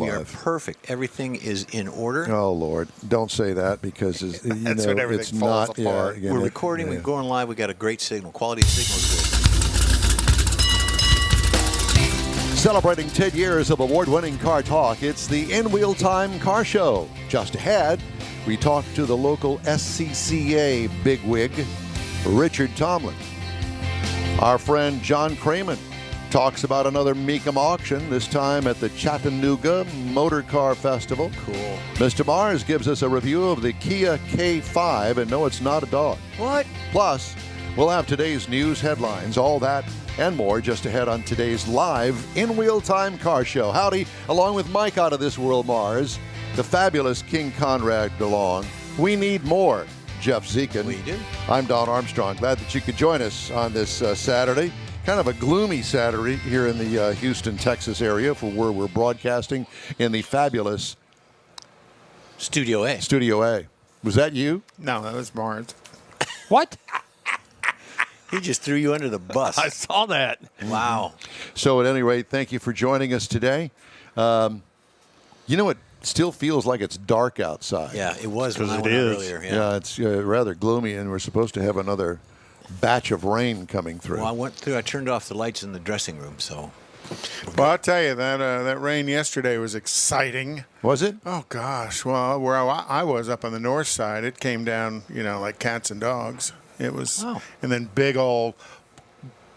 We are live. perfect. Everything is in order. Oh, Lord. Don't say that because That's when everything it's falls not. apart. Yeah, We're recording. We're going live. We got a great signal. Quality signal is good. Celebrating 10 years of award-winning car talk, it's the In Wheel Time Car Show. Just ahead, we talk to the local SCCA bigwig, Richard Tomlin. Our friend John Craman talks about another Mecum auction, this time at the Chattanooga Motor Car Festival. Cool. Mr. Mars gives us a review of the Kia K5, and no, it's not a dog. What? Plus, we'll have today's news headlines, all that and more just ahead on today's live In Wheel Time Car Show. Howdy, along with Mike out of this world, Mars, the fabulous King Conrad DeLong. We need more, Jeff Zekin. We do. I'm Don Armstrong. Glad that you could join us on this Saturday. Kind of a gloomy Saturday here in the Houston, Texas area for where we're broadcasting in the fabulous Studio A. Studio A. Was that you? No, that was Mars. What? He just threw you under the bus. I saw that. Wow. So at any rate, thank you for joining us today. It still feels like it's dark outside. Yeah, it was when I it went out is. earlier. Yeah, it's rather gloomy, and we're supposed to have another batch of rain coming through. Well, I went through. I turned off the lights in the dressing room, so. Well, I'll tell you, that rain yesterday was exciting. Was it? Oh, gosh. Well, where I was up on the north side, it came down, like cats and dogs. It was, Wow. And then big old,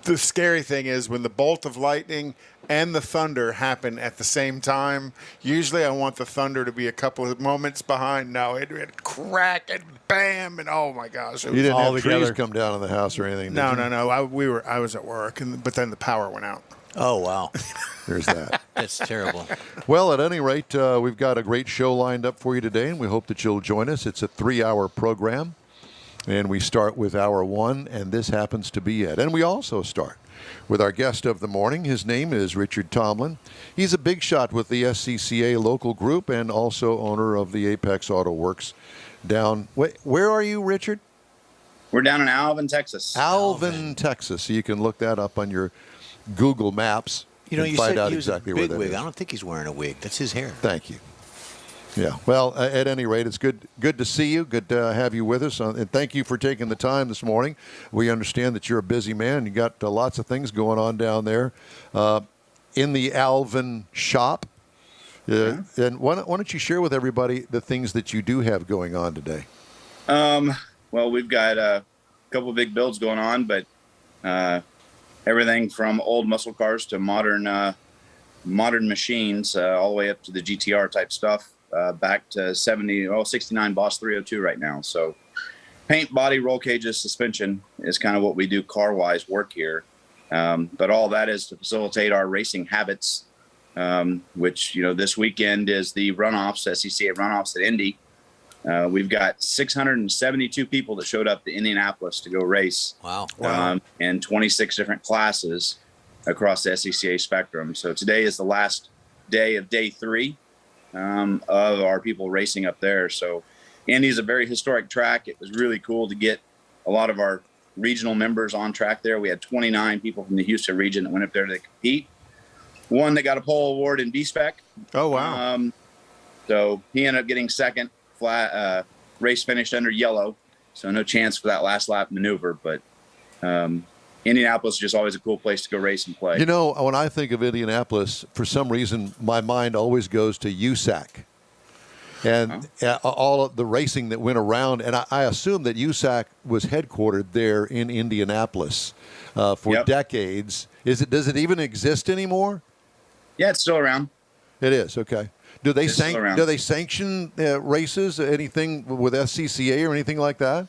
the scary thing is when the bolt of lightning and the thunder happen at the same time, usually I want the thunder to be a couple of moments behind. No, it crack and bam, and oh my gosh. It You was didn't all have trees together. come down in the house or anything, did No, you? no. I was at work, but then the power went out. Oh, wow. There's that. That's terrible. Well, at any rate, we've got a great show lined up for you today, and we hope that you'll join us. It's a 3-hour program, and we start with hour 1, and this happens to be it. And we also start with our guest of the morning. His name is Richard Tomlin. He's a big shot with the SCCA local group and also owner of the Apex Auto Works down. Where are you, Richard? We're down in Alvin, Texas. Alvin, Texas. So you can look that up on your Google Maps You and you find said out he was exactly a where big that wig. is. I don't think he's wearing a wig. That's his hair. Thank you. Yeah. Well, at any rate, it's good to see you. Good to have you with us. And thank you for taking the time this morning. We understand that you're a busy man. You got lots of things going on down there in the Alvin shop. And why don't you share with everybody the things that you do have going on today? Well, we've got a couple of big builds going on, but everything from old muscle cars to modern machines, all the way up to the GTR type stuff. Back to 69 Boss 302 right now. So paint, body, roll cages, suspension is kind of what we do car-wise work here. But all that is to facilitate our racing habits, which, this weekend is the runoffs, SCCA runoffs at Indy. We've got 672 people that showed up to Indianapolis to go race. Wow. In 26 different classes across the SCCA spectrum. So today is the last day of day 3. Of our people racing up there. So Indy is a very historic track. It was really cool to get a lot of our regional members on track there. We had 29 people from the Houston region that went up there to compete. One that got a pole award in B-Spec. Oh, wow. So he ended up getting second. Race finished under yellow, so no chance for that last lap maneuver. But Indianapolis is just always a cool place to go race and play. When I think of Indianapolis, for some reason, my mind always goes to USAC and all of the racing that went around. And I assume that USAC was headquartered there in Indianapolis for decades. Does it even exist anymore? Yeah, it's still around. It is, okay. Do they sanction races, anything with SCCA or anything like that?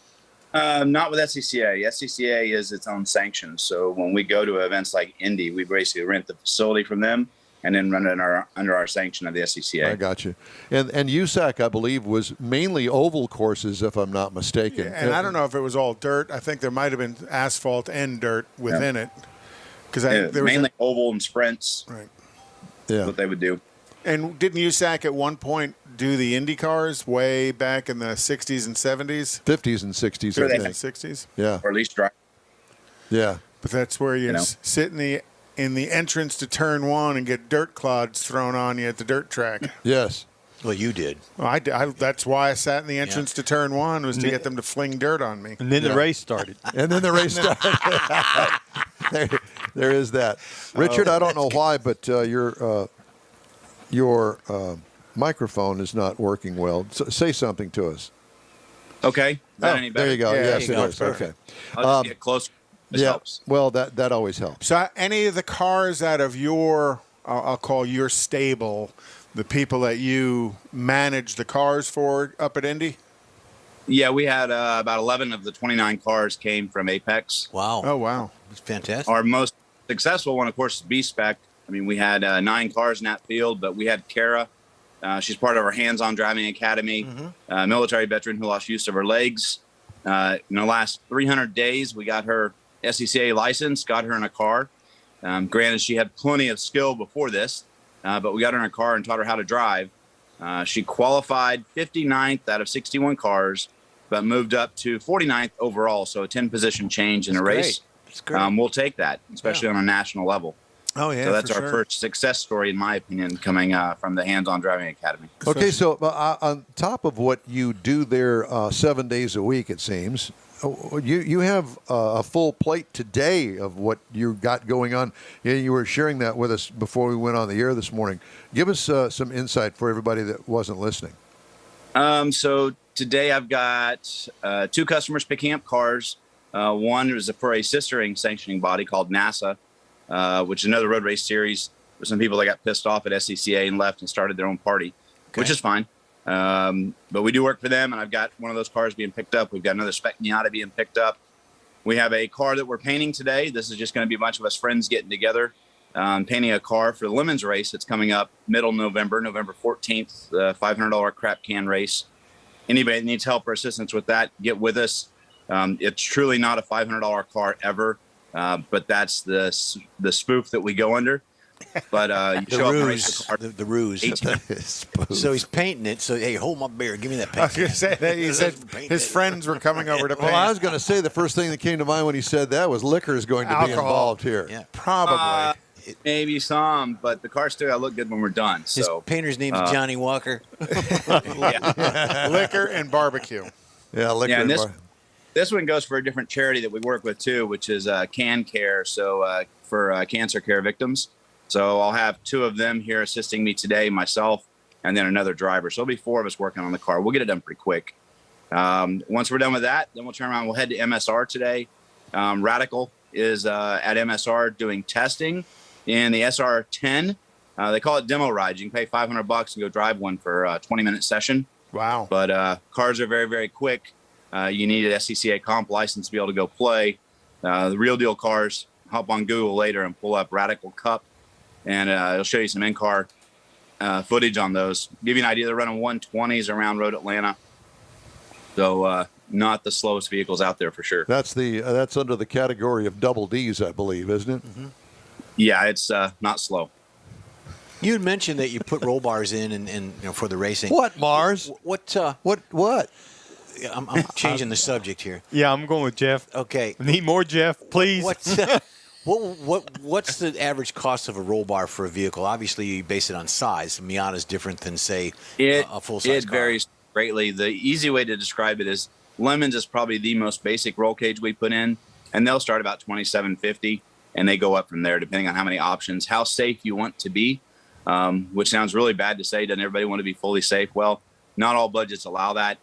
Not with SCCA. SCCA is its own sanction. So when we go to events like Indy, we basically rent the facility from them and then run it under our sanction of the SCCA. I got you. And USAC, I believe, was mainly oval courses, if I'm not mistaken. Yeah, and I don't know if it was all dirt. I think there might have been asphalt and dirt within it. Because there was mainly oval and sprints. Right. Yeah. What they would do. And didn't USAC at one point do the Indy cars way back in the 60s and 70s? 50s and 60s, Sure, I think. 60s? Yeah. Or at least drive. Yeah. But that's where you sit in the in the entrance to turn one and get dirt clods thrown on you at the dirt track. Yes. Well, you did. Well, that's why I sat in the entrance to turn one, was to get them to fling dirt on me. And then the race started. And then the race started. there is that. Richard, I don't know why, but your microphone is not working well. So, say something to us. Okay. Is that any better? There you go. Yeah, Yes, there it you is. go. Okay. I'll just get closer. This helps. Well, that always helps. So any of the cars out of your, I'll call your stable, the people that you manage the cars for up at Indy? Yeah, we had about 11 of the 29 cars came from Apex. Wow. Oh, wow. It's fantastic. Our most successful one, of course, is B-Spec. I mean, we had 9 cars in that field, but we had Kara. She's part of our hands-on driving academy, military veteran who lost use of her legs. In the last 300 days, we got her SCCA license, got her in a car. Granted, she had plenty of skill before this, but we got her in a car and taught her how to drive. She qualified 59th out of 61 cars, but moved up to 49th overall, so a 10-position change in a race. That's great. We'll take that, especially on a national level. Oh, yeah, So that's for our sure. first success story, in my opinion, coming from the Hands-On Driving Academy. Okay, so on top of what you do there 7 days a week, it seems, you have a full plate today of what you got going on. You were sharing that with us before we went on the air this morning. Give us some insight for everybody that wasn't listening. So today I've got 2 customers picking up cars. One is for a sistering sanctioning body called NASA, which is another road race series. There's some people that got pissed off at SCCA and left and started their own party, which is fine. But we do work for them, and I've got one of those cars being picked up. We've got another Spec Miata being picked up. We have a car that we're painting today. This is just going to be a bunch of us friends getting together, painting a car for the Lemons race. It's coming up middle November, November 14th, the $500 crap can race. Anybody that needs help or assistance with that, get with us. It's truly not a $500 car ever, but that's the spoof that we go under. But you The show up and ruse. race the car. The ruse. So he's painting it. So, hey, hold my beer. Give me that I was paint. going to say that he said his friends were coming over to Well, paint. I was going to say the first thing that came to mind when he said that was liquor is going to be Alcohol. involved here. Yeah. Probably. Maybe some, but the car still got to look good when we're done. His So painter's name's Johnny Walker. Liquor and barbecue. Yeah, liquor. Yeah, and and this one goes for a different charity that we work with too, which is Can Care. So for cancer care victims. So I'll have 2 of them here assisting me today, myself, and then another driver. So there'll be 4 of us working on the car. We'll get it done pretty quick. Once we're done with that, then we'll turn around. We'll head to MSR today. Radical is at MSR doing testing in the SR10. They call it demo rides. You can pay $500 and go drive one for a 20-minute session. Wow. But cars are very, very quick. You need an SCCA comp license to be able to go play. The real deal cars, hop on Google later and pull up Radical Cup, and it'll show you some in-car footage on those. Give you an idea, they're running 120s around Road Atlanta. So not the slowest vehicles out there for sure. that's under the category of double Ds, I believe, isn't it? Mm-hmm. Yeah, it's not slow. You had mentioned that you put roll bars in and for the racing. What, Mars? What? What? I'm changing the subject here. Yeah, I'm going with Jeff. Okay. Need more Jeff, please. What's the average cost of a roll bar for a vehicle? Obviously, you base it on size. Miata is different than, say, a full-size It car. varies greatly. The easy way to describe it is Lemons is probably the most basic roll cage we put in, and they'll start about $2,750, and they go up from there depending on how many options, how safe you want to be, which sounds really bad to say. Doesn't everybody want to be fully safe? Well, not all budgets allow that.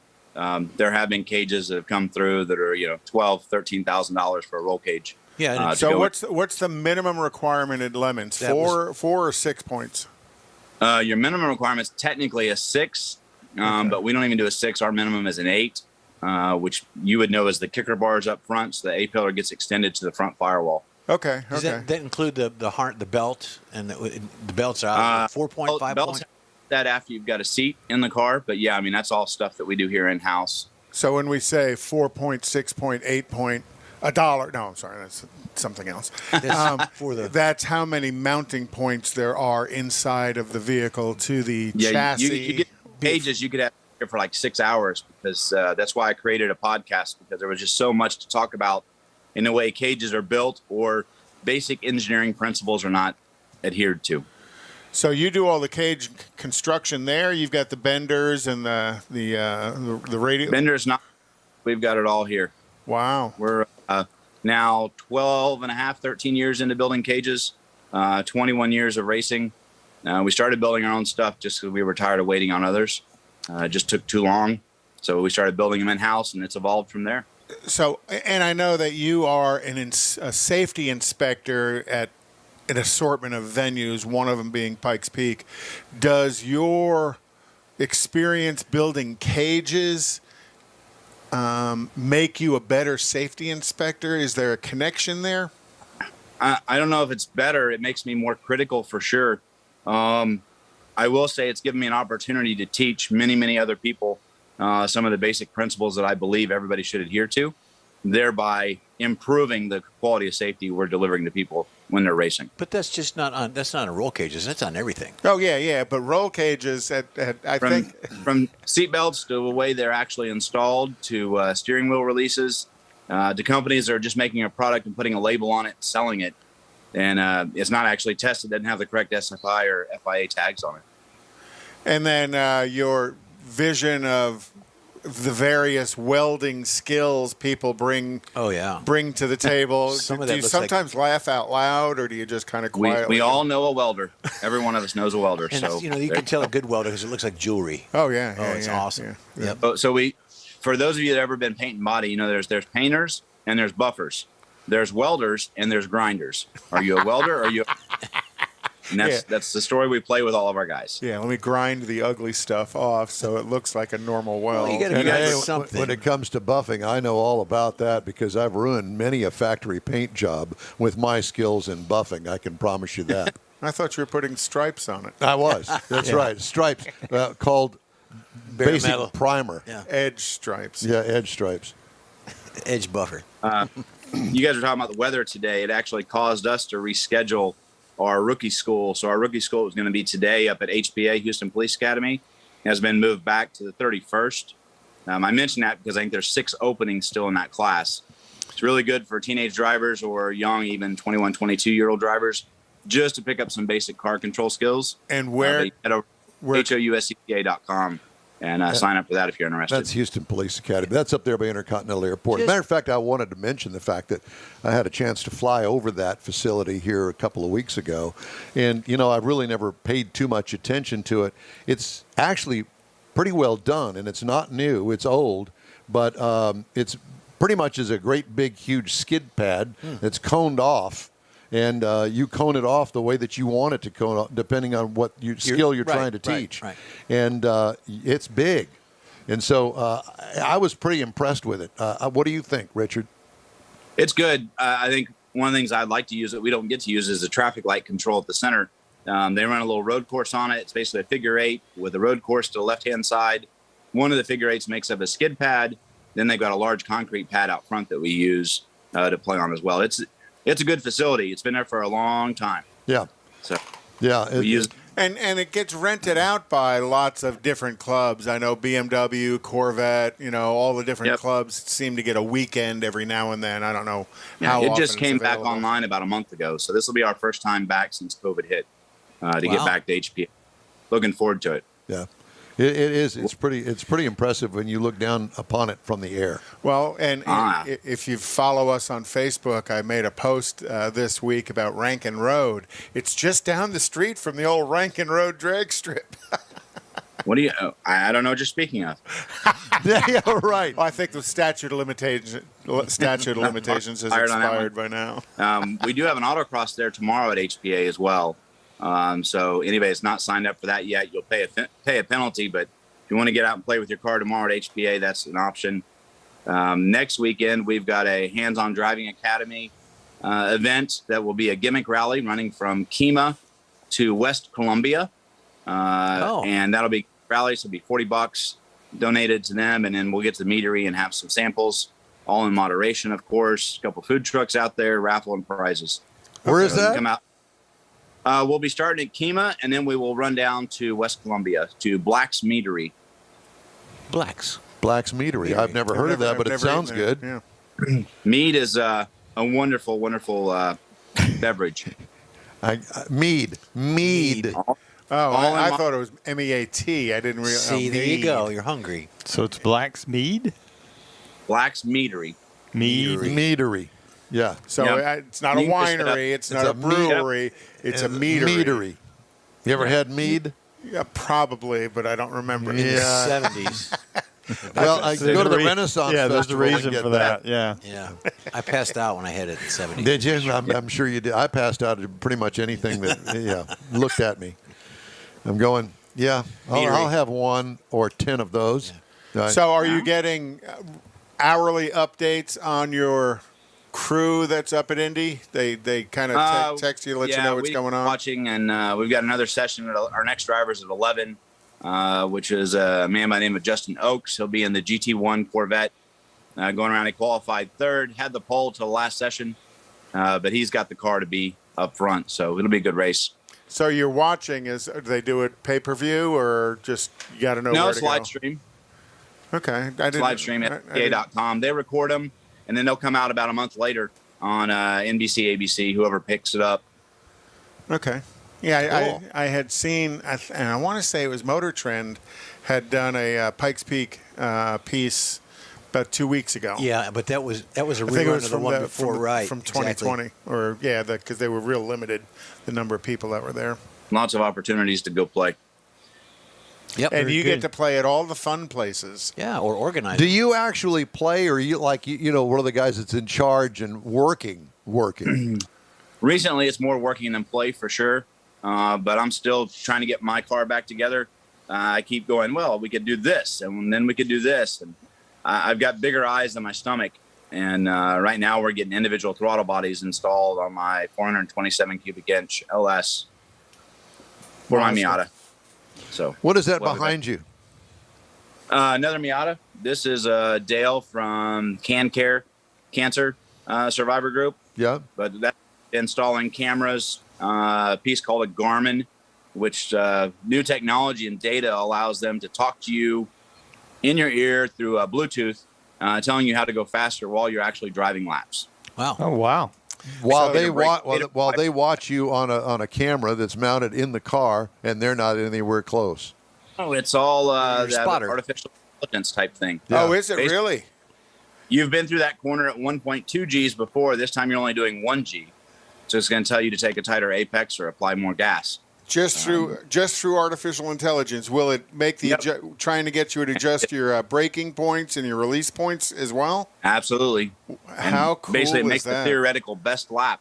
There have been cages that have come through that are $12,000, $13,000 for a roll cage. Yeah. So what's the minimum requirement at Lemons? That Four or 6 points? Your minimum requirement is technically a 6, but we don't even do a 6. Our minimum is an 8, which you would know as the kicker bars up front. So the A-pillar gets extended to the front firewall. Okay. Does Okay. that include the belt and the belts are out 4.5 belts point? that after you've got a seat in the car, but yeah, I mean that's all stuff that we do here in house. So when we say 4 point, 6 point, 8 point, $1. No, I'm sorry, that's something else. For the That's how many mounting points there are inside of the vehicle to the Yeah, chassis. you get pages you could have here for like 6 hours because that's why I created a podcast, because there was just so much to talk about in the way cages are built or basic engineering principles are not adhered to. So you do all the cage construction there. You've got the benders and the radio. Benders, not. We've got it all here. Wow. We're now 12 and a half, 13 years into building cages, 21 years of racing. We started building our own stuff just because we were tired of waiting on others. It just took too long. So we started building them in-house, and it's evolved from there. So, and I know that you are a safety inspector at an assortment of venues, one of them being Pikes Peak. Does your experience building cages make you a better safety inspector? Is there a connection there? I don't know if it's better. It makes me more critical for sure. I will say it's given me an opportunity to teach many, many other people some of the basic principles that I believe everybody should adhere to, thereby improving the quality of safety we're delivering to people when they're racing. But that's just not on. That's not on roll cages. That's on everything. Oh yeah. But roll cages, I think from seat belts to the way they're actually installed to steering wheel releases to companies that are just making a product and putting a label on it, selling it, and it's not actually tested, doesn't have the correct SFI or FIA tags on it. And then your vision of the various welding skills people bring to the table. Some of do that you looks sometimes laugh out loud, or do you just kind of quietly? We all know a welder. Every one of us knows a welder. And so you can tell a good welder because it looks like jewelry. Oh yeah. It's awesome. Yeah. Yep. So for those of you that have ever been paint and body, there's painters and there's buffers. There's welders and there's grinders. Are you a welder? Or are you? And that's the story we play with all of our guys. Yeah, let me grind the ugly stuff off so it looks like a normal weld. Well, you gotta And do hey, something. when it comes to buffing, I know all about that because I've ruined many a factory paint job with my skills in buffing. I can promise you that. I thought you were putting stripes on it. I was. That's right. Stripes called Bare basic metal. primer. Yeah. Edge stripes. Yeah, edge stripes. Edge buffer. You guys are talking about the weather today. It actually caused us to reschedule our rookie school. So our rookie school was going to be today up at HPA, Houston Police Academy. It has been moved back to the 31st. I mention that because I think there's 6 openings still in that class. It's really good for teenage drivers or young, even 21, 22-year-old drivers, just to pick up some basic car control skills. And where? Head over to HOUSCPA.com and sign up for that if you're interested. That's Houston Police Academy. That's up there by Intercontinental Airport. Matter of fact, I wanted to mention the fact that I had a chance to fly over that facility here a couple of weeks ago. And, I've really never paid too much attention to it. It's actually pretty well done, and it's not new. It's old, but it's pretty much is a great big, huge skid pad that's coned off. And you cone it off the way that you want it to cone off, depending on what skill you're trying to teach. Right. And it's big. And so I was pretty impressed with it. What do you think, Richard? It's good. I think one of the things I'd like to use that we don't get to use is the traffic light control at the center. They run a little road course on it. It's basically a figure 8 with a road course to the left-hand side. One of the figure 8s makes up a skid pad. Then they've got a large concrete pad out front that we use to play on as well. It's a good facility. It's been there for a long time. Yeah. So yeah, we use. And it gets rented out by lots of different clubs. I know BMW, Corvette, all the different clubs seem to get a weekend every now and then. I don't know how it often just came it's back available. online about a month ago. So this will be our first time back since COVID hit to get back to HPA. Looking forward to it. Yeah. It is. It's pretty impressive when you look down upon it from the air. Well, and if you follow us on Facebook, I made a post this week about Rankin Road. It's just down the street from the old Rankin Road drag strip. What do you? I don't know what you're speaking of. Yeah, right. Well, I think the statute of limitations has expired by now. We do have an autocross there tomorrow at HPA as well. So anybody that's not signed up for that yet, you'll pay a penalty. But if you want to get out and play with your car tomorrow at HPA, that's an option. Next weekend, we've got a hands-on driving academy event that will be a gimmick rally running from Kemah to West Columbia. And that'll be rally, so it'll be $40 donated to them. And then we'll get to the meadery and have some samples, all in moderation, of course. A couple food trucks out there, raffle and prizes. Where is that? Come out. We'll be starting at Kemah, and then we will run down to West Columbia to Black's Meadery. Black's Meadery. I've never heard of that, but it sounds good. Yeah. Mead is a wonderful, wonderful beverage? Mead. Oh, All I in thought it was MEAT. I didn't realize. See, there you go. You're hungry. So it's Black's Mead? Black's Meadery. Mead. Meadery. Yeah. So Yeah. it's not a You can just- winery. It's not a brewery. It's a meadery. You ever had mead? Yeah, probably, but I don't remember. In the Yeah. 70s. Well, I There's go to a the rea- Renaissance Yeah, there's a Festival and reason get for that. Yeah. Yeah. I passed out when I had it in the 70s. Did you? I'm sure you did. I passed out at pretty much anything that looked at me. I'm going, I'll have 1 or 10 of those. So are you getting hourly updates on your crew that's up at Indy? They kind of text you to let you know what's going on? Watching, and we've got another session. Our next driver's at 11, which is a man by the name of Justin Oakes. He'll be in the GT1 Corvette, going around. He qualified 3rd, had the pole till the last session, but he's got the car to be up front, so it'll be a good race. So you're watching, do they do it pay-per-view or just you got to know No, where it's to go? live stream. Okay. It's live stream at PA.com. They record them, and then they'll come out about a month later on NBC, ABC, whoever picks it up. Okay. Yeah, Cool. I had seen, and I want to say it was Motor Trend had done a Pikes Peak piece about 2 weeks ago. Yeah, but that was a I think it rerun was of the from one before, right? From exactly. 2020, or because they were real limited, the number of people that were there. Lots of opportunities to go play. Yep. And very you good. get to play at all the fun places. Yeah, or organize. Do you actually play, or you one of the guys that's in charge and working? Recently, it's more working than play for sure, but I'm still trying to get my car back together. I keep going, well, we could do this, and then we could do this. And I've got bigger eyes than my stomach. And right now we're getting individual throttle bodies installed on my 427 cubic inch LS for my Awesome. Miata. So What is that Love it. behind you? Another Miata. This is Dale from Cancer Survivor Group. Yeah. But that's installing cameras, a piece called a Garmin, which new technology and data allows them to talk to you in your ear through Bluetooth, telling you how to go faster while you're actually driving laps. Wow. Oh, wow. While So they it'll break- while they watch you on a camera that's mounted in the car, and they're not anywhere close. Oh, it's all Your that spotter. artificial intelligence type thing. Yeah. Oh, is it Basically- really? You've been through that corner at 1.2 Gs before. This time you're only doing 1 G. So it's going to tell you to take a tighter apex or apply more gas. Just through artificial intelligence, will it make the Yep. trying to get you to adjust your braking points and your release points as well? Absolutely. And How cool basically it is makes the that? theoretical best lap.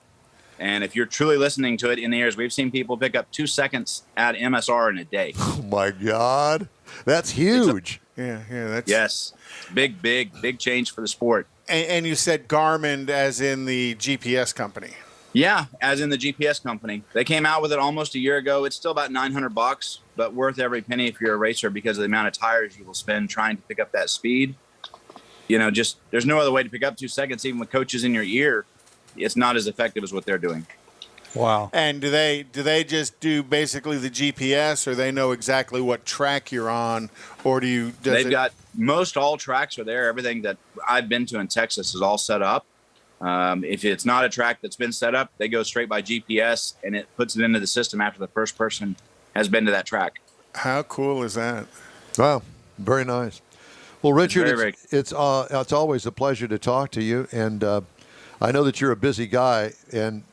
And if you're truly listening to it in the ears, we've seen people pick up 2 seconds at MSR in a day. Oh my God, that's huge. Yeah, that's Yes. Big change for the sport. And you said Garmin as in the GPS company. Yeah, as in the GPS company. They came out with it almost a year ago. It's still about $900, but worth every penny if you're a racer because of the amount of tires you will spend trying to pick up that speed. Just there's no other way to pick up 2 seconds, even with coaches in your ear. It's not as effective as what they're doing. Wow. And do they just do basically the GPS, or they know exactly what track you're on, or They've got most all tracks are there. Everything that I've been to in Texas is all set up. If it's not a track that's been set up, they go straight by GPS and it puts it into the system after the first person has been to that track. How cool is that? Wow, very nice. Well, Richard, very, it's always a pleasure to talk to you, and I know that you're a busy guy, and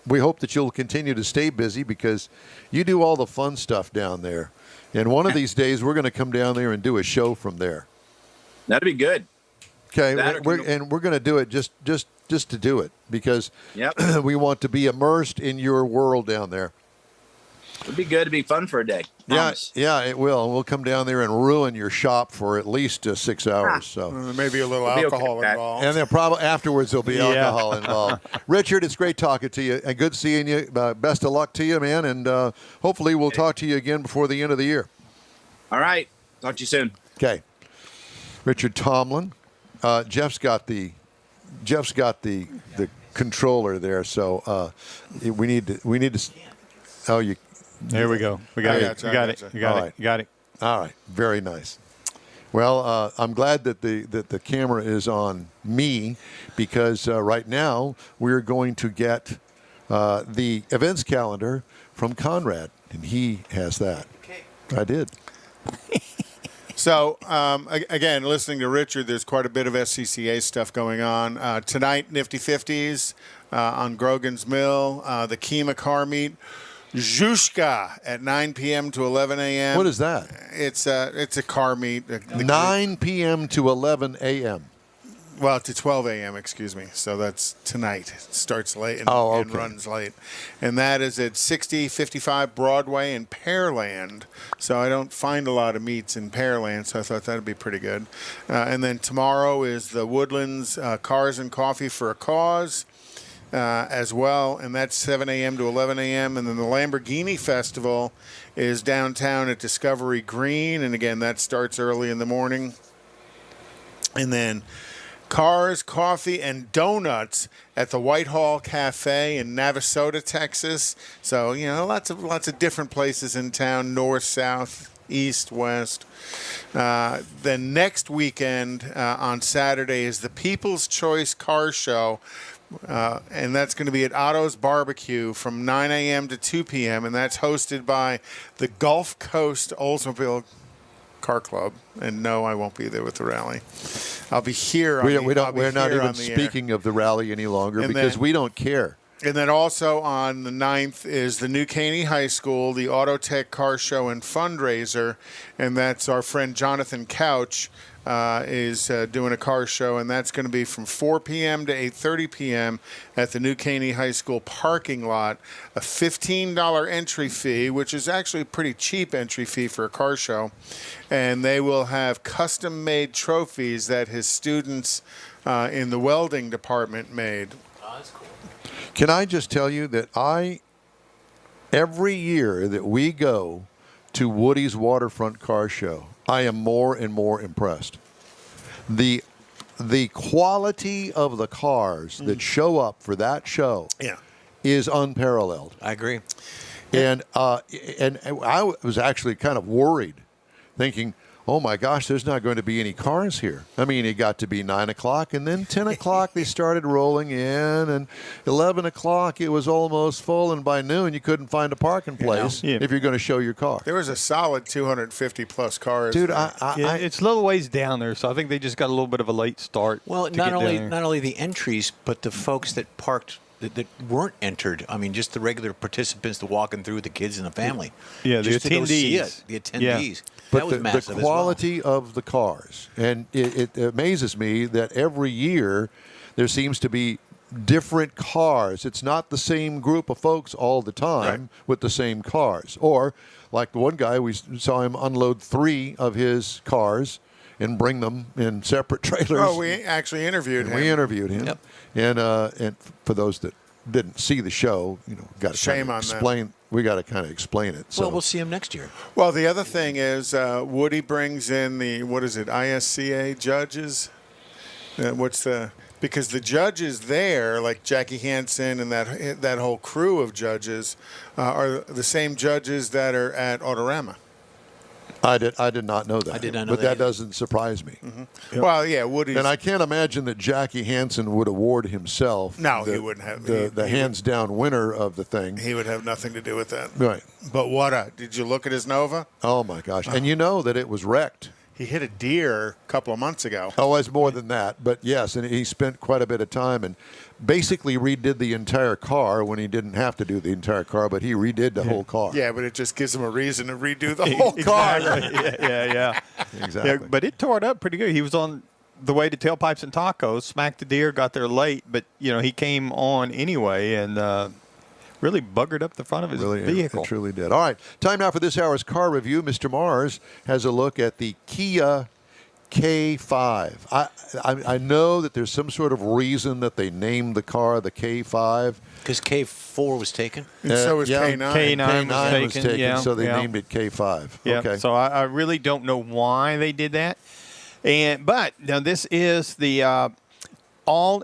we hope that you'll continue to stay busy because you do all the fun stuff down there. And one of these days, we're going to come down there and do a show from there. That'd be good. Okay, That we're or- going to do it just to do it because Yep. we want to be immersed in your world down there. It'd be good to be fun for a day. Promise. Yeah, it will. We'll come down there and ruin your shop for at least 6 hours. So. Maybe a little We'll be okay alcohol with that. involved. And then probably afterwards there'll be Yeah. alcohol involved. Richard, it's great talking to you and good seeing you. Best of luck to you, man. And hopefully we'll talk to you again before the end of the year. All right. Talk to you soon. Okay. Richard Tomlin. Jeff's got the controller there. So we need to. Oh, you. There we go. We got I it. gotcha, You I got it. gotcha. You got All it. right. You got it. All right. Very nice. Well, I'm glad that the camera is on me because right now we're going to get the events calendar from Conrad, and he has that. Okay. I did. So, again, listening to Richard, there's quite a bit of SCCA stuff going on. Tonight, Nifty 50s on Grogan's Mill, the Kima car meet. Zhushka at 9 p.m. to 11 a.m. What is that? It's a car meet. 9 p.m. to 11 a.m. Well, to 12 a.m., excuse me. So that's tonight. It starts late and, and runs late. And that is at 6055 Broadway in Pearland. So I don't find a lot of meets in Pearland, so I thought that would be pretty good. And then tomorrow is the Woodlands Cars and Coffee for a Cause as well, and that's 7 a.m. to 11 a.m. And then the Lamborghini Festival is downtown at Discovery Green, and again, that starts early in the morning. And then Cars, Coffee, and Donuts at the Whitehall Cafe in Navasota, Texas. So, lots of different places in town, north, south, east, west. Then next weekend on Saturday is the People's Choice Car Show, and that's going to be at Otto's Barbecue from 9 a.m. to 2 p.m., and that's hosted by the Gulf Coast Oldsmobile Car Club. And no, I won't be there with the rally. I'll be here. We're not even speaking of the rally any longer because we don't care. And then also on the 9th is the New Caney High School, the Autotech Car Show and Fundraiser, and that's our friend Jonathan Couch is doing a car show, and that's going to be from 4 p.m. to 8:30 p.m. at the New Caney High School parking lot. A $15 entry fee, which is actually a pretty cheap entry fee for a car show, and they will have custom-made trophies that his students in the welding department made. Oh, that's cool. Can I just tell you that every year that we go to Woody's Waterfront Car Show, I am more and more impressed. The quality of the cars that show up for that show is unparalleled. I agree. And I was actually kind of worried, thinking, oh my gosh, there's not going to be any cars here. I mean, it got to be 9 o'clock, and then 10 o'clock they started rolling in, and 11 o'clock it was almost full, and by noon you couldn't find a parking place if you're going to show your car. There was a solid 250-plus cars. Dude, it's a little ways down there, so I think they just got a little bit of a late start. Well, not only the entries, but the folks that parked that weren't entered. I mean, just the regular participants that walking through, the kids and the family. Yeah, just the to go see attendees. it, the attendees. Yeah. But that was massive the quality of the cars, and it amazes me that every year there seems to be different cars. It's not the same group of folks all the time with the same cars. Or like the one guy, we saw him unload 3 of his cars and bring them in separate trailers. Oh, we actually interviewed him. We interviewed him. Yep. And for those that didn't see the show, got to Shame on explain. We got to kind of explain it. So. Well, we'll see him next year. Well, the other thing is Woody brings in the ISCA judges. Because the judges there, like Jackie Hansen and that whole crew of judges, are the same judges that are at Autorama. I did not know that. I did not know but that that doesn't surprise me. Mm-hmm. Yep. Well, yeah, Woody's. And I can't imagine that Jackie Hansen would award himself. No, he wouldn't have. The hands-down winner of the thing. He would have nothing to do with that. Right. But did you look at his Nova? Oh, my gosh. And you know that it was wrecked. He hit a deer a couple of months ago. Oh, it's more than that. But, yes, and he spent quite a bit of time and basically redid the entire car when he didn't have to do the entire car, but he redid the whole car. Yeah, but it just gives him a reason to redo the whole car. Yeah. Exactly. Yeah, but it tore it up pretty good. He was on the way to Tailpipes and Tacos, smacked the deer, got there late, but, he came on anyway and really buggered up the front of his vehicle. It truly did. All right, time now for this hour's car review. Mr. Mars has a look at the Kia K5. I know that there's some sort of reason that they named the car the K5. Because K4 was taken? And so was K9. K9 was taken, so they named it K5. Yeah, okay. so I really don't know why they did that. But now this is the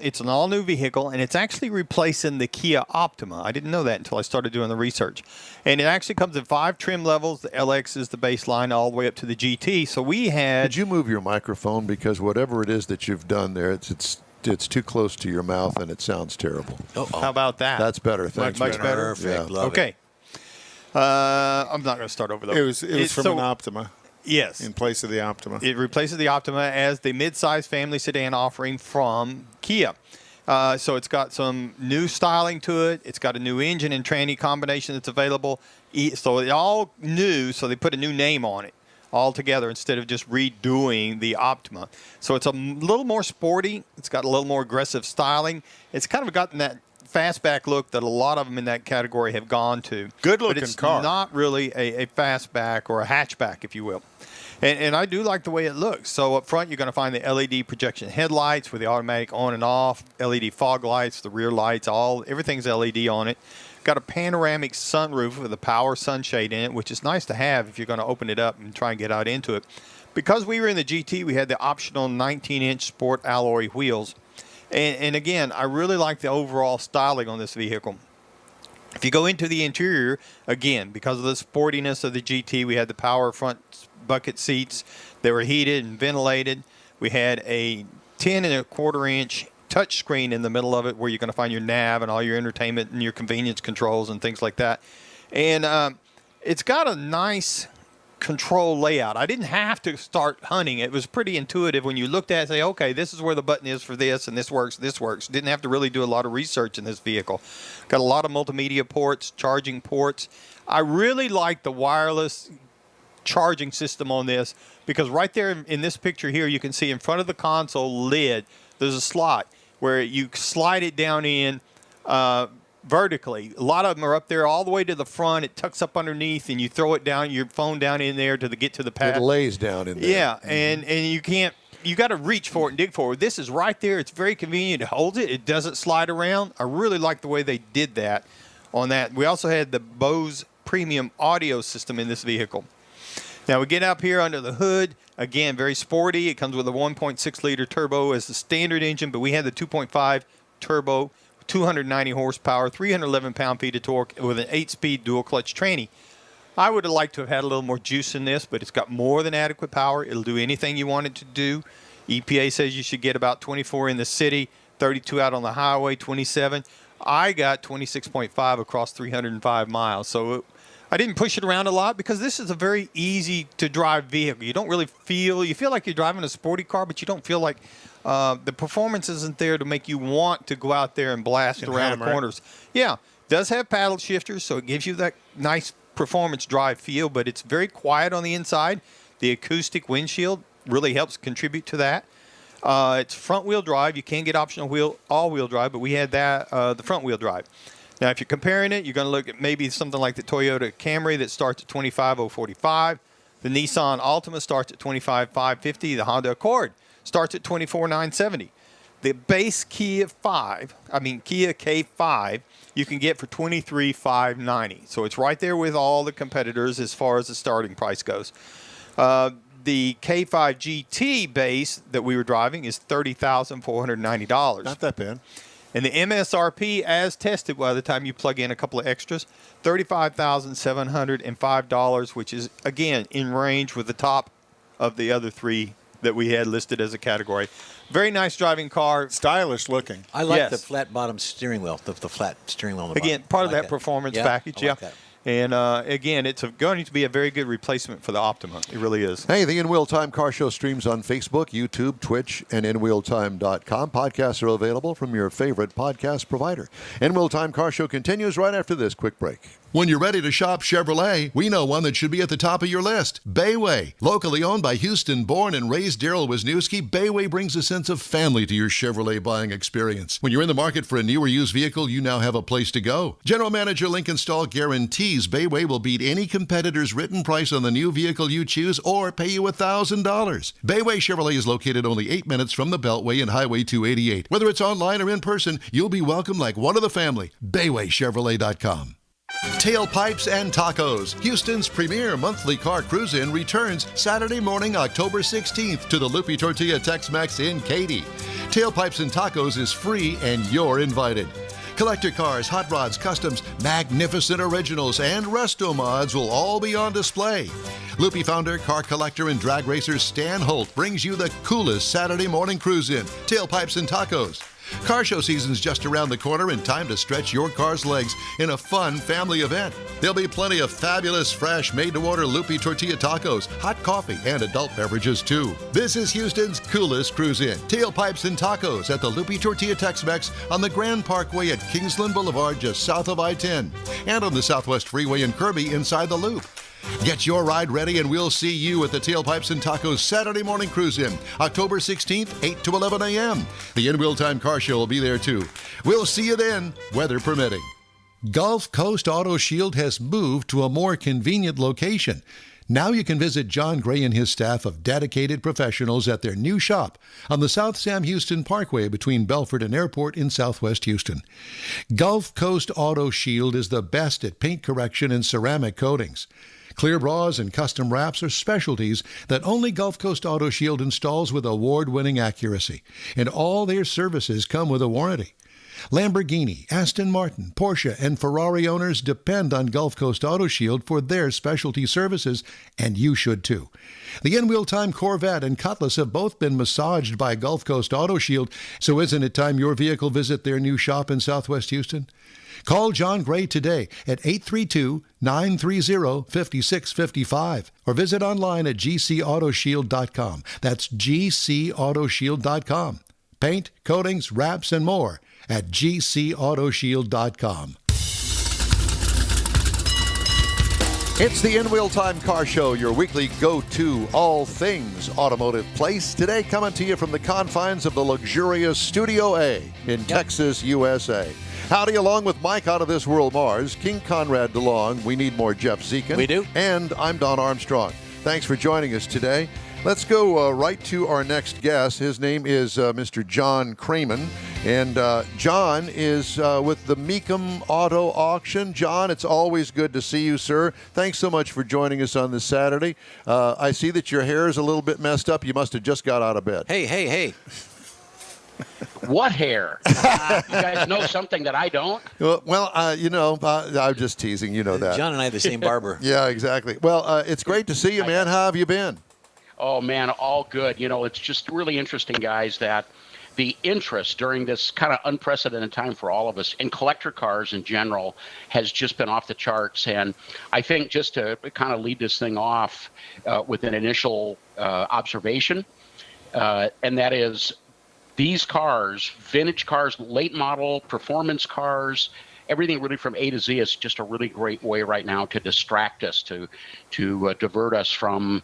it's an all-new vehicle, and it's actually replacing the Kia Optima. I didn't know that until I started doing the research. And it actually comes in 5 trim levels. The LX is the baseline all the way up to the GT. So we had... Could you move your microphone? Because whatever it is that you've done there, it's it's too close to your mouth and it sounds terrible. How about that? That's better. Thanks. much man. better. Perfect. Yeah. Love Okay. I'm not going to start over though. It was from so- an Optima Yes. in place of the Optima. It replaces the Optima as the mid-size family sedan offering from Kia. So it's got some new styling to it. It's got a new engine and tranny combination that's available. So it's all new, so they put a new name on it altogether instead of just redoing the Optima. So it's a little more sporty. It's got a little more aggressive styling. It's kind of gotten that fastback look that a lot of them in that category have gone to. Good-looking but it's car. not really a fastback or a hatchback, if you will. And I do like the way it looks. So up front, you're going to find the LED projection headlights with the automatic on and off, LED fog lights, the rear lights, everything's LED on it. Got a panoramic sunroof with a power sunshade in it, which is nice to have if you're going to open it up and try and get out into it. Because we were in the GT, we had the optional 19-inch sport alloy wheels. And again, I really like the overall styling on this vehicle. If you go into the interior, again, because of the sportiness of the GT, we had the power front bucket seats. They were heated and ventilated. We had a 10.25-inch touch screen in the middle of it where you're going to find your nav and all your entertainment and your convenience controls and things like that. And it's got a nice control layout. I didn't have to start hunting. It was pretty intuitive when you looked at it and say, okay, this is where the button is for this, and this works, this works. Didn't have to really do a lot of research in this vehicle. Got a lot of multimedia ports, charging ports. I really like the wireless charging system on this because right there in this picture here, you can see in front of the console lid, there's a slot where you slide it down in vertically. A lot of them are up there all the way to the front. It tucks up underneath, and you throw it down, your phone down in there to get to the pad. It lays down in there. Yeah, and you can't. You got to reach for it and dig for it. This is right there. It's very convenient. It holds it. It doesn't slide around. I really like the way they did that on that. We also had the Bose premium audio system in this vehicle. Now we get up here under the hood. Again, very sporty. It comes with a 1.6-liter turbo as the standard engine, but we had the 2.5 turbo, 290 horsepower, 311 pound-feet of torque with an 8-speed dual-clutch tranny. I would have liked to have had a little more juice in this, but it's got more than adequate power. It'll do anything you want it to do. EPA says you should get about 24 in the city, 32 out on the highway, 27. I got 26.5 across 305 miles. So I didn't push it around a lot because this is a very easy-to-drive vehicle. You don't really feel – you feel like you're driving a sporty car, but you don't feel like the performance isn't there to make you want to go out there and blast around the corners. Yeah, it does have paddle shifters, so it gives you that nice performance drive feel, but it's very quiet on the inside. The acoustic windshield really helps contribute to that. It's front-wheel drive. You can get optional all-wheel drive, but we had that the front-wheel drive. Now, if you're comparing it, you're going to look at maybe something like the Toyota Camry that starts at $25,045. The Nissan Altima starts at $25,550. The Honda Accord starts at $24,970. The base Kia K5, you can get for $23,590. So it's right there with all the competitors as far as the starting price goes. The K5 GT base that we were driving is $30,490. Not that bad. And the MSRP, as tested by the time you plug in a couple of extras, $35,705, which is, again, in range with the top of the other three that we had listed as a category. Very nice driving car. Stylish looking. I like Yes. the flat bottom steering wheel, the flat steering wheel on the Again, bottom. part I of like that performance package, I like that. And again, it's going to be a very good replacement for the Optima. It really is. Hey, the In Wheel Time Car Show streams on Facebook, YouTube, Twitch, and InWheelTime.com. Podcasts are available from your favorite podcast provider. In Wheel Time Car Show continues right after this quick break. When you're ready to shop Chevrolet, we know one that should be at the top of your list. Bayway. Locally owned by Houston-born and raised Daryl Wisniewski, Bayway brings a sense of family to your Chevrolet buying experience. When you're in the market for a new or used vehicle, you now have a place to go. General Manager Lincoln Stahl guarantees Bayway will beat any competitor's written price on the new vehicle you choose or pay you $1,000. Bayway Chevrolet is located only 8 minutes from the Beltway and Highway 288. Whether it's online or in person, you'll be welcomed like one of the family. BaywayChevrolet.com. Tailpipes and Tacos, Houston's premier monthly car cruise-in, returns Saturday morning, October 16th to the Lupi Tortilla Tex-Mex in Katy. Tailpipes and Tacos is free and you're invited. Collector cars, hot rods, customs, magnificent originals, and resto mods will all be on display. Loopy founder, car collector, and drag racer Stan Holt brings you the coolest Saturday morning cruise-in, tailpipes and tacos. Car show season's just around the corner and time to stretch your car's legs in a fun family event. There'll be plenty of fabulous, fresh, made-to-order Loopy tortilla tacos, hot coffee, and adult beverages, too. This is Houston's coolest cruise-in, tailpipes and tacos at the Loopy Tortilla Tex-Mex on the Grand Parkway at Kingsland Boulevard just south of I-10 and on the Southwest Freeway in Kirby inside the Loop. Get your ride ready and we'll see you at the Tailpipes and Tacos Saturday morning cruise-in, October 16th, 8 to 11 a.m. The In Wheel Time Car Show will be there too. We'll see you then, weather permitting. Gulf Coast Auto Shield has moved to a more convenient location. Now you can visit John Gray and his staff of dedicated professionals at their new shop on the South Sam Houston Parkway between Belford and Airport in Southwest Houston. Gulf Coast Auto Shield is the best at paint correction and ceramic coatings. Clear bras and custom wraps are specialties that only Gulf Coast Auto Shield installs with award-winning accuracy, and all their services come with a warranty. Lamborghini, Aston Martin, Porsche, and Ferrari owners depend on Gulf Coast Auto Shield for their specialty services, and you should too. The In Wheel Time Corvette and Cutlass have both been massaged by Gulf Coast Auto Shield, so isn't it time your vehicle visit their new shop in Southwest Houston? Call John Gray today at 832-930-5655 or visit online at gcautoshield.com. That's gcautoshield.com. Paint, coatings, wraps, and more at gcautoshield.com. It's the In Wheel Time Car Show, your weekly go-to all things automotive place. Today coming to you from the confines of the luxurious Studio A in Texas, USA. Howdy, along with Mike out of this world Mars, King Conrad DeLong, we need more Jeff Zekin. We do. And I'm Don Armstrong. Thanks for joining us today. Let's go right to our next guest. His name is Mr. John Kraman. And John is with the Mecum Auto Auction. John, it's always good to see you, sir. Thanks so much for joining us on this Saturday. I see that your hair is a little bit messed up. You must have just got out of bed. Hey. What hair? You guys know something that I don't? Well, I'm just teasing. You know that. John and I have the same barber. Yeah, exactly. Well, it's great to see you, man. How have you been? Oh, man, all good. You know, it's just really interesting, guys, that the interest during this kind of unprecedented time for all of us in collector cars in general has just been off the charts. And I think just to kind of lead this thing off with an initial observation, and that is these cars, vintage cars, late model, performance cars, everything really from A to Z is just a really great way right now to distract us, to divert us from,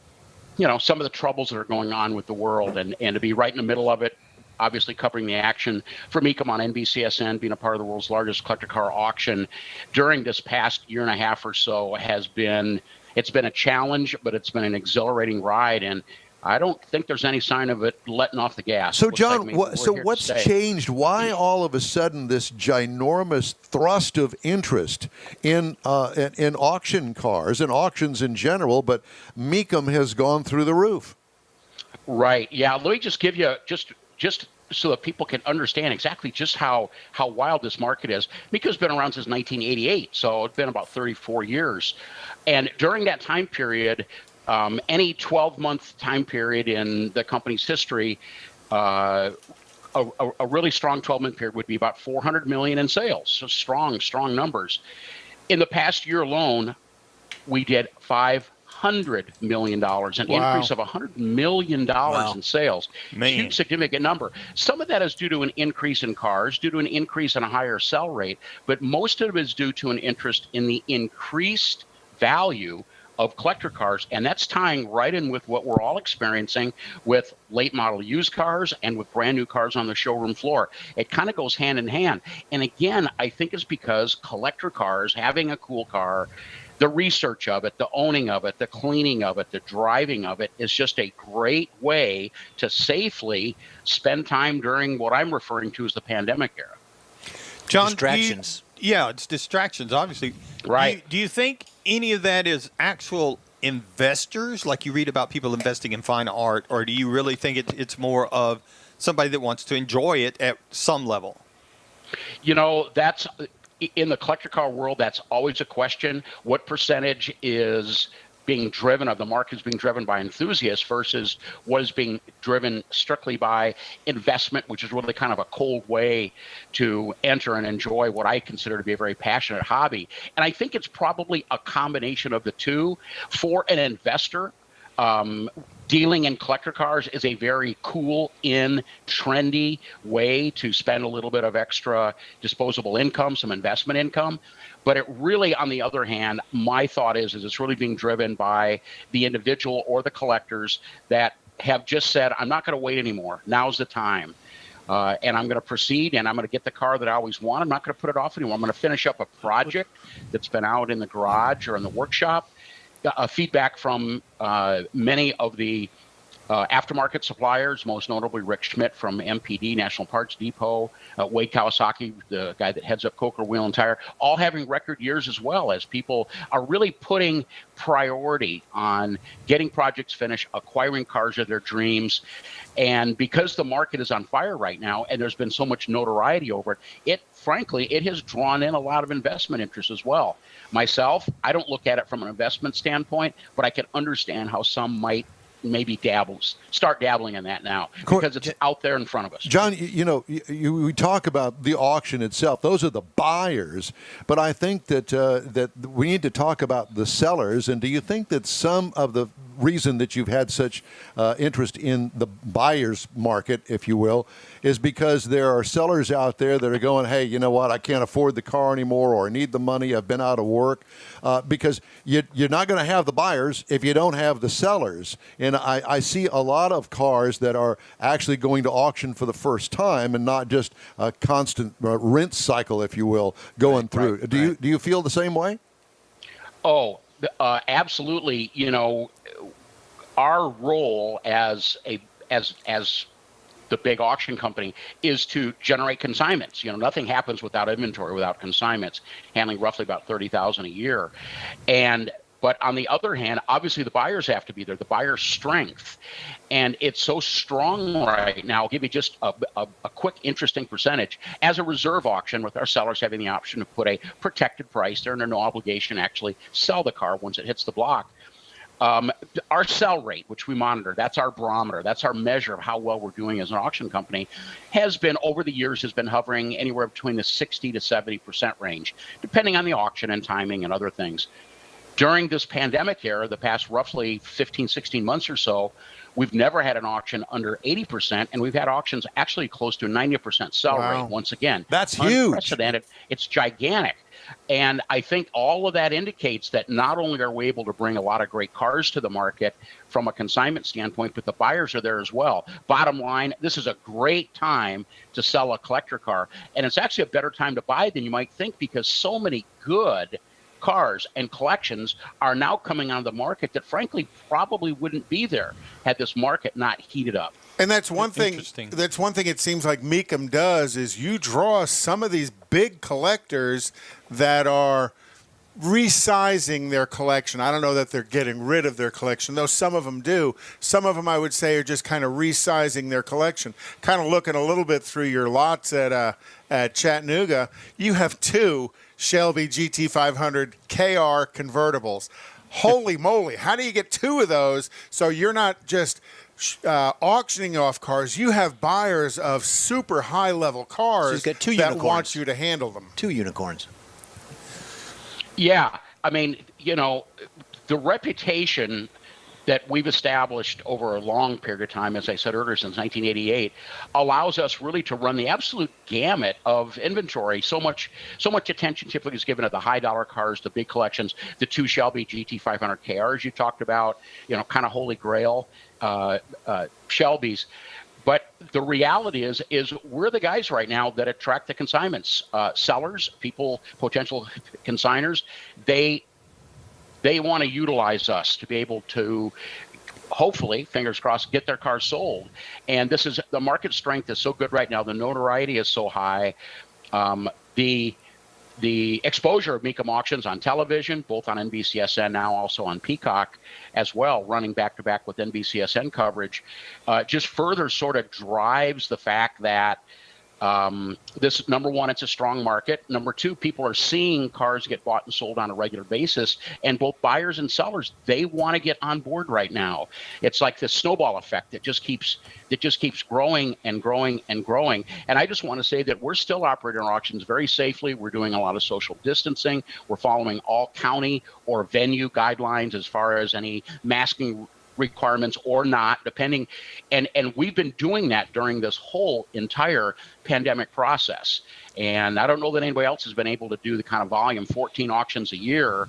some of the troubles that are going on with the world and to be right in the middle of it, obviously covering the action for Mecum on NBCSN, being a part of the world's largest collector car auction during this past year and a half or so it's been a challenge, but it's been an exhilarating ride. And I don't think there's any sign of it letting off the gas. So, John, what's changed? Why all of a sudden this ginormous thrust of interest in auction cars and auctions in general, but Mecum has gone through the roof? Right. Yeah. Let me just give you just so that people can understand exactly just how wild this market is. Mecum's been around since 1988, so it's been about 34 years. And during that time period, any 12-month time period in the company's history, a really strong 12-month period would be about $400 million in sales. So strong numbers. In the past year alone, we did $500 million, an increase of $100 million in sales. Huge, significant number. Some of that is due to an increase in cars, due to an increase in a higher sell rate, but most of it is due to an interest in the increased value of collector cars, and that's tying right in with what we're all experiencing with late model used cars and with brand new cars on the showroom floor. It kind of goes hand in hand. And again, I think it's because collector cars, having a cool car, the research of it, the owning of it, the cleaning of it, the driving of it is just a great way to safely spend time during what I'm referring to as the pandemic era. John, distractions. It's distractions, obviously. Right. Do you think any of that is actual investors, like you read about people investing in fine art, or do you really think it's more of somebody that wants to enjoy it at some level? That's in the collector car world, that's always a question. What percentage is being driven, of the market is being driven by enthusiasts versus what is being driven strictly by investment, which is really kind of a cold way to enter and enjoy what I consider to be a very passionate hobby. And I think it's probably a combination of the two. For an investor, dealing in collector cars is a very cool, trendy way to spend a little bit of extra disposable income, some investment income. But it really, on the other hand, my thought is it's really being driven by the individual or the collectors that have just said, I'm not going to wait anymore. Now's the time. And I'm going to proceed, and I'm going to get the car that I always want. I'm not going to put it off anymore. I'm going to finish up a project that's been out in the garage or in the workshop. Feedback from many of the aftermarket suppliers, most notably Rick Schmidt from MPD, National Parts Depot, Wade Kawasaki, the guy that heads up Coker Wheel and Tire, all having record years as well, as people are really putting priority on getting projects finished, acquiring cars of their dreams. And because the market is on fire right now and there's been so much notoriety over it, frankly, it has drawn in a lot of investment interest as well. Myself, I don't look at it from an investment standpoint, but I can understand how some might maybe start dabbling in that now because it's out there in front of us. John, we talk about the auction itself. Those are the buyers, but I think that that we need to talk about the sellers. And do you think that some of the reason that you've had such interest in the buyer's market, if you will, is because there are sellers out there that are going, hey, you know what, I can't afford the car anymore, or I need the money, I've been out of work, because you're not going to have the buyers if you don't have the sellers. And I see a lot of cars that are actually going to auction for the first time and not just a constant rinse cycle, if you will, going through. Right. Do you feel the same way? Oh, absolutely. Our role as the big auction company is to generate consignments. Nothing happens without inventory, without consignments, handling roughly about 30,000 a year. But on the other hand, obviously the buyers have to be there, the buyer strength. And it's so strong right now. I'll give you just a quick, interesting percentage. As a reserve auction, with our sellers having the option to put a protected price, they're under no obligation to actually sell the car once it hits the block. Our sell rate, which we monitor, that's our barometer, that's our measure of how well we're doing as an auction company, has been, over the years, has been hovering anywhere between the 60 to 70% range, depending on the auction and timing and other things. During this pandemic era, the past roughly 15, 16 months or so, we've never had an auction under 80%, and we've had auctions actually close to a 90% sell rate once again. That's huge. Unprecedented. It's gigantic. And I think all of that indicates that not only are we able to bring a lot of great cars to the market from a consignment standpoint, but the buyers are there as well. Bottom line, this is a great time to sell a collector car. And it's actually a better time to buy than you might think, because so many good cars and collections are now coming on the market that frankly probably wouldn't be there had this market not heated up. And that's one thing. That's one thing it seems like Mecum does, is you draw some of these big collectors that are resizing their collection. I don't know that they're getting rid of their collection, though some of them do. Some of them, I would say, are just kind of resizing their collection. Kind of looking a little bit through your lots at Chattanooga, you have two Shelby GT500 KR convertibles. Holy moly! How do you get two of those so you're not just auctioning off cars? You have buyers of super high-level cars So got two that unicorns. want you to handle them. Two unicorns. Yeah, I mean, the reputation that we've established over a long period of time, as I said earlier, since 1988, allows us really to run the absolute gamut of inventory. So much attention typically is given to the high dollar cars, the big collections, the two Shelby GT500 KRs you talked about, kind of holy grail Shelbys. But the reality is we're the guys right now that attract the consignments. Sellers, people, potential consigners, they want to utilize us to be able to, hopefully, fingers crossed, get their cars sold. And the market strength is so good right now. The notoriety is so high. The exposure of Mecum auctions on television, both on NBCSN now, also on Peacock as well, running back-to-back with NBCSN coverage, just further sort of drives the fact that This, number one, it's a strong market. Number two, people are seeing cars get bought and sold on a regular basis, and both buyers and sellers, they want to get on board right now. It's like this snowball effect that just keeps growing and growing and growing. And I just want to say that we're still operating our auctions very safely. We're doing a lot of social distancing. We're following all county or venue guidelines as far as any masking requirements or not, depending. And we've been doing that during this whole entire pandemic process. And I don't know that anybody else has been able to do the kind of volume, 14 auctions a year,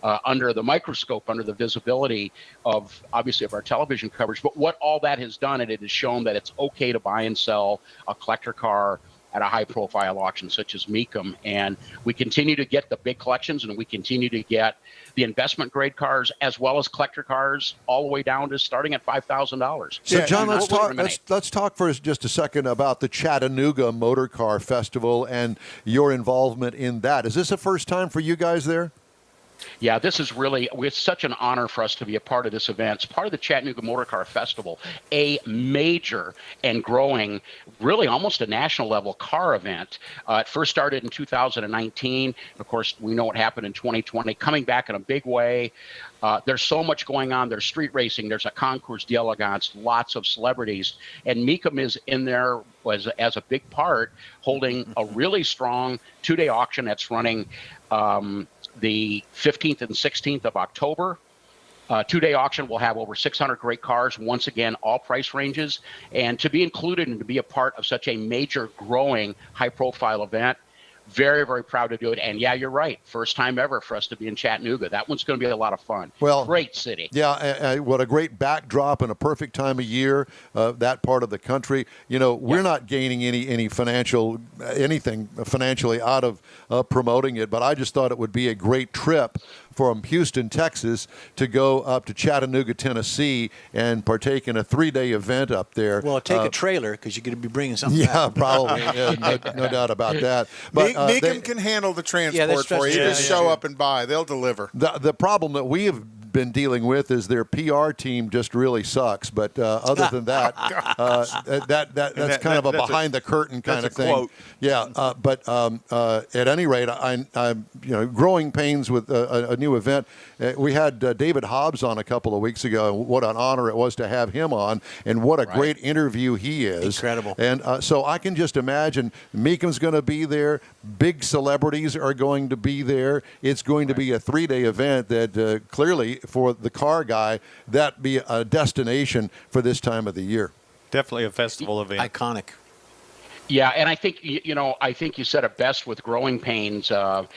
under the microscope, under the visibility of, obviously, of our television coverage. But what all that has done, and it has shown that it's okay to buy and sell a collector car at a high-profile auction such as Mecum. And we continue to get the big collections, and we continue to get the investment-grade cars as well as collector cars, all the way down to starting at $5,000. So, John, And let's we'll talk. eliminate. Let's talk for just a second about the Chattanooga Motor Car Festival and your involvement in that. Is this a first time for you guys there? Yeah, this is really, it's such an honor for us to be a part of this event. It's part of the Chattanooga Motor Car Festival, a major and growing, really almost a national level car event. It first started in 2019. Of course, we know what happened in 2020, coming back in a big way. There's so much going on. There's street racing. There's a Concours d'Elegance, lots of celebrities. And Mecum is in there as a big part, holding a really strong two-day auction that's running the 15th and 16th of October. Two-day auction will have over 600 great cars, once again, all price ranges. And to be included and to be a part of such a major, growing, high-profile event, very, very proud to do it. And yeah, you're right. First time ever for us to be in Chattanooga. That one's going to be a lot of fun. Well, great city. Yeah, what a great backdrop and a perfect time of year, that part of the country. You know, we're not gaining anything financially out of promoting it, but I just thought it would be a great trip from Houston, Texas, to go up to Chattanooga, Tennessee, and partake in a 3-day event up there. Well, take a trailer because you're going to be bringing something Yeah, back. probably. No doubt about that. But Mecum can handle the transport for you. You just show up and buy. They'll deliver. The problem that we have been dealing with is their PR team just really sucks. But other than that, that's kind of a behind the curtain kind of thing. Quote. Yeah, but at any rate, I'm growing pains with a new event. We had David Hobbs on a couple of weeks ago. What an honor it was to have him on, and what a great interview he is. Incredible. And so I can just imagine Mecum's going to be there. Big celebrities are going to be there. It's going to be a 3-day event that clearly, for the car guy, that be a destination for this time of the year. Definitely a festival event. Iconic. Yeah, and I think I think you said it best with growing pains. I've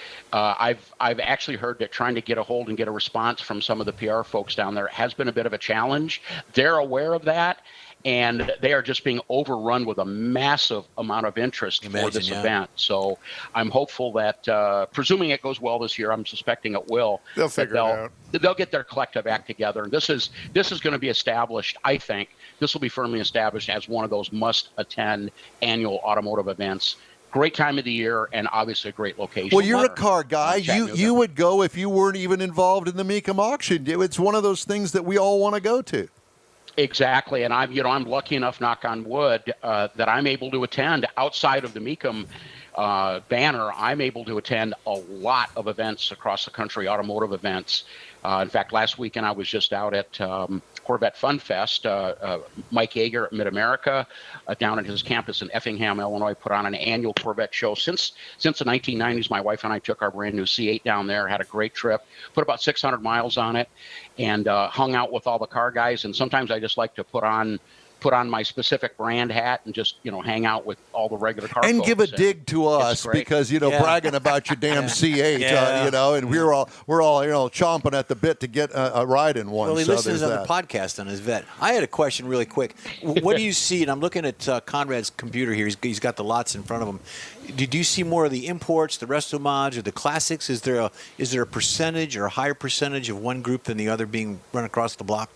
actually heard that trying to get a hold and get a response from some of the PR folks down there has been a bit of a challenge. They're aware of that, and they are just being overrun with a massive amount of interest for this event. So I'm hopeful that, presuming it goes well this year, I'm suspecting it will. They'll figure it out. They'll get their collective act together, and this is going to be established. I think this will be firmly established as one of those must-attend annual automotive events. Great time of the year, and obviously a great location. Well, you're a car guy. You would go if you weren't even involved in the Mecum auction. It's one of those things that we all want to go to. Exactly, and I'm lucky enough, knock on wood, that I'm able to attend outside of the Mecum banner. I'm able to attend a lot of events across the country, automotive events. In fact, last weekend I was just out at Corvette Fun Fest. Mike Yeager at Mid-America, down at his campus in Effingham, Illinois, put on an annual Corvette show. Since the 1990s, my wife and I took our brand new C8 down there, had a great trip, put about 600 miles on it, and hung out with all the car guys. And sometimes I just like to put on my specific brand hat and just, hang out with all the regular car and folks. give a dig to us because, bragging about your damn C8, and we're all chomping at the bit to get a ride in one. Well, he so listens on there's the podcast on his vet. I had a question really quick. What do you see? And I'm looking at Conrad's computer here. He's got the lots in front of him. Did you see more of the imports, the resto mods, or the classics? Is there a percentage or a higher percentage of one group than the other being run across the block?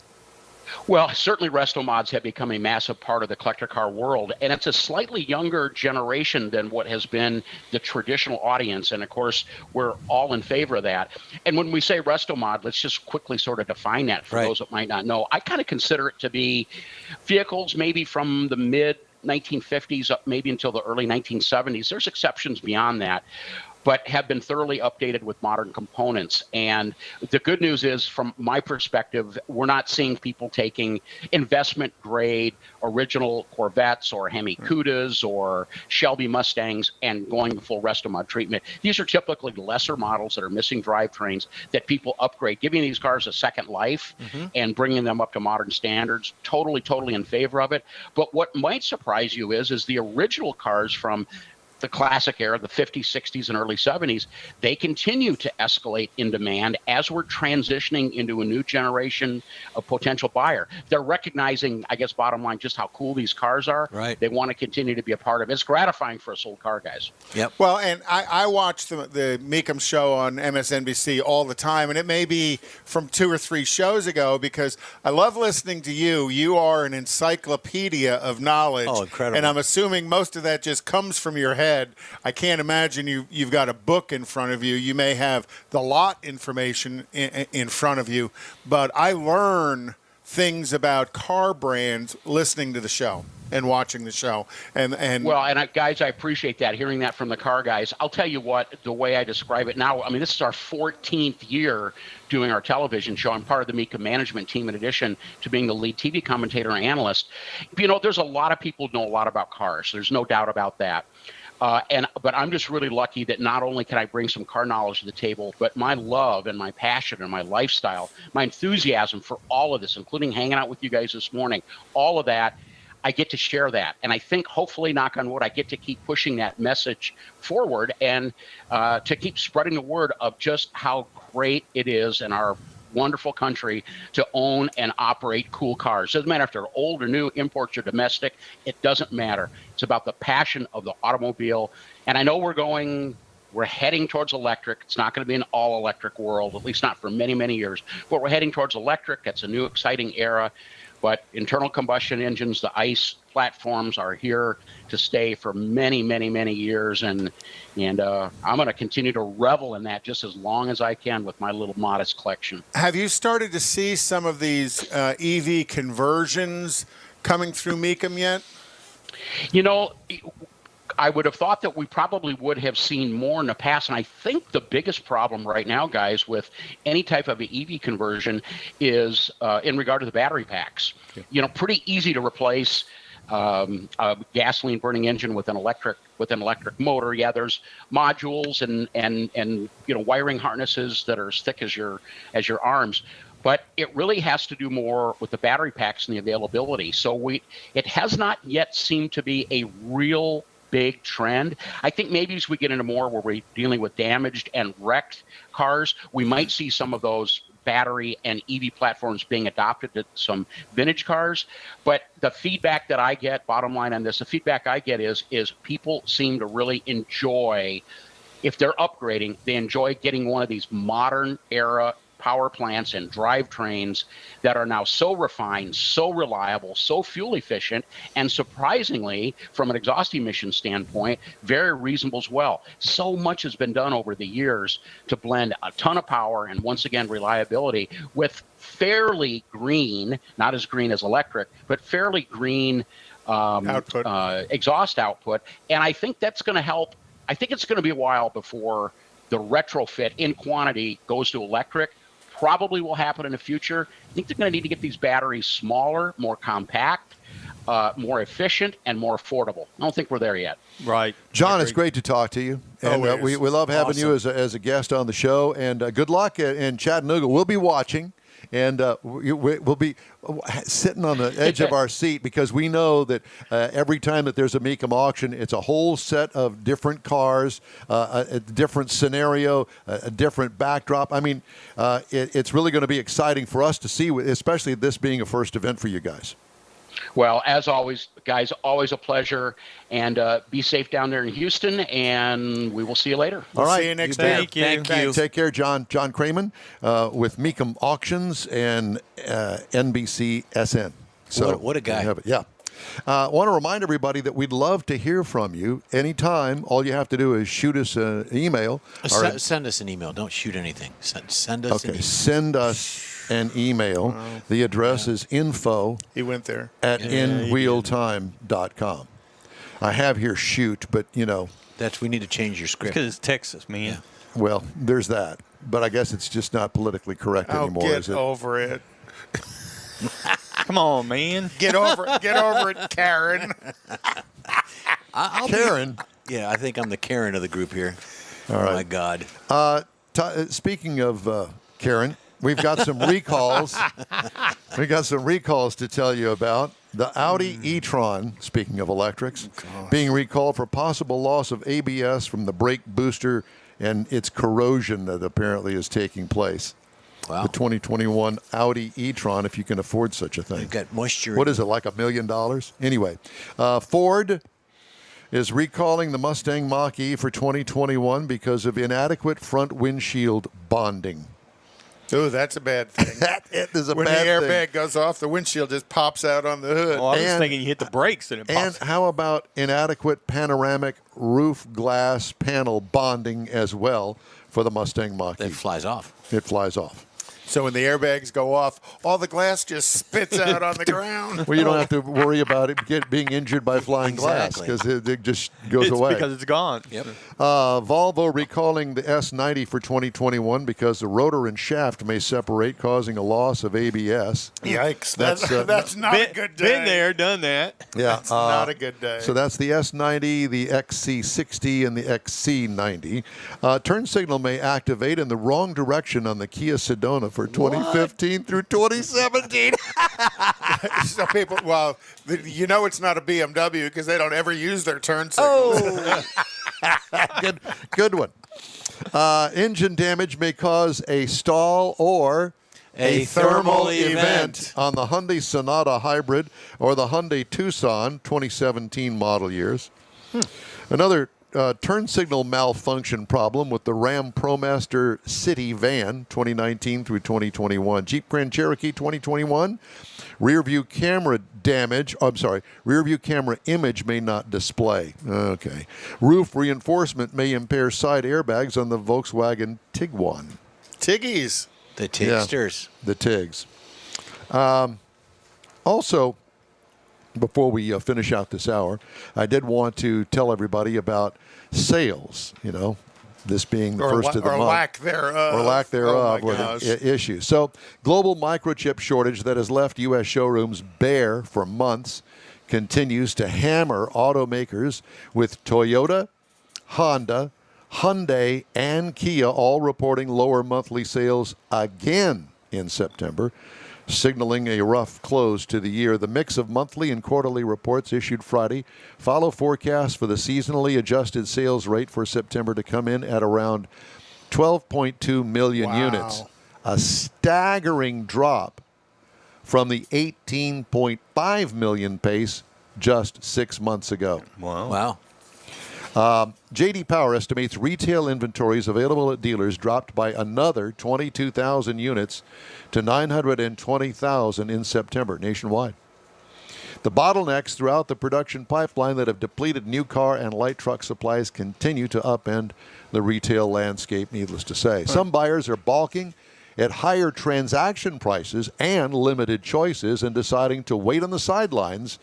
Well, certainly resto mods have become a massive part of the collector car world, and it's a slightly younger generation than what has been the traditional audience, and of course, we're all in favor of that. And when we say resto mod, let's just quickly sort of define that for those that might not know. I kind of consider it to be vehicles maybe from the mid 1950s, maybe until the early 1970s. There's exceptions beyond that, but have been thoroughly updated with modern components. And the good news is, from my perspective, we're not seeing people taking investment grade original Corvettes or Hemi Cudas or Shelby Mustangs and going full Restomod treatment. These are typically lesser models that are missing drivetrains that people upgrade, giving these cars a second life and bringing them up to modern standards. Totally in favor of it. But what might surprise you is the original cars from the classic era, the 50s, 60s, and early 70s, they continue to escalate in demand as we're transitioning into a new generation of potential buyer. They're recognizing, I guess, bottom line, just how cool these cars are. Right. They want to continue to be a part of it. It's gratifying for us old car guys. Yep. Well, and I watch the Mecum show on MSNBC all the time, and it may be from 2 or 3 shows ago because I love listening to you. You are an encyclopedia of knowledge. Oh, incredible. And I'm assuming most of that just comes from your head. I can't imagine you've got a book in front of you. You may have the lot information in front of you, but I learn things about car brands listening to the show and watching the show. Guys, I appreciate that, hearing that from the car guys. I'll tell you what, the way I describe it now, I mean, this is our 14th year doing our television show. I'm part of the Mecum management team in addition to being the lead TV commentator and analyst. You know, there's a lot of people who know a lot about cars. There's no doubt about that. But I'm just really lucky that not only can I bring some car knowledge to the table, but my love and my passion and my lifestyle, my enthusiasm for all of this, including hanging out with you guys this morning, all of that, I get to share that. And I think, hopefully, knock on wood, I get to keep pushing that message forward and to keep spreading the word of just how great it is in our wonderful country to own and operate cool cars. Doesn't matter if they're old or new, imports or domestic. It doesn't matter. It's about the passion of the automobile. And I know we're heading towards electric. It's not going to be an all-electric world, at least not for many, many years. But we're heading towards electric. That's a new, exciting era. But internal combustion engines, the ICE platforms, are here to stay for many, many, many years. And I'm going to continue to revel in that just as long as I can with my little modest collection. Have you started to see some of these EV conversions coming through Mecum yet? You know, I would have thought that we probably would have seen more in the past. And I think the biggest problem right now, guys, with any type of EV conversion is in regard to the battery packs. Yeah. You know, pretty easy to replace a gasoline burning engine with an electric motor. Yeah, there's modules and you know, wiring harnesses that are as thick as your arms. But it really has to do more with the battery packs and the availability. So it has not yet seemed to be a real big trend. I think maybe as we get into more where we're dealing with damaged and wrecked cars, we might see some of those battery and EV platforms being adopted to some vintage cars. But the feedback that I get, bottom line on this, the feedback I get is people seem to really enjoy, if they're upgrading, they enjoy getting one of these modern era power plants and drivetrains that are now so refined, so reliable, so fuel efficient, and surprisingly, from an exhaust emission standpoint, very reasonable as well. So much has been done over the years to blend a ton of power and, once again, reliability with fairly green, not as green as electric, but fairly green exhaust output. And I think that's going to help. I think it's going to be a while before the retrofit in quantity goes to electric. Probably will happen in the future. I think they're going to need to get these batteries smaller, more compact, more efficient, and more affordable. I don't think we're there yet. Right. John, it's great to talk to you. And we love having you as a guest on the show. And good luck in Chattanooga. We'll be watching. And we'll be sitting on the edge of our seat because we know that every time that there's a Mecum auction, it's a whole set of different cars, a different scenario, a different backdrop. I mean, it's really going to be exciting for us to see, especially this being a first event for you guys. Well, as always, guys, always a pleasure. And be safe down there in Houston, and we will see you later. All right. See you next time. Thank you. Take care, John. John Craman with Mecum Auctions and NBCSN. So what a guy. Yeah. I want to remind everybody that we'd love to hear from you anytime. All you have to do is shoot us an email. Send us an email. Don't shoot anything. Send us an email. Send us an email. The address is info He went there. at inwheeltime.com. I have here shoot, but We need to change your script. Because it's Texas, man. well, there's that. But I guess it's just not politically correct Oh, anymore, get is it? over it. Come on, man. Get over it, Karen. I'll Karen. Yeah, I think I'm the Karen of the group here. All Oh right. my God. Speaking of Karen, we've got some recalls. We got some recalls to tell you about. The Audi e-tron, speaking of electrics, being recalled for possible loss of ABS from the brake booster and its corrosion that apparently is taking place. Wow. The 2021 Audi e-tron, if you can afford such a thing. You've got moisture. What is it, like $1 million? Anyway, Ford is recalling the Mustang Mach-E for 2021 because of inadequate front windshield bonding. Ooh, that's a bad thing. That is a When the bad airbag thing. goes off, the windshield just pops out on the hood. Well, I was And- thinking you hit the brakes and it And pops. how about inadequate panoramic roof glass panel bonding as well for the Mustang Mach-E? That flies off. It flies off. So when the airbags go off, all the glass just spits out on the ground. Well, you don't have to worry about it being injured by flying glass Exactly. because it just goes It's away. because it's gone. Yep. Volvo recalling the S90 for 2021 because the rotor and shaft may separate, causing a loss of ABS. Yikes. That's, That's not a good day. Been there, done that. Yeah, It's not a good day. So that's the S90, the XC60, and the XC90. Turn signal may activate in the wrong direction on the Kia Sedona for 2015 through 2017. So people, well, it's not a BMW because they don't ever use their turn signals. Good one. Engine damage may cause a stall or A thermal event on the Hyundai Sonata Hybrid or the Hyundai Tucson 2017 model years. Another turn signal malfunction problem with the Ram ProMaster City van 2019 through 2021. Jeep Grand Cherokee 2021. Rear view camera damage. Rear view camera image may not display. Okay. Roof reinforcement may impair side airbags on the Volkswagen Tiguan. Tiggies. The Tigsters. The Tigs. Also, before we finish out this hour, I did want to tell everybody about sales, this being the first of the or month. lack thereof. Or lack thereof Oh, my with gosh. issues. So, global microchip shortage that has left U.S. showrooms bare for months continues to hammer automakers, with Toyota, Honda, Hyundai, and Kia all reporting lower monthly sales again in September, signaling a rough close to the year. The mix of monthly and quarterly reports issued Friday follow forecasts for the seasonally adjusted sales rate for September to come in at around 12.2 million Wow. units, a staggering drop from the 18.5 million pace just 6 months ago. Wow. J.D. Power estimates retail inventories available at dealers dropped by another 22,000 units to 920,000 in September nationwide. The bottlenecks throughout the production pipeline that have depleted new car and light truck supplies continue to upend the retail landscape, needless to say. Some buyers are balking at higher transaction prices and limited choices and deciding to wait on the sidelines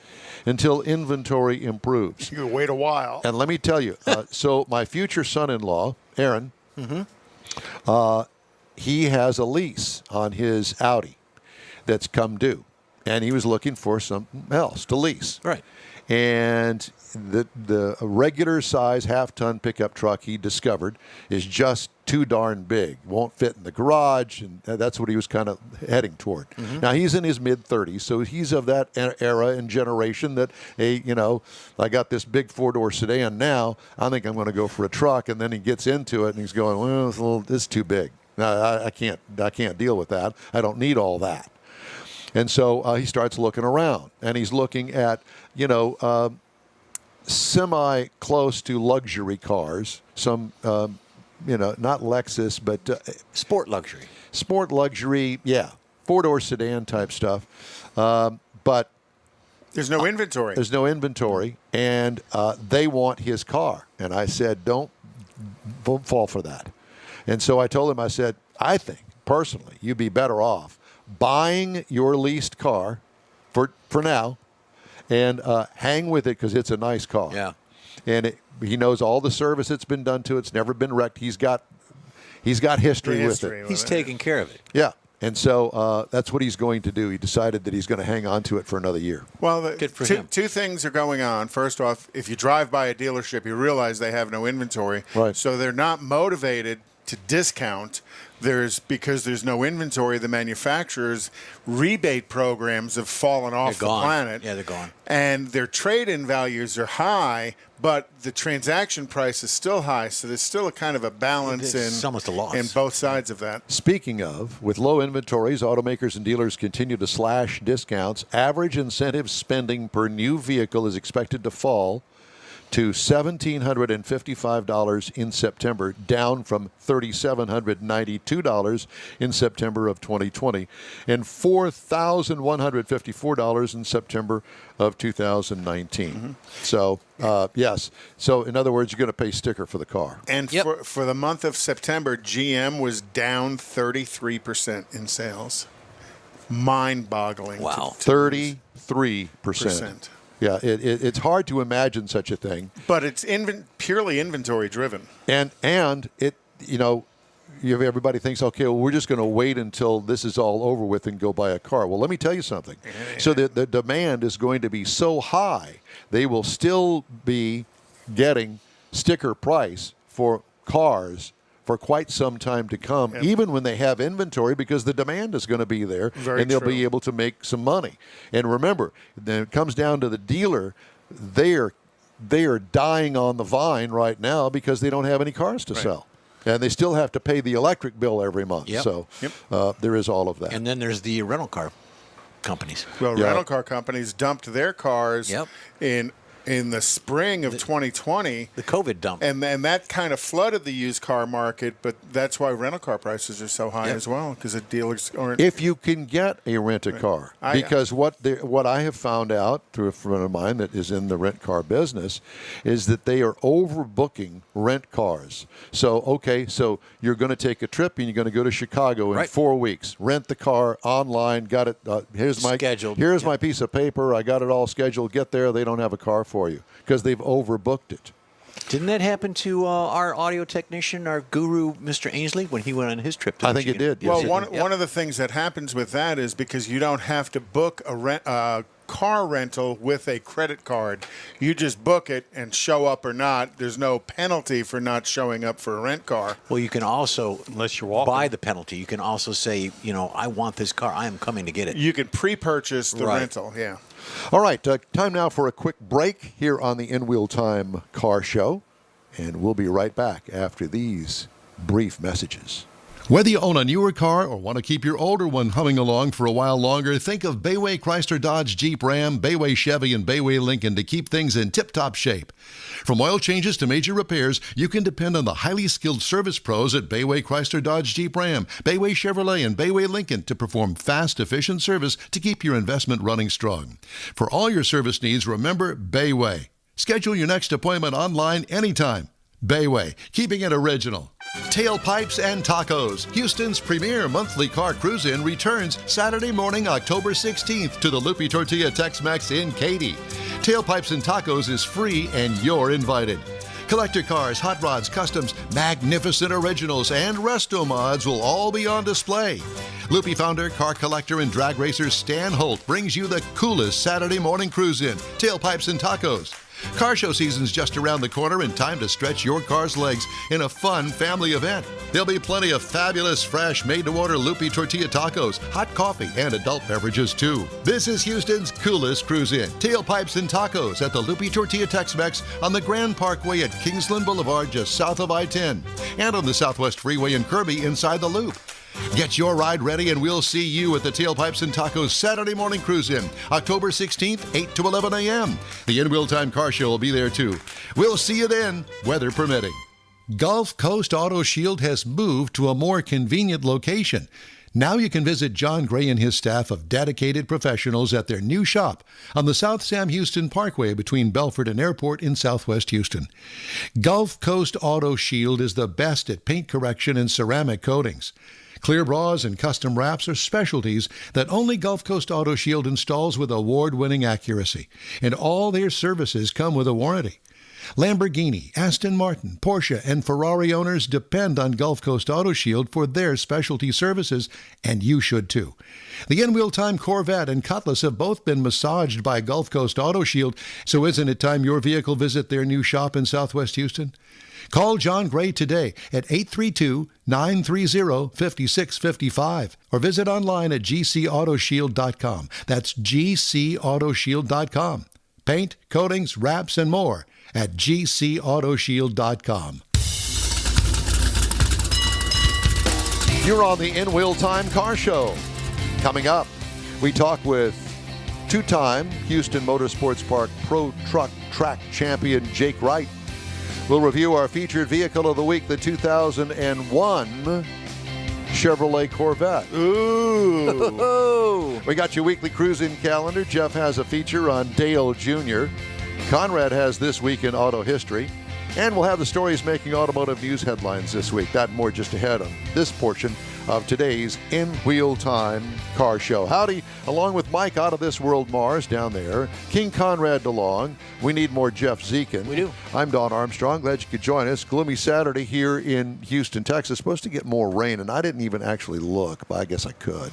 until inventory improves. You wait a while. And let me tell you, so my future son-in-law, Aaron, he has a lease on his Audi that's come due, and he was looking for something else to lease. Right. And the regular size half-ton pickup truck he discovered is just too darn big. Won't fit in the garage, and that's what he was kind of heading toward. Now, he's in his mid-30s, so he's of that era and generation that, I got this big four-door sedan now. I think I'm going to go for a truck, and then he gets into it, and he's going, well, it's too big. No, I can't deal with that. I don't need all that. And so he starts looking around, and he's looking at, semi close to luxury cars, some, not Lexus, but Sport luxury. sport luxury, yeah, four-door sedan type stuff. But There's no inventory. there's no inventory, and they want his car. And I said, don't fall for that. And so I told him, I said, I think, personally, you'd be better off buying your leased car for now and hang with it because it's a nice car. Yeah. And he knows all the service that's been done to it. It's never been wrecked. He's got history with it. He's taking care of it. Yeah. And so that's what he's going to do. He decided that he's going to hang on to it for another year. Well, Good for him. two things are going on. First off, if you drive by a dealership, you realize they have no inventory. Right. So they're not motivated to discount. Because there's no inventory, the manufacturers' rebate programs have fallen off the gone. planet. Yeah, they're gone. And their trade-in values are high, but the transaction price is still high. So there's still a kind of a balance It's almost a loss. in both sides of that. Speaking of, with low inventories, automakers and dealers continue to slash discounts. Average incentive spending per new vehicle is expected to fall to $1,755 in September, down from $3,792 in September of 2020, and $4,154 in September of 2019. Mm-hmm. So, yes. So, in other words, you're going to pay sticker for the car. And Yep. for the month of September, GM was down 33% in sales. Mind-boggling. Wow. 33%. Yeah, it's hard to imagine such a thing. But it's purely inventory driven. And it, everybody thinks, okay, well, we're just going to wait until this is all over with and go buy a car. Well, let me tell you something. So the demand is going to be so high, they will still be getting sticker price for cars for quite some time to come, even when they have inventory, because the demand is going to be there, Very and they'll true. be able to make some money. And remember, then it comes down to the dealer. They are dying on the vine right now because they don't have any cars to sell. And they still have to pay the electric bill every month. Yep. So there is all of that. And then there's the rental car companies. Well, Yeah. rental car companies dumped their cars Yep. in the spring of 2020. The COVID dump. And that kind of flooded the used car market, but that's why rental car prices are so high Yep. as well, because the dealers aren't. If you can get a rent-a-car, because what I have found out through a friend of mine that is in the rent car business is that they are overbooking rent cars. So you're going to take a trip and you're going to go to Chicago in Right. 4 weeks. Rent the car online. Got it. Here's my Scheduled. Here's Yep. my piece of paper. I got it all scheduled. Get there. They don't have a car for you because they've overbooked it. Didn't that happen to our audio technician, our guru, Mr. Ainsley, when he went on his trip to I think it Michigan? did. Well, Yes, one of the things that happens with that is because you don't have to book a car rental with a credit card. You just book it and show up or not. There's no penalty for not showing up for a rent car. Well, you can also, Unless you're walking. buy the penalty. You can also say, I want this car. I am coming to get it. You can pre-purchase the Right. rental, yeah. All right, time now for a quick break here on the In Wheel Time Car Show, and we'll be right back after these brief messages. Whether you own a newer car or want to keep your older one humming along for a while longer, think of Bayway Chrysler Dodge Jeep Ram, Bayway Chevy, and Bayway Lincoln to keep things in tip-top shape. From oil changes to major repairs, you can depend on the highly skilled service pros at Bayway Chrysler Dodge Jeep Ram, Bayway Chevrolet, and Bayway Lincoln to perform fast, efficient service to keep your investment running strong. For all your service needs, remember Bayway. Schedule your next appointment online anytime. Bayway, keeping it original. Tailpipes and Tacos, Houston's premier monthly car cruise-in, returns Saturday morning, October 16th to the Lupi Tortilla Tex-Mex in Katy. Tailpipes and Tacos is free and you're invited. Collector cars, hot rods, customs, magnificent originals, and resto mods will all be on display. Lupi founder, car collector, and drag racer Stan Holt brings you the coolest Saturday morning cruise-in, Tailpipes and Tacos. Car show season's just around the corner and time to stretch your car's legs in a fun family event. There'll be plenty of fabulous, fresh, made-to-order Lupi tortilla tacos, hot coffee, and adult beverages too. This is Houston's coolest cruise-in, Tailpipes and Tacos at the Lupi Tortilla Tex-Mex on the Grand Parkway at Kingsland Boulevard just south of I-10 and on the Southwest Freeway in Kirby inside the Loop. Get your ride ready and we'll see you at the Tailpipes and Tacos Saturday morning cruise-in, October 16th, 8 to 11 a.m. The In Wheel Time Car Show will be there too. We'll see you then, weather permitting. Gulf Coast Auto Shield has moved to a more convenient location. Now you can visit John Gray and his staff of dedicated professionals at their new shop on the South Sam Houston Parkway between Belford and Airport in Southwest Houston. Gulf Coast Auto Shield is the best at paint correction and ceramic coatings. Clear bras and custom wraps are specialties that only Gulf Coast Auto Shield installs with award-winning accuracy. And all their services come with a warranty. Lamborghini, Aston Martin, Porsche, and Ferrari owners depend on Gulf Coast Auto Shield for their specialty services, and you should too. The in-wheel time Corvette and Cutlass have both been massaged by Gulf Coast Auto Shield, so isn't it time your vehicle visit their new shop in Southwest Houston? Call John Gray today at 832-930-5655 or visit online at gcautoshield.com. That's gcautoshield.com. Paint, coatings, wraps, and more at gcautoshield.com. You're on the In-Wheel Time Car Show. Coming up, we talk with two-time Houston Motorsports Park Pro Truck Track Champion Jake Wright. We'll review our featured vehicle of the week, the 2001 Chevrolet Corvette. Ooh. We got your weekly cruising calendar. Jeff has a feature on Dale Jr. Conrad has This Week in Auto History. And we'll have the stories making automotive news headlines this week. That and more just ahead on this portion of today's In-Wheel Time Car Show. Howdy, along with Mike out of This World Mars down there, King Conrad DeLong. We need more Jeff Zekin. We do. I'm Don Armstrong. Glad you could join us. Gloomy Saturday here in Houston, Texas. Supposed to get more rain, and I didn't even actually look, but I guess I could.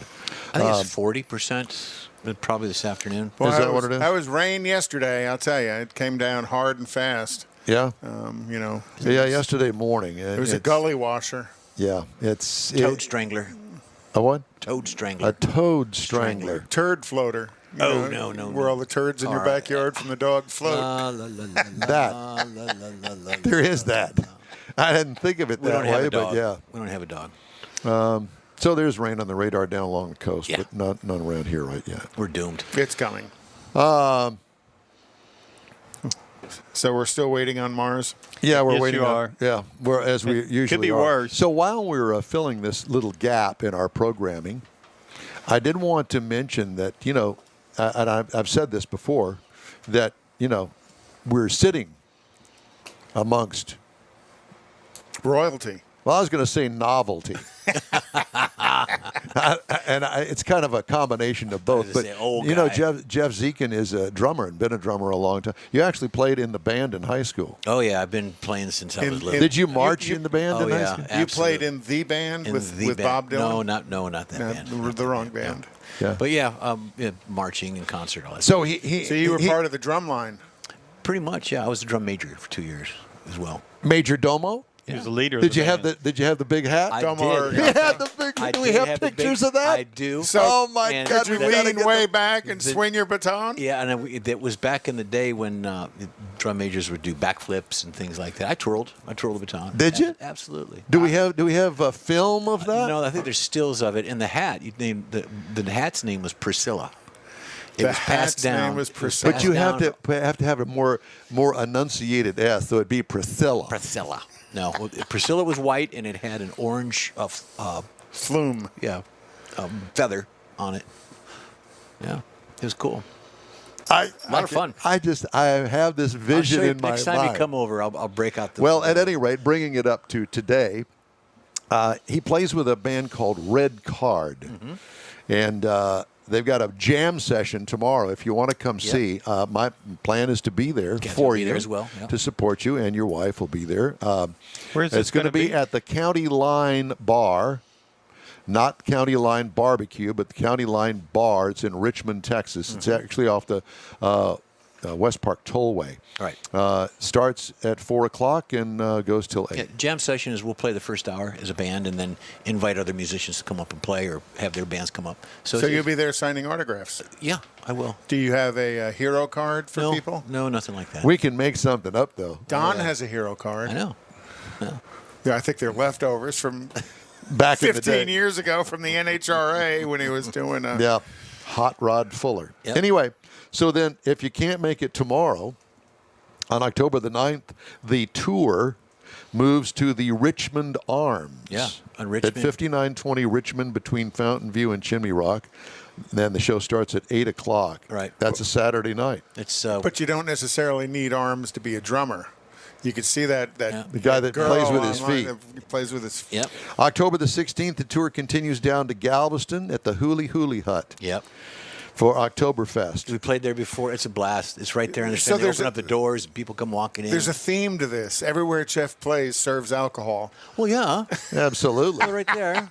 I think it's 40%, probably this afternoon. Well, Is that what it is? That was rain yesterday, I'll tell you. It came down hard and fast. Yeah? You know. Yeah, yesterday morning. It was a gully washer. Yeah, it's... Toad strangler. A what? Toad strangler. A toad strangler. Turd floater. You Oh, know, no. Where all the turds in your backyard from the dog float. That. There is that. I didn't think of it We that don't have way, a dog. but yeah. We don't have a dog. So there's rain on the radar down along the coast, Yeah. but none around here right yet. We're doomed. It's coming. So we're still waiting on Mars? Yeah, we're Yes, waiting. you on- are. Yeah, we're as we usually be are. worse. So while we're filling this little gap in our programming, I did want to mention that and I've said this before, that we're sitting amongst. Royalty. Well, I was going to say novelty. It's kind of a combination of both. was But gonna say old Jeff guy. Zekin is a drummer and been a drummer a long time. You actually played in the band in high school. Oh, yeah. I've been playing since I was little. Did you march in the band Oh, in high yeah. school? You Absolutely. played in the band In with the band. Bob Dylan? No, not that No, band. the wrong band. Yeah. But yeah, marching and concert, all that. So So you were part of the drum line. Pretty much, yeah. I was a drum major for 2 years as well. Major Domo. He was the leader of Did the you have band. Did you have the big hat? I Domo did. You had the big. I Do we did have the pictures big- of that? I do. So- Oh my And- God! Could you we gotta lean get way the- back and swing your baton? Yeah, and it was back in the day when drum majors would do backflips and things like that. I twirled the baton. Did you? Absolutely. Do we have a film of that? No, I think there's stills of it. And the hat, you named the hat's name was Priscilla. It The was hat's passed down. name was it Priscilla. But you passed have down to have a more enunciated S, so it'd be Priscilla. Priscilla. No, well, Priscilla was white and it had an orange, Flume. feather on it. Yeah, it was cool. A lot of fun. I have this I'll vision show you in my next time mind. you come over, I'll break out the. Well, at any rate, bringing it up to today, he plays with a band called Red Card, Mm-hmm. and they've got a jam session tomorrow. If you want to come see, my plan is to be there Guys for will be you there as well, yeah. to support you, and your wife will be there. Where is It's this going to gonna be be? at the County Line Bar. Not County Line Barbecue, but the County Line Bar. It's in Richmond, Texas. It's actually off the West Park Tollway. Right. Starts at 4 o'clock and goes till 8. Yeah, jam session is we'll play the first hour as a band and then invite other musicians to come up and play or have their bands come up. So you'll be there signing autographs. Yeah, I will. Do you have a hero card for No, people? no, nothing like that. We can make something up, though. Don has a hero card. I know. Yeah, I think they're leftovers from Back in the 15 day. years ago from the NHRA when he was doing a. Yeah. Hot Rod Fuller. Yep. Anyway, so then if you can't make it tomorrow, on October the 9th, the tour moves to the Richmond Arms. Yeah, on At Richmond. 5920 Richmond between Fountain View and Chimney Rock. Then the show starts at 8 o'clock. Right. That's a Saturday night. It's But you don't necessarily need arms to be a drummer. You could see that Yeah. The guy that girl plays with his online feet. that plays with his feet. Yep. October the 16th, the tour continues down to Galveston at the Huli Huli Hut Yep. for Oktoberfest. We played there before. It's a blast. It's right there in the So center. They there's open a- up the doors and people come walking in. There's a theme to this. Everywhere Jeff plays serves alcohol. well, yeah. Absolutely. Well, right there.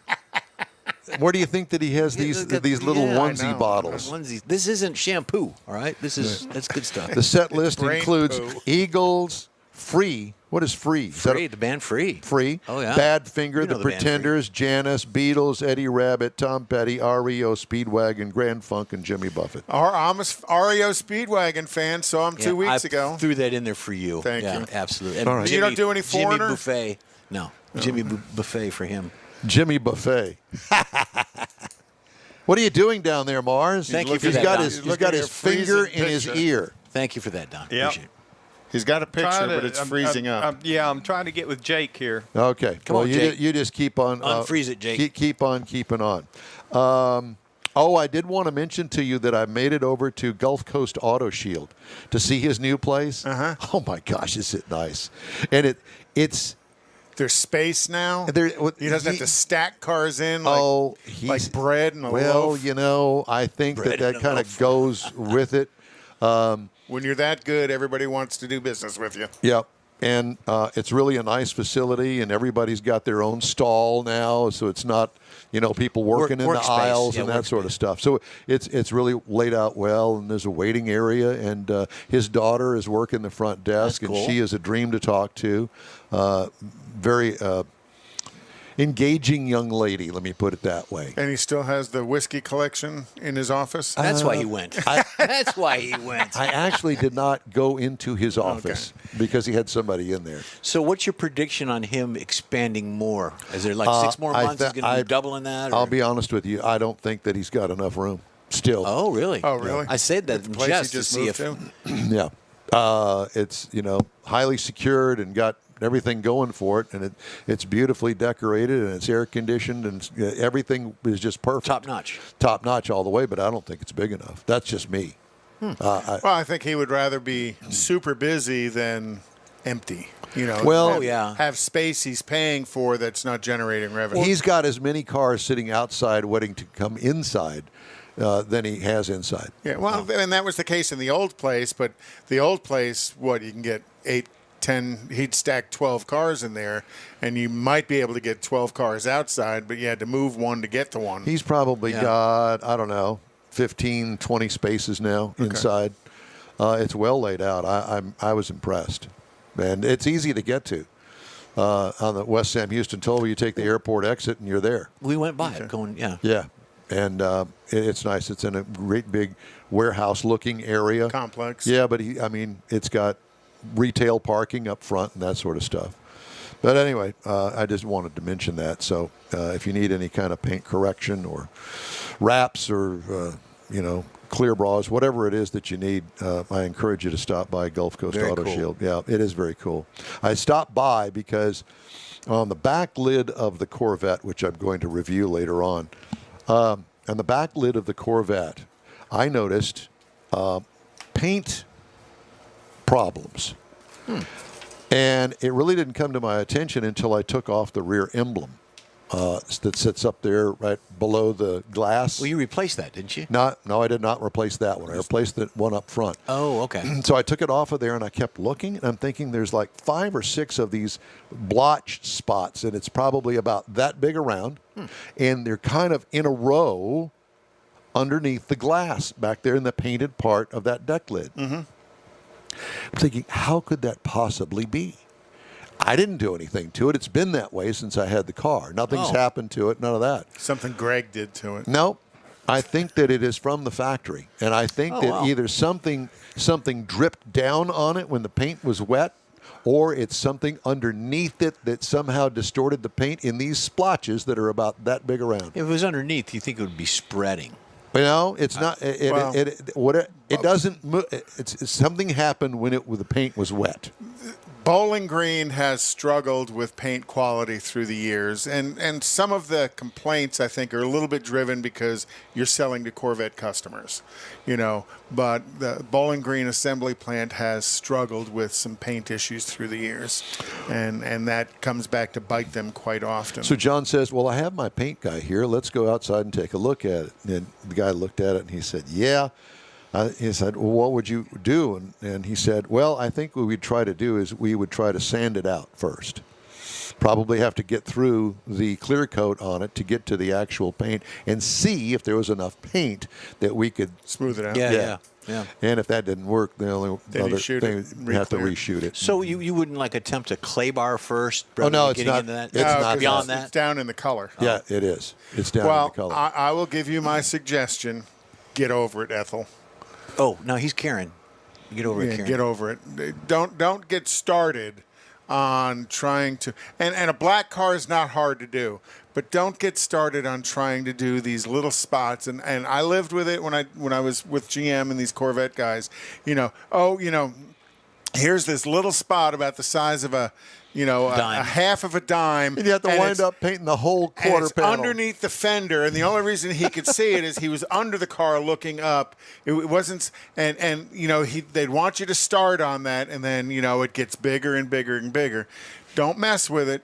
Where do you think that he has these Look at- these little yeah, I onesie know. bottles? Onesies. This isn't shampoo, all right? That's good stuff. The set list brain includes poo. Eagles, Free. What is Free? Is that Free, the band Free. Free. Oh, yeah. Badfinger, You know The the band Free. Pretenders, Janis, Beatles, Eddie Rabbit, Tom Petty, REO, Speedwagon, Grand Funk, and Jimmy Buffett. I'm a REO Speedwagon fan, so I'm 2 weeks I ago. threw that in there for you. Thank yeah, you. absolutely. And All right. You don't do any Foreigner? Jimmy Buffet. No. Jimmy Buffet for him. Jimmy Buffet. What are you doing down there, Mars? Thank you He's for that, got Don. his He's he's looking got at his your freezing finger in his picture. ear. Thank you for that, Don. Yep. Appreciate it. He's got a picture, Trying to- but it's I'm- freezing I'm- up. I'm trying to get with Jake here. Okay. Come well, on, you, Jake. you just keep on. Unfreeze it, Jake. Keep on keeping on. I did want to mention to you that I made it over to Gulf Coast Auto Shield to see his new place. Uh-huh. Oh my gosh, is it nice? And it's There's space now. There- he doesn't have to stack cars in like, he's like bread and a well, loaf. you know, I think Bread that and a kind of loaf. goes with it. When you're that good, everybody wants to do business with you. Yep. And it's really a nice facility, and everybody's got their own stall now, so it's not, people working in the workspace. aisles Yeah, and that sort of workspace. stuff. So it's really laid out well, and there's a waiting area, and his daughter is working the front desk, That's and cool. she is a dream to talk to. Very engaging young lady, let me put it that way. And he still has the whiskey collection in his office. That's why he went. That's why he went. I actually did not go into his office because he had somebody in there. So, what's your prediction on him expanding more? Is there like 6 more months? He's going to be doubling that? I'll or- be honest with you. I don't think that he's got enough room still. Oh, really? Oh, really? I said that The place he just to just see if. moved to? Yeah. It's, highly secured and got everything going for it. And it's beautifully decorated and it's air conditioned and everything is just perfect. Top notch. Top notch all the way, but I don't think it's big enough. That's just me. Well, I think he would rather be super busy than empty. Well- have, Oh, yeah. have space he's paying for that's not generating revenue. He's got as many cars sitting outside waiting to come inside than he has inside. Yeah, well, and that was the case in the old place, but the old place, you can get 8, 10, he'd stack 12 cars in there, and you might be able to get 12 cars outside, but you had to move one to get to one. He's probably Yeah. got, I don't know, 15, 20 spaces now inside. It's well laid out. I was impressed. And it's easy to get to. On the West Sam Houston Toll, you take the airport exit and you're there. We went by it going, yeah. Yeah. And it's nice. It's in a great big warehouse-looking area. Complex. Yeah, but it's got retail parking up front and that sort of stuff. But anyway, I just wanted to mention that. So if you need any kind of paint correction or wraps or, clear bras, whatever it is that you need, I encourage you to stop by Gulf Coast Very Auto cool. Shield. Yeah, it is very cool. I stopped by because on the back lid of the Corvette, which I'm going to review later on the back lid of the Corvette, I noticed paint problems. And it really didn't come to my attention until I took off the rear emblem that sits up there right below the glass. Well, you replaced that, didn't you? No, I did not replace that one. I replaced the one up front. Oh, okay. So I took it off of there and I kept looking and I'm thinking there's like 5 or 6 of these blotch spots and it's probably about that big around and they're kind of in a row underneath the glass back there in the painted part of that deck lid. I'm thinking, how could that possibly be? I didn't do anything to it. It's been that way since I had the car. Nothing's Oh. happened to it, none of that. Something Greg did to it. No, I think that it is from the factory, and I think Oh, that wow. either something dripped down on it when the paint was wet, or it's something underneath it that somehow distorted the paint in these splotches that are about that big around. If it was underneath, you think it would be spreading. It's not. It doesn't. It's something happened when the paint was wet. Bowling Green has struggled with paint quality through the years, and some of the complaints I think are a little bit driven because you're selling to Corvette customers, But the Bowling Green assembly plant has struggled with some paint issues through the years, and that comes back to bite them quite often. So John says, well, I have my paint guy here. Let's go outside and take a look at it. And the guy looked at it and he said, yeah. He said, well, what would you do? And he said, well, I think what we'd try to do is we would try to sand it out first. Probably have to get through the clear coat on it to get to the actual paint and see if there was enough paint that we could smooth it out. Yeah. And if that didn't work, the only Then other you shoot thing, it, we have to re-clear. reshoot it. So you wouldn't attempt a clay bar first? Oh, no, it's getting not. Into that? It's not 'cause beyond it's that. down in the color. Yeah, it is. It's down Well, in the color. I will give you my suggestion. Get over it, Ethel. Oh, no, he's Karen. Get over it, Yeah, Karen. get over it. Don't get started on trying to. And a black car is not hard to do, but don't get started on trying to do these little spots. And I lived with it when I was with GM and these Corvette guys. Here's this little spot about the size of a half of a dime. and you have to and wind it's- up painting the whole and quarter it's panel. underneath the fender, and the only reason he could see it is he was under the car looking up. It wasn't, and they'd want you to start on that, and then it gets bigger and bigger and bigger. Don't mess with it.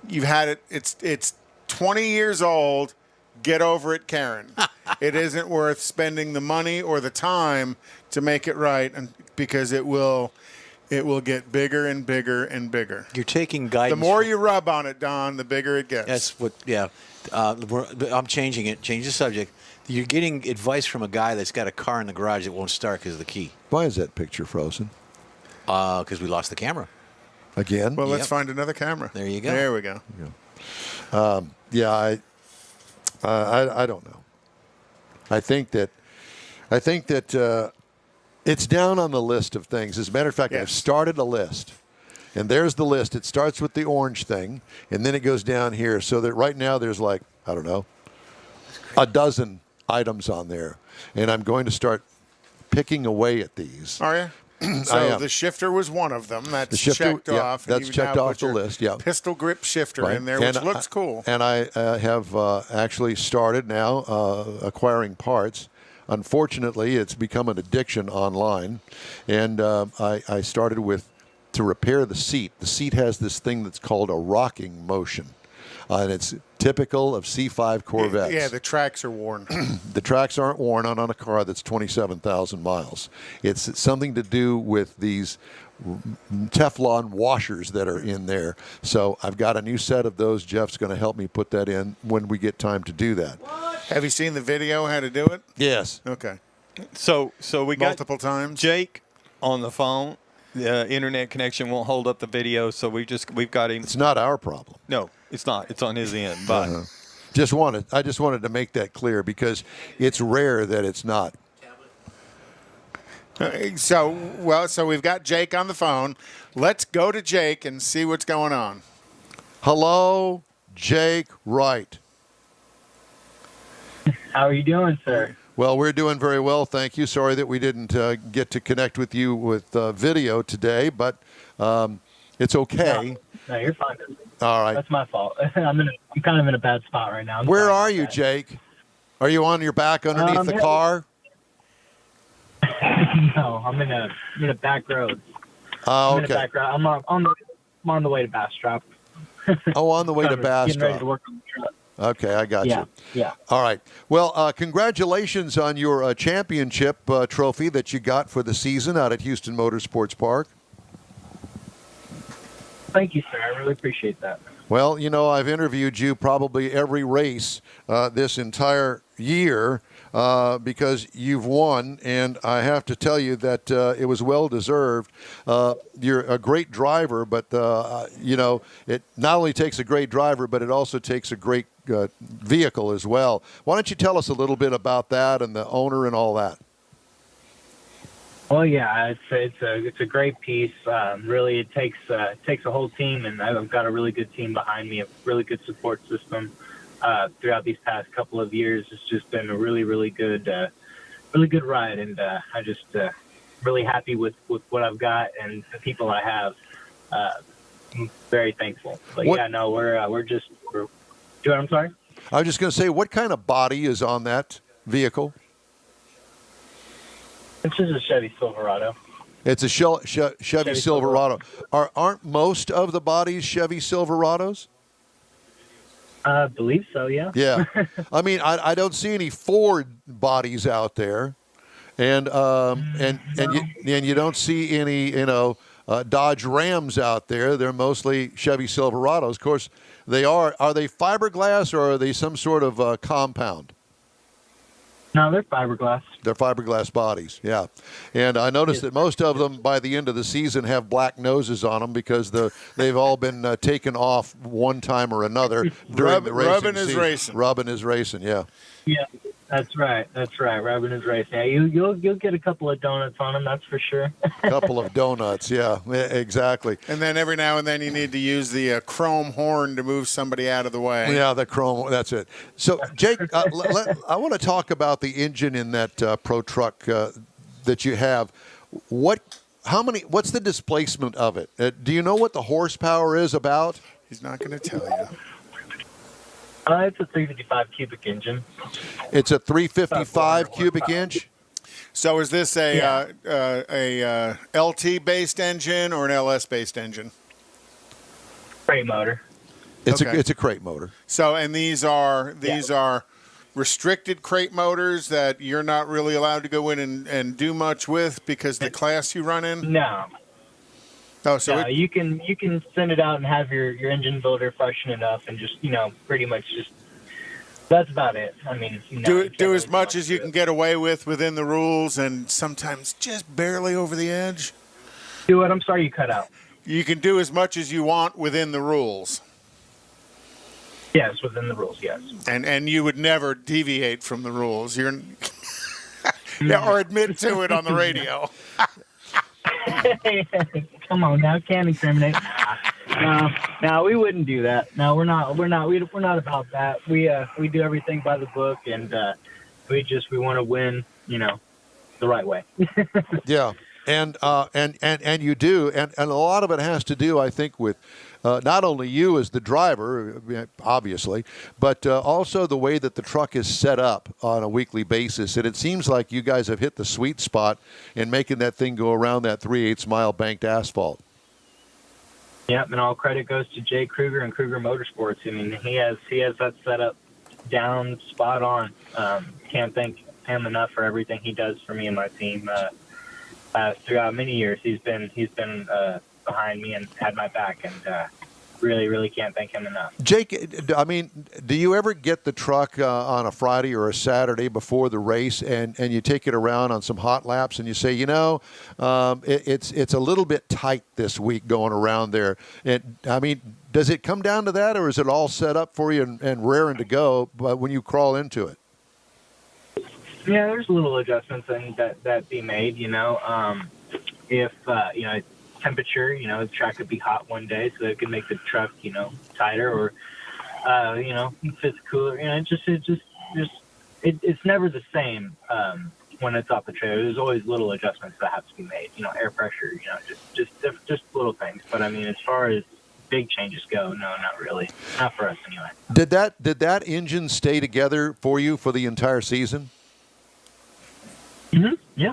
You've had it. It's 20 years old. Get over it, Karen. It isn't worth spending the money or the time to make it right, and because it will get bigger and bigger and bigger. You're taking guidance. The more you rub on it, Don, the bigger it gets. That's what. Yeah, I'm changing it. Change the subject. You're getting advice from a guy that's got a car in the garage that won't start because of the key. Why is that picture frozen? Because we lost the camera. Again? Well, let's Yep. find another camera. There you go. There we go. Yeah, I don't know. I think that it's down on the list of things. As a matter of fact, I've Yes. started a list. And there's the list. It starts with the orange thing, and then it goes down here. So that right now there's like, I don't know, a dozen items on there. And I'm going to start picking away at these. Are you? I So am. the shifter was one of them. That's The shifter, checked yeah, off. that's You checked now off put the your list, yeah. Pistol grip shifter Right. in there, which And looks cool. And I have actually started now acquiring parts. Unfortunately, it's become an addiction online. And I started with to repair the seat. The seat has this thing that's called a rocking motion. And it's typical of C5 Corvettes. Yeah, the tracks are worn. The tracks aren't worn on a car that's 27,000 miles. It's something to do with these Teflon washers that are in there. So I've got a new set of those. Jeff's going to help me put that in when we get time to do that. Have you seen the video how to do it? Yes. Okay. So we got Multiple times? Jake on the phone. The internet connection won't hold up the video, so we've got him. It's not our problem. No, it's not. It's on his end. But I just wanted to make that clear because it's rare that it's not. So we've got Jake on the phone. Let's go to Jake and see what's going on. Hello, Jake Wright. How are you doing, sir? Well, we're doing very well, thank you. Sorry that we didn't get to connect with you with video today, but it's okay. No, you're fine. All right. That's my fault. I'm kind of in a bad spot right now. I'm Where sorry are about you, that. Jake? Are you on your back underneath the yeah. car? No, I'm in a back road. Oh, I'm in a okay. back road. I'm on the way to Bastrop. Oh, on the way to Getting ready to Bastrop. work on the truck. Okay, I got Yeah, you. yeah. All right. Well, congratulations on your championship trophy that you got for the season out at Houston Motorsports Park. Thank you, sir. I really appreciate that. Well, you know, I've interviewed you probably every race this entire year because you've won, and I have to tell you that it was well-deserved. You're a great driver, but, you know, it not only takes a great driver, but it also takes a great vehicle as well. Why don't you tell us a little bit about that and the owner and all that? Well, yeah, it's a great piece. Really, it takes a whole team, and I've got a really good team behind me, a really good support system. Throughout these past couple of years, it's just been a really good ride, and I just really happy with what I've got and the people I have. I'm very thankful. But What- yeah, no, we're do what? I'm sorry. I was just going to say, what kind of body is on that vehicle? This is a Chevy Silverado. It's a Chevy Silverado. Aren't most of the bodies Chevy Silverados? I believe so. Yeah. Yeah. I mean, I don't see any Ford bodies out there, and you don't see any Dodge Rams out there. They're mostly Chevy Silverados. Of course, they are. Are they fiberglass or are they some sort of compound? No, they're fiberglass. They're fiberglass bodies, yeah. And I noticed that most of them, by the end of the season, have black noses on them because they've all been taken off one time or another during the racing Rubbin is season. racing. Rubbin is racing, yeah. Yeah, that's right. That's right. Rubbin is racing. Yeah, you'll get a couple of donuts on them. That's for sure. Couple of donuts, yeah, exactly. And then every now and then you need to use the chrome horn to move somebody out of the way. Yeah, the chrome. That's it. So, Jake, I want to talk about the engine in that Pro Truck that you have. What's the displacement of it? Do you know what the horsepower is about? He's not going to tell you. It's a 355 cubic engine. It's a 355 cubic inch. So is this a LT based engine or an LS based engine? Crate motor. It's Okay. a crate motor. So and these are restricted crate motors that you're not really allowed to go in and do much with because the class you run in. No. Oh, so No, you can send it out and have your engine builder freshen it up and just pretty much just that's about it. I mean, do as much as you can get away with within the rules, and sometimes just barely over the edge. Do what? I'm sorry, you cut out. You can do as much as you want within the rules, Yes, within the rules. Yes. and you would never deviate from the rules. You're or admit to it on the radio. Come on now, can't incriminate. No, we wouldn't do that. No, we're not about that. We do everything by the book, and we want to win, the right way. Yeah, and you do, and a lot of it has to do, I think, with not only you as the driver, obviously, but also the way that the truck is set up on a weekly basis. And it seems like you guys have hit the sweet spot in making that thing go around that 3/8 mile banked asphalt. Yep, and all credit goes to Jay Kruger and Kruger Motorsports. I mean, he has that set up down spot on. Can't thank him enough for everything he does for me and my team throughout many years. He's been behind me and had my back, and really, really can't thank him enough. Jake, I mean, do you ever get the truck on a Friday or a Saturday before the race and you take it around on some hot laps and you say, it's a little bit tight this week going around there? I mean, does it come down to that, or is it all set up for you and raring to go but when you crawl into it? Yeah, there's little adjustments that be made, if, temperature, the track could be hot one day, so it can make the truck, tighter, or, if it's cooler, it's never the same, when it's off the trailer. There's always little adjustments that have to be made, air pressure, just little things. But I mean, as far as big changes go, no, not really. Not for us anyway. Did that engine stay together for you for the entire season? Mm-hmm. Yeah.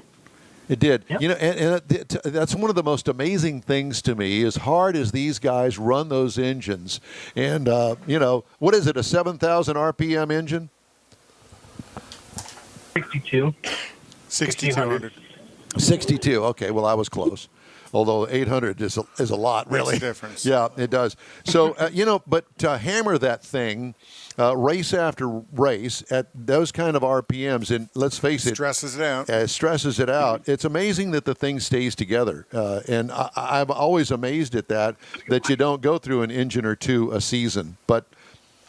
It did. Yep. And that's one of the most amazing things to me, as hard as these guys run those engines. And, what is it, a 7,000 RPM engine? 62. 6,200. 62. Okay, well, I was close. Although 800 is a lot, really. Makes a difference. Yeah, it does. So, but to hammer that thing race after race at those kind of RPMs, and let's face it, Stresses it out. stresses it out. It's amazing that the thing stays together. And I'm always amazed at that you don't go through an engine or two a season. But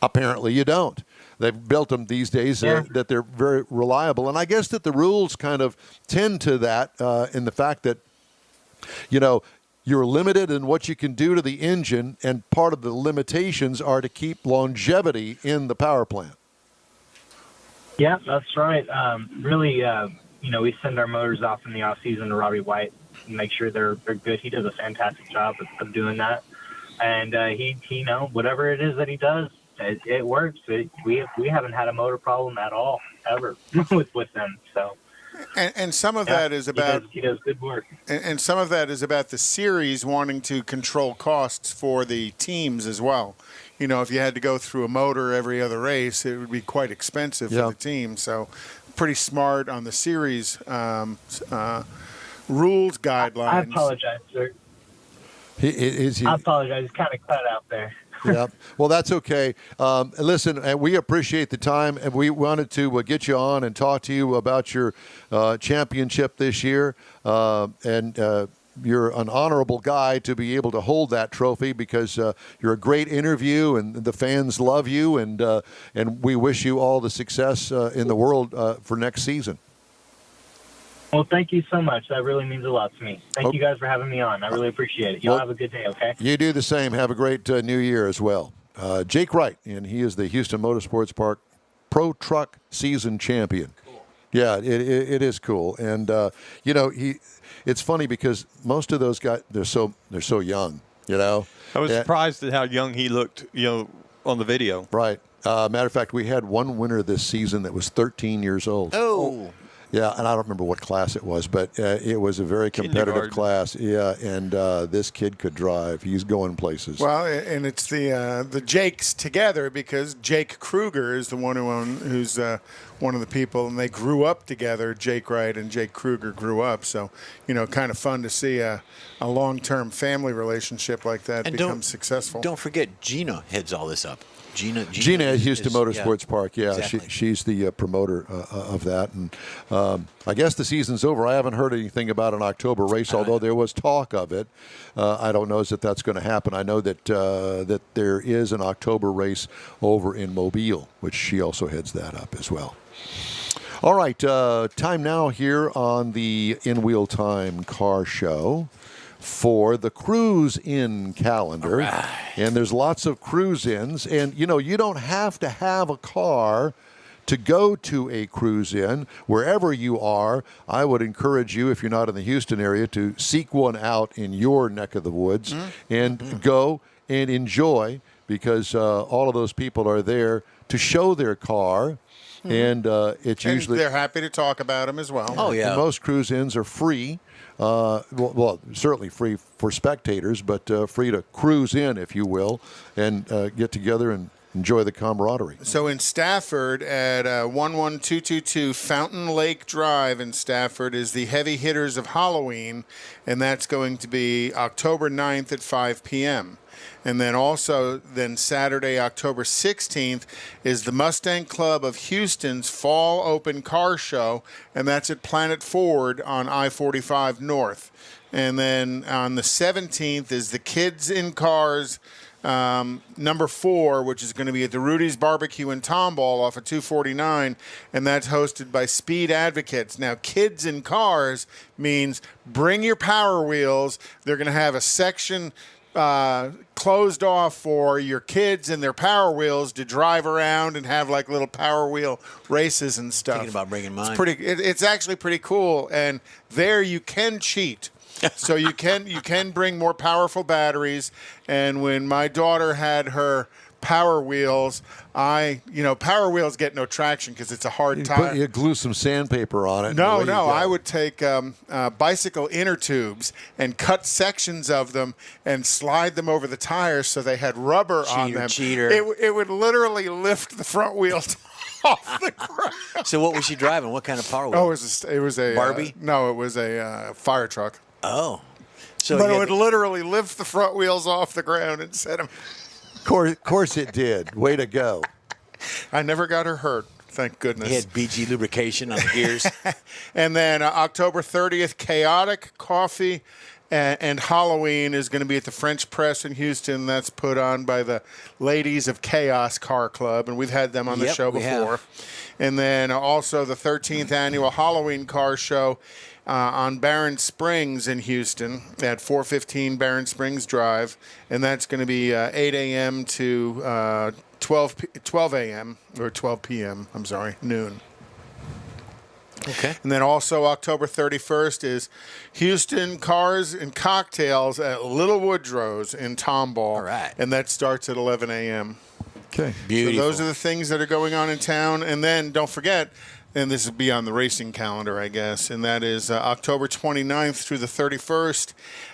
apparently you don't. They've built them these days that they're very reliable. And I guess that the rules kind of tend to that in the fact that, you're limited in what you can do to the engine, and part of the limitations are to keep longevity in the power plant. Yeah, that's right. Really, we send our motors off in the off season to Robbie White make sure they're good. He does a fantastic job of doing that. And he whatever it is that he does, it works. We haven't had a motor problem at all, ever, with them. So. And some of that is about he does good work. And some of that is about the series wanting to control costs for the teams as well. You know, if you had to go through a motor every other race, it would be quite expensive for the team. So, pretty smart on the series rules guidelines. I apologize, sir. I apologize. It's kind of cut out there. Yeah. Well, that's okay. Listen, and we appreciate the time, and we wanted to get you on and talk to you about your championship this year. You're an honorable guy to be able to hold that trophy because you're a great interview, and the fans love you, and we wish you all the success in the world for next season. Well, thank you so much. That really means a lot to me. Thank you guys for having me on. I really appreciate it. Y'all have a good day, okay? You do the same. Have a great new year as well. Jake Wright, and he is the Houston Motorsports Park Pro Truck Season Champion. Cool. Yeah, it is cool. And, it's funny because most of those guys, they're so young, you know. I was surprised at how young he looked, on the video. Right. Matter of fact, we had one winner this season that was 13 years old. Oh. Yeah, and I don't remember what class it was, but it was a very competitive class. Yeah, and this kid could drive. He's going places. Well, and it's the Jakes together because Jake Kruger is the one who's one of the people, and they grew up together. Jake Wright and Jake Kruger grew up, so kind of fun to see a long-term family relationship like that and become successful. Don't forget, Gina heads all this up. Gina at Houston Motorsports Park. Yeah, exactly. She's the promoter of that. And I guess the season's over. I haven't heard anything about an October race, although there was talk of it. I don't know if that's going to happen. I know that that there is an October race over in Mobile, which she also heads that up as well. All right, time now here on the In Wheel Time Car Show for the Cruise In calendar. Right. And there's lots of cruise ins. And, you don't have to have a car to go to a cruise in. Wherever you are, I would encourage you, if you're not in the Houston area, to seek one out in your neck of the woods and go and enjoy, because all of those people are there to show their car. And it's usually... they're happy to talk about them as well. Oh, yeah. And most cruise ins are free. Well, certainly free for spectators, but free to cruise in, if you will, and get together and enjoy the camaraderie. So in Stafford at 11222 Fountain Lake Drive in Stafford is the Heavy Hitters of Halloween, and that's going to be October 9th at 5 p.m. And then also Saturday, October 16th, is the Mustang Club of Houston's Fall Open Car Show, and that's at Planet Ford on I-45 North. And then on the 17th is the Kids in Cars number 4, which is going to be at the Rudy's Barbecue in Tomball off of 249, and that's hosted by Speed Advocates. Now, Kids in Cars means bring your Power Wheels. They're going to have a section closed off for your kids and their Power Wheels to drive around and have like little Power Wheel races and stuff. Thinking about bringing mine. It's actually pretty cool, and there you can cheat. So you can bring more powerful batteries. And when my daughter had her Power Wheels, Power Wheels get no traction because it's a hard time. You glue some sandpaper on it. No, I would take bicycle inner tubes and cut sections of them and slide them over the tires so they had rubber on them. Cheater. It would literally lift the front wheels off the ground. So what was she driving? What kind of Power Wheel? Oh, it was a Barbie? No, it was a fire truck. Oh. So but it would literally lift the front wheels off the ground and set them. Of course it did. Way to go. I never got her hurt, thank goodness. He had BG lubrication on the gears. And then October 30th, Chaotic Coffee and Halloween is going to be at the French Press in Houston. That's put on by the Ladies of Chaos Car Club, and we've had them on the show before. And then also the 13th annual Halloween Car Show on Barron Springs in Houston at 415 Barron Springs Drive, and that's going to be 8 a.m. to 12 a.m. or 12 p.m. I'm sorry, noon. Okay. And then also October 31st is Houston Cars and Cocktails at Little Woodrow's in Tomball. All right. And that starts at 11 a.m. Okay. Beautiful. So those are the things that are going on in town. And then don't forget, and this will be on the racing calendar, I guess, and that is October 29th through the 31st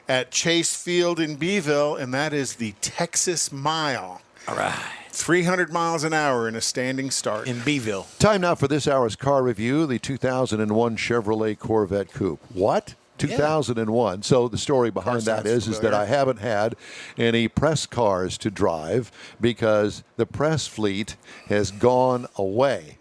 at Chase Field in Beeville, and that is the Texas Mile. All right. 300 miles an hour in a standing start. In Beeville. Time now for this hour's car review, the 2001 Chevrolet Corvette Coupe. What? 2001. So the story behind that is that I haven't had any press cars to drive because the press fleet has gone away.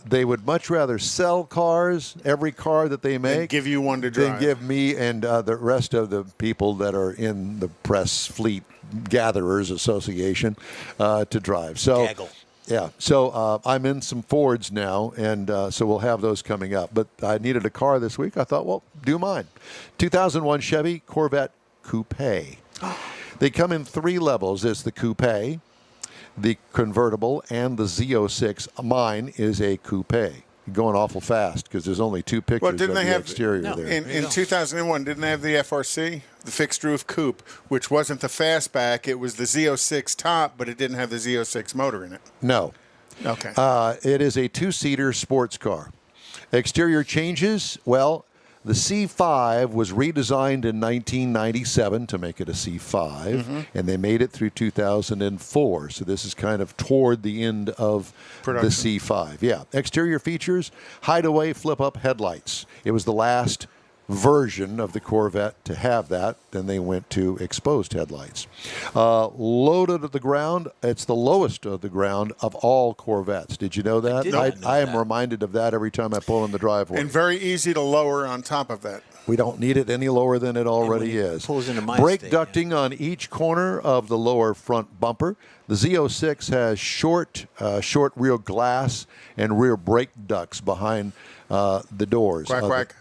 They would much rather sell cars, every car that they make, give you one to drive. than give me and the rest of the people that are in the press fleet gatherers association to drive. So, Gaggle. yeah. So I'm in some Fords now, and so we'll have those coming up. But I needed a car this week. I thought, well, do mine. 2001 Chevy Corvette Coupe. They come in 3 levels. It's the Coupe, the convertible, and the Z06. Mine is a coupe. Going awful fast because there's only 2 pictures Well, didn't of they the have exterior No. there. In 2001, didn't they have the FRC, the fixed roof coupe, which wasn't the fastback? It was the Z06 top, but it didn't have the Z06 motor in it. No. Okay. It is a 2-seater sports car. Exterior changes, well, the C5 was redesigned in 1997 to make it a C5, and they made it through 2004. So this is kind of toward the end of Production. the C5. Yeah. Exterior features, hideaway flip-up headlights. It was the last version of the Corvette to have that. Then they went to exposed headlights. Loaded to the ground, it's the lowest of the ground of all Corvettes. Did you know that? did not know I am that. reminded of that every time I pull in the driveway. And very easy to lower on top of that. We don't need it any lower than it already when it is. pulls into my Brake state, ducting on each corner of the lower front bumper. The Z06 has short rear glass and rear brake ducts behind the doors. Quack, of quack.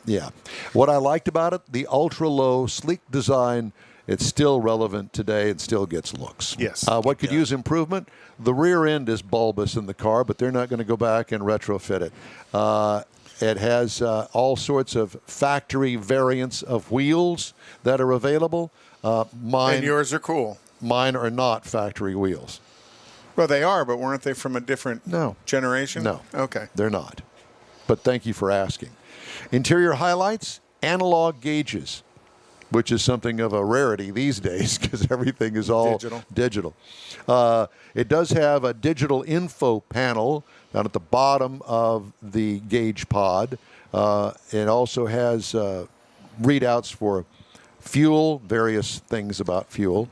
Yeah. What I liked about it, the ultra-low, sleek design, it's still relevant today and still gets looks. Yes. What could use improvement? The rear end is bulbous in the car, but they're not going to go back and retrofit it. It has all sorts of factory variants of wheels that are available. And Mine yours are cool. are not factory wheels. Well, they are, but weren't they from a different No. generation? No. Okay. They're not. But thank you for asking. Interior highlights, analog gauges, which is something of a rarity these days because everything is all digital. It does have a digital info panel down at the bottom of the gauge pod. It also has readouts for fuel, various things about fuel.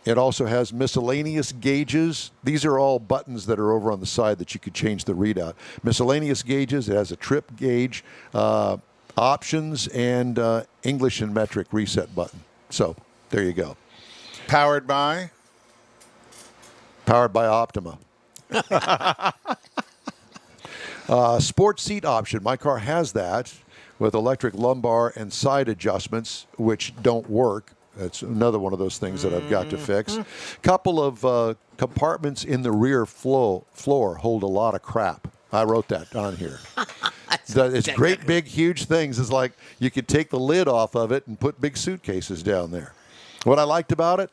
It also has miscellaneous gauges. These are all buttons that are over on the side that you could change the readout. Miscellaneous gauges. It has a trip gauge, options, and English and metric reset button. So there you go. Powered by? Powered by Optima. Sports seat option. My car has that with electric lumbar and side adjustments, which don't work. That's another one of those things that I've got to fix. Couple of compartments in the rear floor hold a lot of crap. I wrote that on here. It's great, big, huge things. It's like you could take the lid off of it and put big suitcases down there. What I liked about it,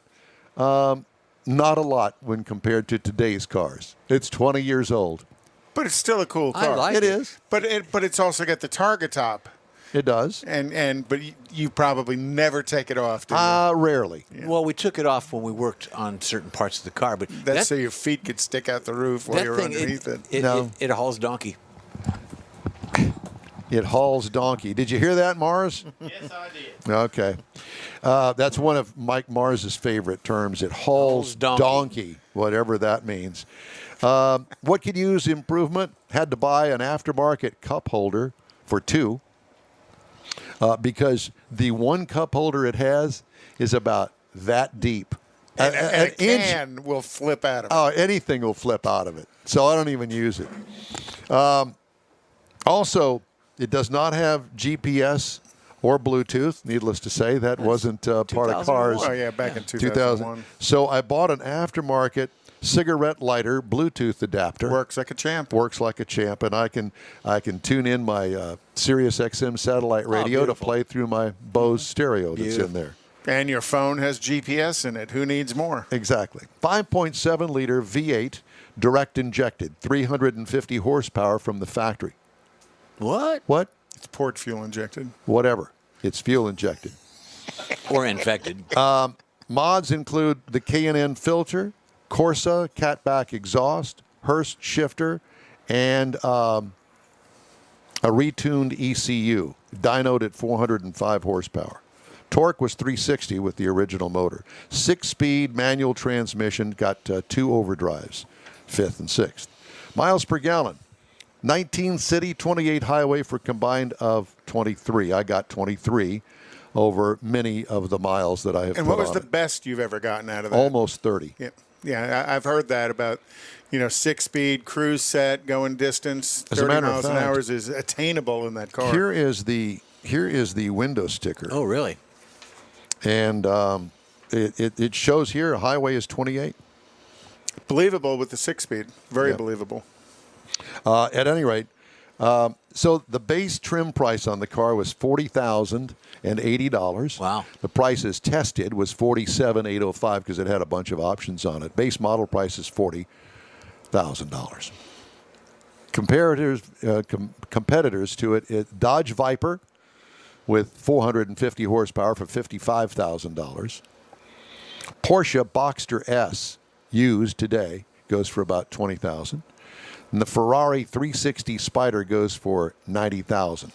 not a lot when compared to today's cars. It's 20 years old. But it's still a cool I car. like It is. But it's also got the Targa top. It does. But you probably never take it off, do you? Rarely. Well, we took it off when we worked on certain parts of the car, but That's so your feet could stick out the roof while that you're thing, underneath it. No. it hauls donkey. It hauls donkey. Did you hear that, Mars? Yes, I did. Okay. That's one of Mike Mars's favorite terms. It hauls donkey, whatever that means. What could use improvement? Had to buy an aftermarket cup holder for 2 because the one cup holder it has is about that deep. And An a can will flip out of it. Oh, anything will flip out of it. So I don't even use it. Also, it does not have GPS or Bluetooth. Needless to say, that wasn't part of cars. Oh, yeah, back in 2000. 2001. So I bought an aftermarket cigarette lighter Bluetooth adapter. Works like a champ. Works like a champ, and I can tune in my Sirius XM satellite radio to beautiful. play through my Bose stereo that's in Beautiful. there. And your phone has GPS in it. Who needs more? Exactly. 5.7 liter V8 direct injected, 350 horsepower from the factory. What? What? It's port fuel injected. Whatever. It's fuel injected. Or infected. Mods include the K&N filter, Corsa catback exhaust, Hurst shifter, and a retuned ECU, dynoed at 405 horsepower. Torque was 360 with the original motor. 6-speed manual transmission, got 2 overdrives, 5th and 6th. Miles per gallon, 19 city, 28 highway for combined of 23. I got 23 over many of the miles that I have And put what was on the it. best you've ever gotten out of that? Almost 30. Yeah, yeah. I've heard that about, 6-speed cruise set going distance. As a 30 matter of miles an fact, hour is attainable in that car. Here is the window sticker. Oh, really? And it shows here a highway is 28. Believable with the 6-speed. Very Yeah. believable. At any rate, so the base trim price on the car was $40,080. Wow. The price as tested was $47,805 because it had a bunch of options on it. Base model price is $40,000. Competitors to it, Dodge Viper with 450 horsepower for $55,000. Porsche Boxster S used today goes for about $20,000. And the Ferrari 360 Spider goes for $90,000.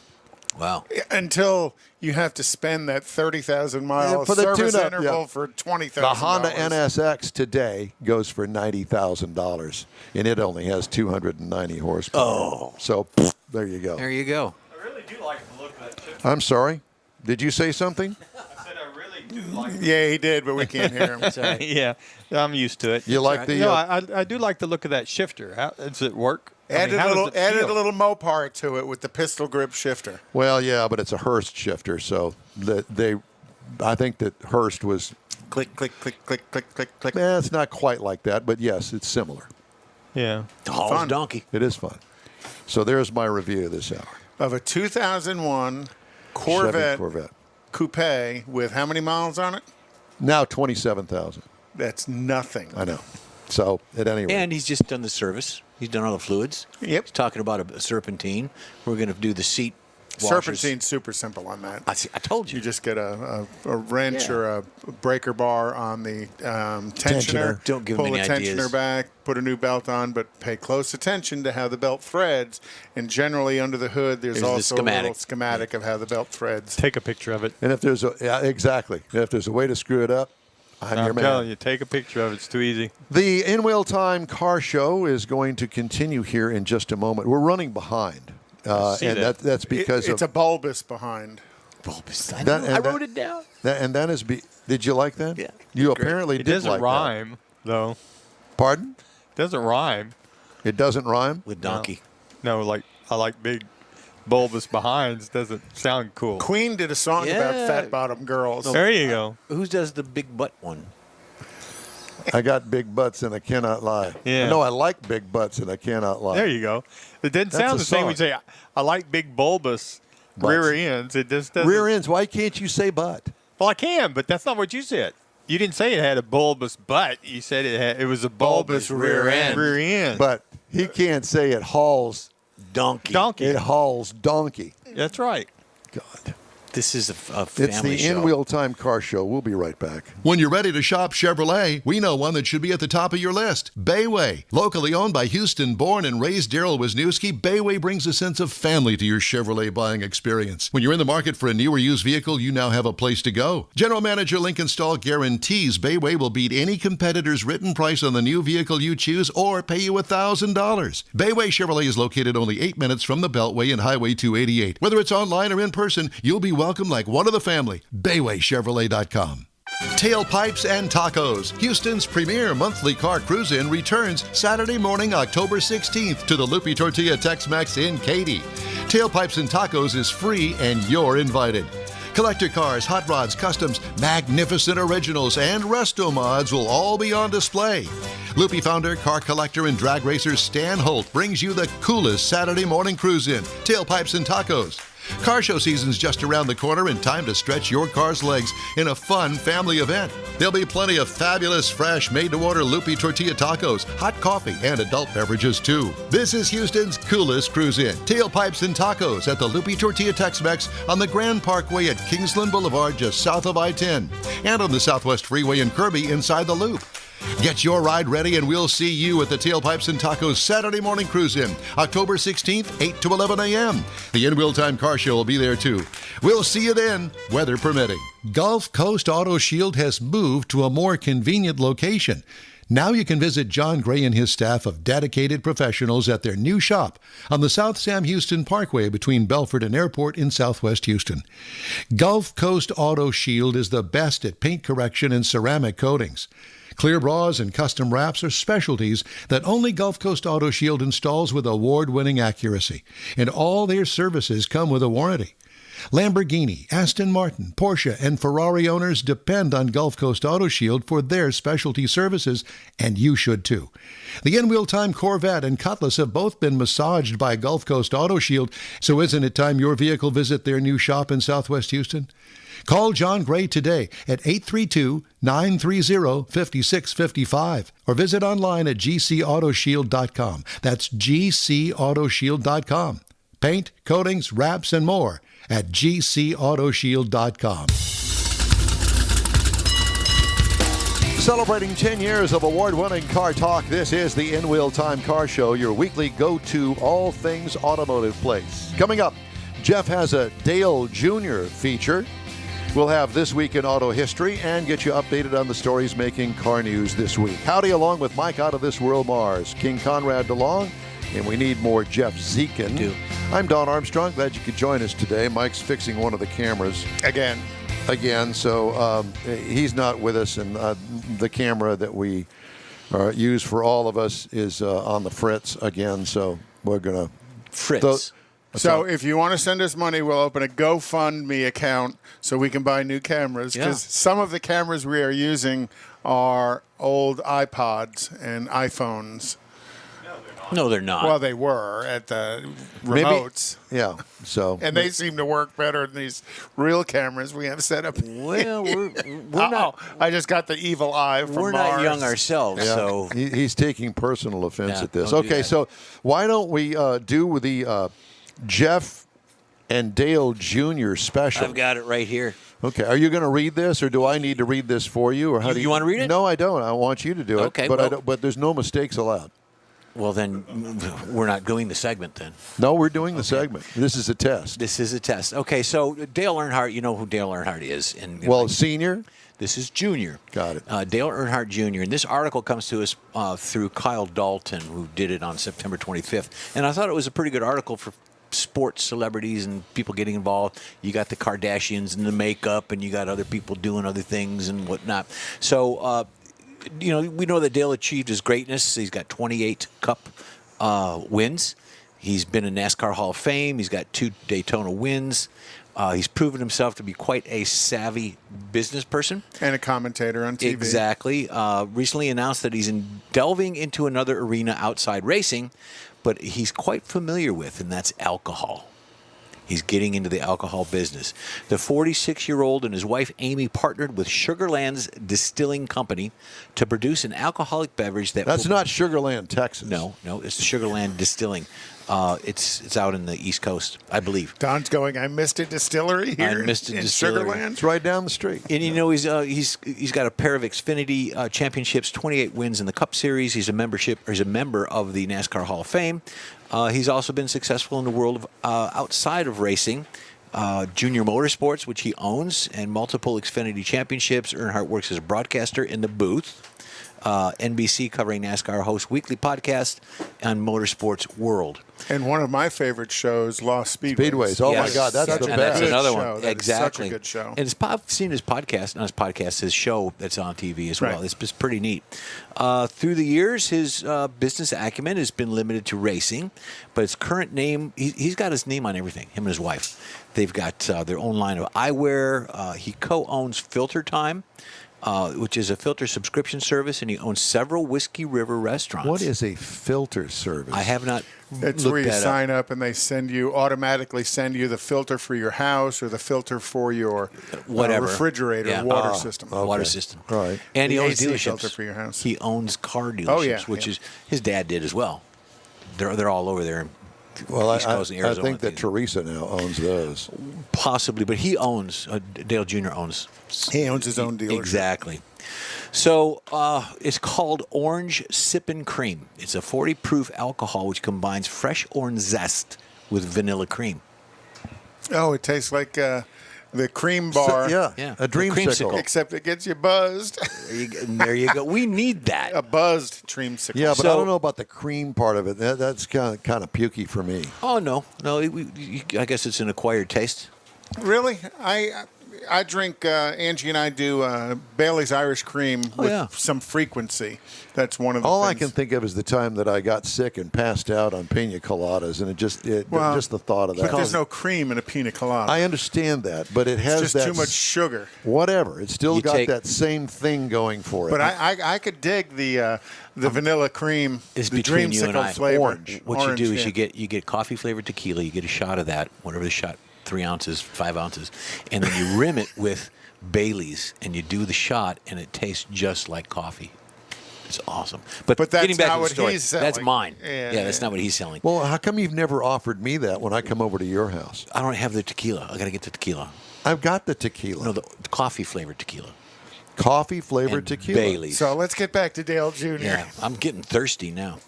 Wow. Until you have to spend that 30,000 mile for the service tune-up, interval yeah. for $20,000. The Honda NSX today goes for $90,000, and it only has 290 horsepower. Oh. So there you go. There you go. I really do like the look of that chip. I'm sorry. Did you say something? I said I really do like Yeah, he did, but we can't hear him. Sorry. Yeah, I'm used to it. You like the? No, I do like the look of that shifter. How does it work? I mean, how does it Added feel? a little Mopar to it with the pistol grip shifter. Well, yeah, but it's a Hurst shifter, so I think that Hurst was. Click, click, click, click, click, click, click. It's not quite like that, but yes, it's similar. Yeah. Hall's Fun. donkey. It is fun. So there's my review this hour. Of a 2001 Chevy Corvette. Coupe with how many miles on it? Now 27,000. That's nothing. I know. So at any rate, And he's just done the service. He's done all the fluids. Yep. He's talking about a serpentine. We're going to do the seat washers. Serpentine's super simple on that. I told you. You just get a wrench Yeah. or a breaker bar on the tensioner. Don't give pull him the any tensioner ideas. back, put a new belt on, but pay close attention to how the belt threads. And generally under the hood, there's There's the also a schematic. little schematic of how the belt threads. Take a picture of it. and if there's exactly, if there's a way to screw it up, I'm your I'm man. telling you, take a picture of it. It's too easy. The In Wheel Time Car Show is going to continue here in just a moment. We're running behind, see and that. that's because It's of a bulbous behind. I that- wrote it down. that is. Did you like that? Yeah. You Great. apparently It did doesn't like rhyme, though. that. Pardon? It doesn't rhyme. It doesn't rhyme. With donkey. No, like I like big bulbous behinds. Doesn't sound cool. Queen did a song about Yeah. fat bottom girls. There you go. Who does the big butt one? I got big butts and I cannot lie. Yeah. No, I like big butts and I cannot lie. There you go. It doesn't That's sound a the same when you song. say I like big bulbous Butts. rear ends. It just doesn't. Rear ends. Why can't you say butt? Well, I can, but that's not what you said. You didn't say it had a bulbous butt. You said it was a bulbous rear end. Rear end. But he can't say it hauls. Donkey. Donkey. It hauls donkey. That's right. God. This is a It's family the show. In Wheel Time Car Show. We'll be right back. When you're ready to shop Chevrolet, we know one that should be at the top of your list. Bayway. Locally owned by Houston-born and raised Daryl Wisniewski, Bayway brings a sense of family to your Chevrolet buying experience. When you're in the market for a new or used vehicle, you now have a place to go. General Manager Lincoln Stahl guarantees Bayway will beat any competitor's written price on the new vehicle you choose or pay you $1,000. Bayway Chevrolet is located only 8 minutes from the Beltway and Highway 288. Whether it's online or in person, you'll be welcome like one of the family. BaywayChevrolet.com. Tailpipes and Tacos, Houston's premier monthly car cruise-in, returns Saturday morning, October 16th to the Lupi Tortilla Tex-Mex in Katy. Tailpipes and Tacos is free and you're invited. Collector cars, hot rods, customs, magnificent originals, and resto mods will all be on display. Loopy founder, car collector, and drag racer Stan Holt brings you the coolest Saturday morning cruise in, tailpipes and tacos. Car show season's just around the corner and time to stretch your car's legs in a fun family event. There'll be plenty of fabulous, fresh, made-to-order Loopy tortilla tacos, hot coffee, and adult beverages too. This is Houston's coolest cruise-in, tailpipes and tacos at the Loopy Tortilla Tex-Mex on the Grand Parkway at Kingsland Boulevard just south of I-10 and on the Southwest Freeway in Kirby inside the Loop. Get your ride ready and we'll see you at the Tailpipes and Tacos Saturday morning cruise-in, October 16th, 8 to 11 a.m. The In Wheel Time Car Show will be there too. We'll see you then, weather permitting. Gulf Coast Auto Shield has moved to a more convenient location. Now you can visit John Gray and his staff of dedicated professionals at their new shop on the South Sam Houston Parkway between Belford and Airport in Southwest Houston. Gulf Coast Auto Shield is the best at paint correction and ceramic coatings. Clear bras and custom wraps are specialties that only Gulf Coast Auto Shield installs with award-winning accuracy, and all their services come with a warranty. Lamborghini, Aston Martin, Porsche, and Ferrari owners depend on Gulf Coast Auto Shield for their specialty services, and you should too. The In Wheel Time Corvette and Cutlass have both been massaged by Gulf Coast Auto Shield, so isn't it time your vehicle visit their new shop in Southwest Houston? Call John Gray today at 832-930-5655 or visit online at gcautoshield.com. That's gcautoshield.com. Paint, coatings, wraps, and more at gcautoshield.com. Celebrating 10 years of award-winning car talk, this is the In Wheel Time Car Show, your weekly go-to all things automotive place. Coming up, Jeff has a Dale Jr. feature. We'll have This Week in Auto History and get you updated on the stories making car news this week. Howdy, along with Mike Out of This World Mars, King Conrad DeLong, and we need more Jeff Zekin. I'm Don Armstrong. Glad you could join us today. Mike's fixing one of the cameras. Again, so he's not with us, and the camera that we use for all of us is on the fritz again, so we're going to... Fritz. So if you want to send us money, we'll open a GoFundMe account so we can buy new cameras. Because some of the cameras we are using are old iPods and iPhones. No, they're not. Well, they were at the remotes. Yeah. So. And they seem to work better than these real cameras we have set up. Well, we're not. I just got the evil eye from We're Mars. not young ourselves, so He's taking personal offense at this. don't do Okay, that. so why don't we do the Jeff and Dale Jr. special? I've got it right here. Okay, are you going to read this, or do I need to read this for you, or how do You want to read it? No, I don't. I want you to do it. Okay, but well- but there's no mistakes allowed. Well, then we're not doing the segment then. No, we're doing the segment. This is a test. This is a test. Okay, so Dale Earnhardt, you know who Dale Earnhardt is. Well, senior? This is junior. Got it. Dale Earnhardt Jr. And this article comes to us through Kyle Dalton, who did it on September 25th. And I thought it was a pretty good article for sports celebrities and people getting involved. You got the Kardashians and the makeup, and you got other people doing other things and whatnot. So, we know that Dale achieved his greatness. He's got 28 Cup wins. He's been in NASCAR Hall of Fame. He's got 2 Daytona wins. He's proven himself to be quite a savvy business person. And a commentator on TV. Exactly. Recently announced that he's delving into another arena outside racing, but he's quite familiar with, and that's alcohol. He's getting into the alcohol business. The 46-year-old and his wife, Amy, partnered with Sugarland's Distilling Company to produce an alcoholic beverage that... That's not Sugarland, Texas. No, it's Sugarland Distilling. It's out in the East Coast, I believe. Don's going, I missed a distillery here I missed a in distillery. Sugarland. It's right down the street. And he's got a pair of Xfinity championships, 28 wins in the Cup Series. He's a member of the NASCAR Hall of Fame. He's also been successful in the world of outside of racing. Junior Motorsports, which he owns, and multiple Xfinity championships. Earnhardt works as a broadcaster in the booth. NBC covering NASCAR hosts weekly podcast on Motorsports World. And one of my favorite shows, Lost Speedways. Speedways. Oh, Yes. my God, that's Such the a And best. that's good another show. one. That is Exactly. such a good show. And I've seen his podcast, not his podcast, his show that's on TV as well. Right. It's just pretty neat. Through the years, his business acumen has been limited to racing, but his current name, he's got his name on everything, him and his wife. They've got their own line of eyewear. He co-owns Filter Time. which is a filter subscription service, and he owns several Whiskey River restaurants. What is a filter service? I have not It's looked where you that up. sign up and they automatically send you the filter for your house or the filter for your Whatever. refrigerator, Yeah. water system. Water system. All right. And he The owns AC dealerships. filter for your house. He owns car dealerships, Oh, yeah, which yeah. is his dad did as well. They're all over there. Well, East Coast and I Arizona, think that these- Teresa now owns those. Possibly, but he owns Dale Jr. owns. He owns his own dealership. Exactly. So it's called Orange Sippin' Cream. It's a 40 proof alcohol which combines fresh orange zest with vanilla cream. Oh, it tastes like the cream bar. Yeah, Yeah. a dreamsicle. Creamsicle. Except it gets you buzzed. There you go. We need that. A buzzed dreamsicle. Yeah, but I So- don't know about the cream part of it. That's kind of pukey for me. Oh no. I guess it's an acquired taste. Really? I drink, Angie and I do Bailey's Irish Cream with yeah. some frequency. That's one of the All I things. can think of is the time that I got sick and passed out on pina coladas, and just the thought of that. But there's no cream in a pina colada. I understand that, but it has it's just that too much sugar. Whatever, it's still You got take- that same thing going for it. But I could dig the vanilla cream, It's the between you and dreamsicle I. flavor. Orange. What Orange, you do is yeah. you get coffee flavored tequila. You get a shot of that, whatever the shot, 3 ounces, 5 ounces, and then you rim it with Bailey's, and you do the shot, and it tastes just like coffee. It's awesome. But that's getting back not to the what story, he's that's selling. mine. Yeah, That's yeah. not what he's selling. well, how come you've never offered me that when I come over to your house? I don't have the tequila. I got to get the tequila. I've got the tequila. No, the coffee flavored tequila. Coffee flavored And tequila. Bailey's. So let's get back to Dale Jr. Yeah, I'm getting thirsty now.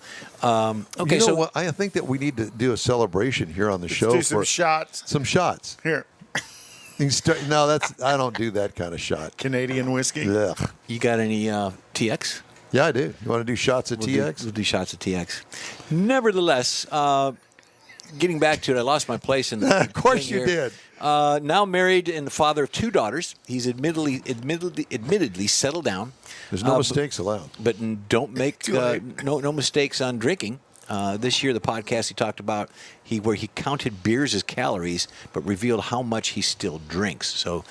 Okay, You know so what? I think that we need to do a celebration here on the show do some for shots. some shots. Here, No, I don't do that kind of shot. Canadian whiskey. Ugh. you got any TX? Yeah, I do. You want to do shots of TX? We'll do shots of TX. Nevertheless, getting back to it, I lost my place in the Of course thing you here. did. Now married and the father of 2 daughters. He's admittedly settled down. There's no mistakes allowed. But don't make no mistakes on drinking. This year, the podcast he talked about where he counted beers as calories, but revealed how much he still drinks. So,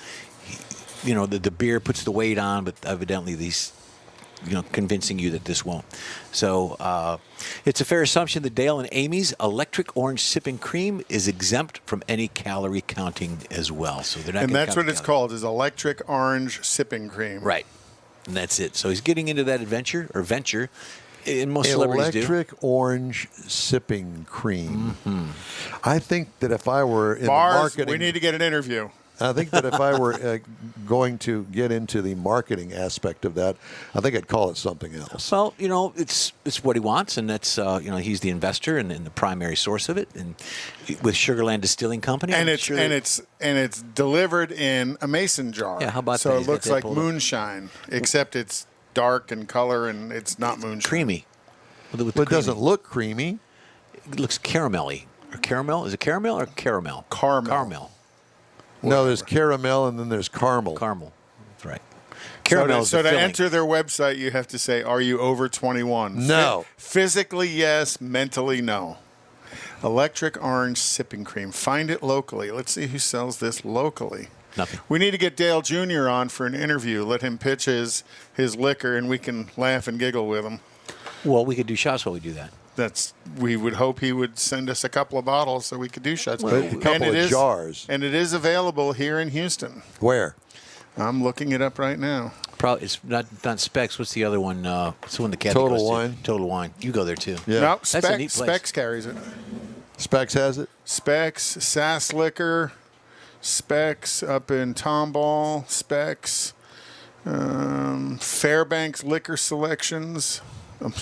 the beer puts the weight on, but evidently these, convincing you that this won't. So, it's a fair assumption that Dale and Amy's Electric Orange Sipping Cream is exempt from any calorie counting as well. So they're not. And gonna that's count what it's calories. called, is electric orange sipping cream. Right. And that's it. So he's getting into that venture, and most celebrities do. Electric orange sipping cream. I think that if I were in Bars, the marketing, we need to get an interview. I think that if I were going to get into the marketing aspect of that, I think I'd call it something else. Well, it's what he wants, and that's he's the investor and the primary source of it, and with Sugarland Distilling Company, And I'm it's sure it's delivered in a mason jar. Yeah, how about so that? it He's got looks that like pulled up. moonshine, except it's dark in color and it's not moonshine. creamy. With the But it creamy. doesn't look creamy. It looks caramelly. Or caramel? Is it caramel or caramel? Caramel. Caramel. No, there's caramel and then there's caramel. Caramel. That's right. So Caramel to, is so the to filling. enter their website, you have to say, "Are you over 21?" No. Physically, yes. Mentally, no. Electric orange sipping cream. Find it locally. Let's see who sells this locally. Nothing. We need to get Dale Jr. on for an interview. Let him pitch his liquor, and we can laugh and giggle with him. Well, we could do shots while we do that. We would hope he would send us a couple of bottles so we could do shots. Well, a couple And it of is- jars. And it is available here in Houston. Where? I'm looking it up right now. Probably it's not Specs. What's the other one? What's the one the Kathy Total goes to? Wine. Total Wine. You go there too. Yeah. No, That's a neat place. Specs carries it. Specs has it. Specs, Sass Liquor, Specs up in Tomball, Specs, Fairbanks Liquor Selections. I'm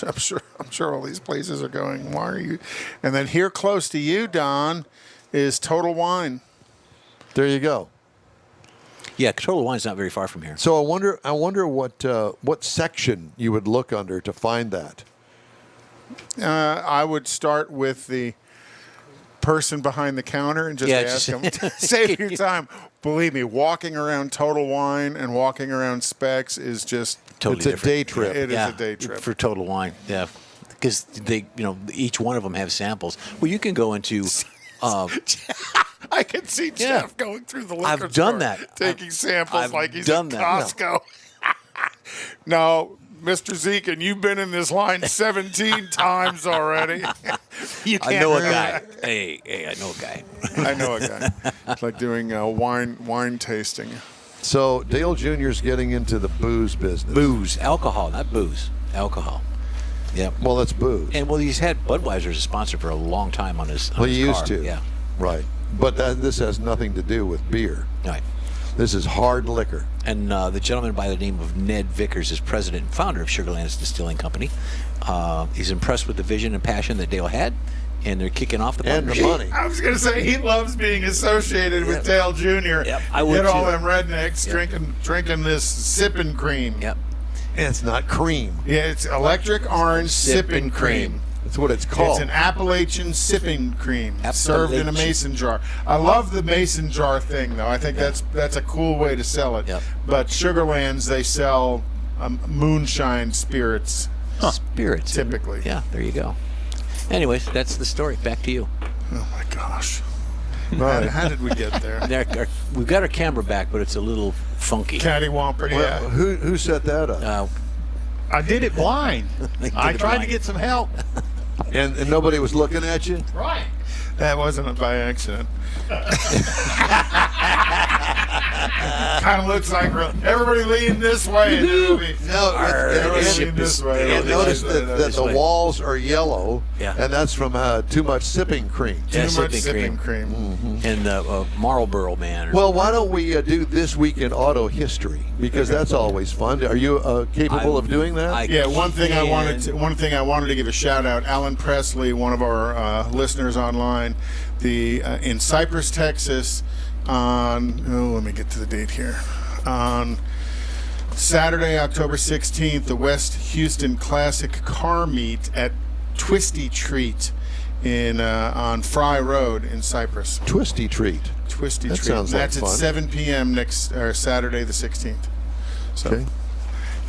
sure all these places are going. Why are you? And then here close to you, Don, is Total Wine. There you go. Yeah, Total Wine's not very far from here. So I wonder what section you would look under to find that. I would start with the person behind the counter and just Yeah, ask just- them, save your time. Believe me, walking around Total Wine and walking around Specs is just Totally It's a different. day trip. It is yeah, a day trip. for Total Wine. Yeah, because they, each one of them have samples. Well, you can go into. I can see Yeah. Jeff going through the liquor I've done store, that. taking samples I've like he's done at that. Costco. No, Mr. Zeke, and you've been in this line 17 times already. You I can't know a really- guy. Hey, I know a guy. I know a guy. It's like doing wine tasting. So Dale Jr.'s getting into the booze business. Booze, alcohol, not booze, alcohol. Yep. Well, that's booze. And well, he's had Budweiser as a sponsor for a long time on his. Well, he used car. to. Yeah. Right. But this has nothing to do with beer. Right. This is hard liquor. And the gentleman by the name of Ned Vickers is president and founder of Sugarlands Distilling Company. He's impressed with the vision and passion that Dale had, and they're kicking off the And the partnership. money. I was going to say he loves being associated with Dale Jr. Yep, I would Get all too. them rednecks drinking this sipping cream. Yep. And it's not cream. Yeah, it's electric orange sipping cream. That's what it's called. It's an Appalachian sipping cream served in a Appalachian. mason jar. I love the mason jar thing, though. I think that's a cool way to sell it. Yep. But Sugarlands, they sell moonshine spirits. Spirits. Typically. Yeah, there you go. Anyways, that's the story. Back to you. Oh my gosh. Right. How did we get there? We've got our camera back, but it's a little funky. Cattywampus. Well, Yeah. who set that up? I did it blind. They did I it tried to blind. get some help. And nobody was looking at you? Right. That wasn't by accident. Kind of looks like everybody lean this way. No, Everybody ship lean this way. and notice that this the way. walls are yellow, Yeah. and that's from too much sipping cream. Yeah, Too much sipping sipping cream. And the Marlboro Man. Well, why don't we do This Week in Auto History? Because that's always fun. Are you capable of doing that? Yeah, one thing I wanted to give a shout out. Alan Presley, one of our listeners online, in Cypress, Texas, on let me get to the date here. On Saturday, October 16th, the West Houston Classic Car Meet at Twisty Treat on Fry Road in Cypress. Twisty Treat. Twisty That Treat. sounds like That's fun. at 7 p.m. next Saturday the 16th. So, Okay.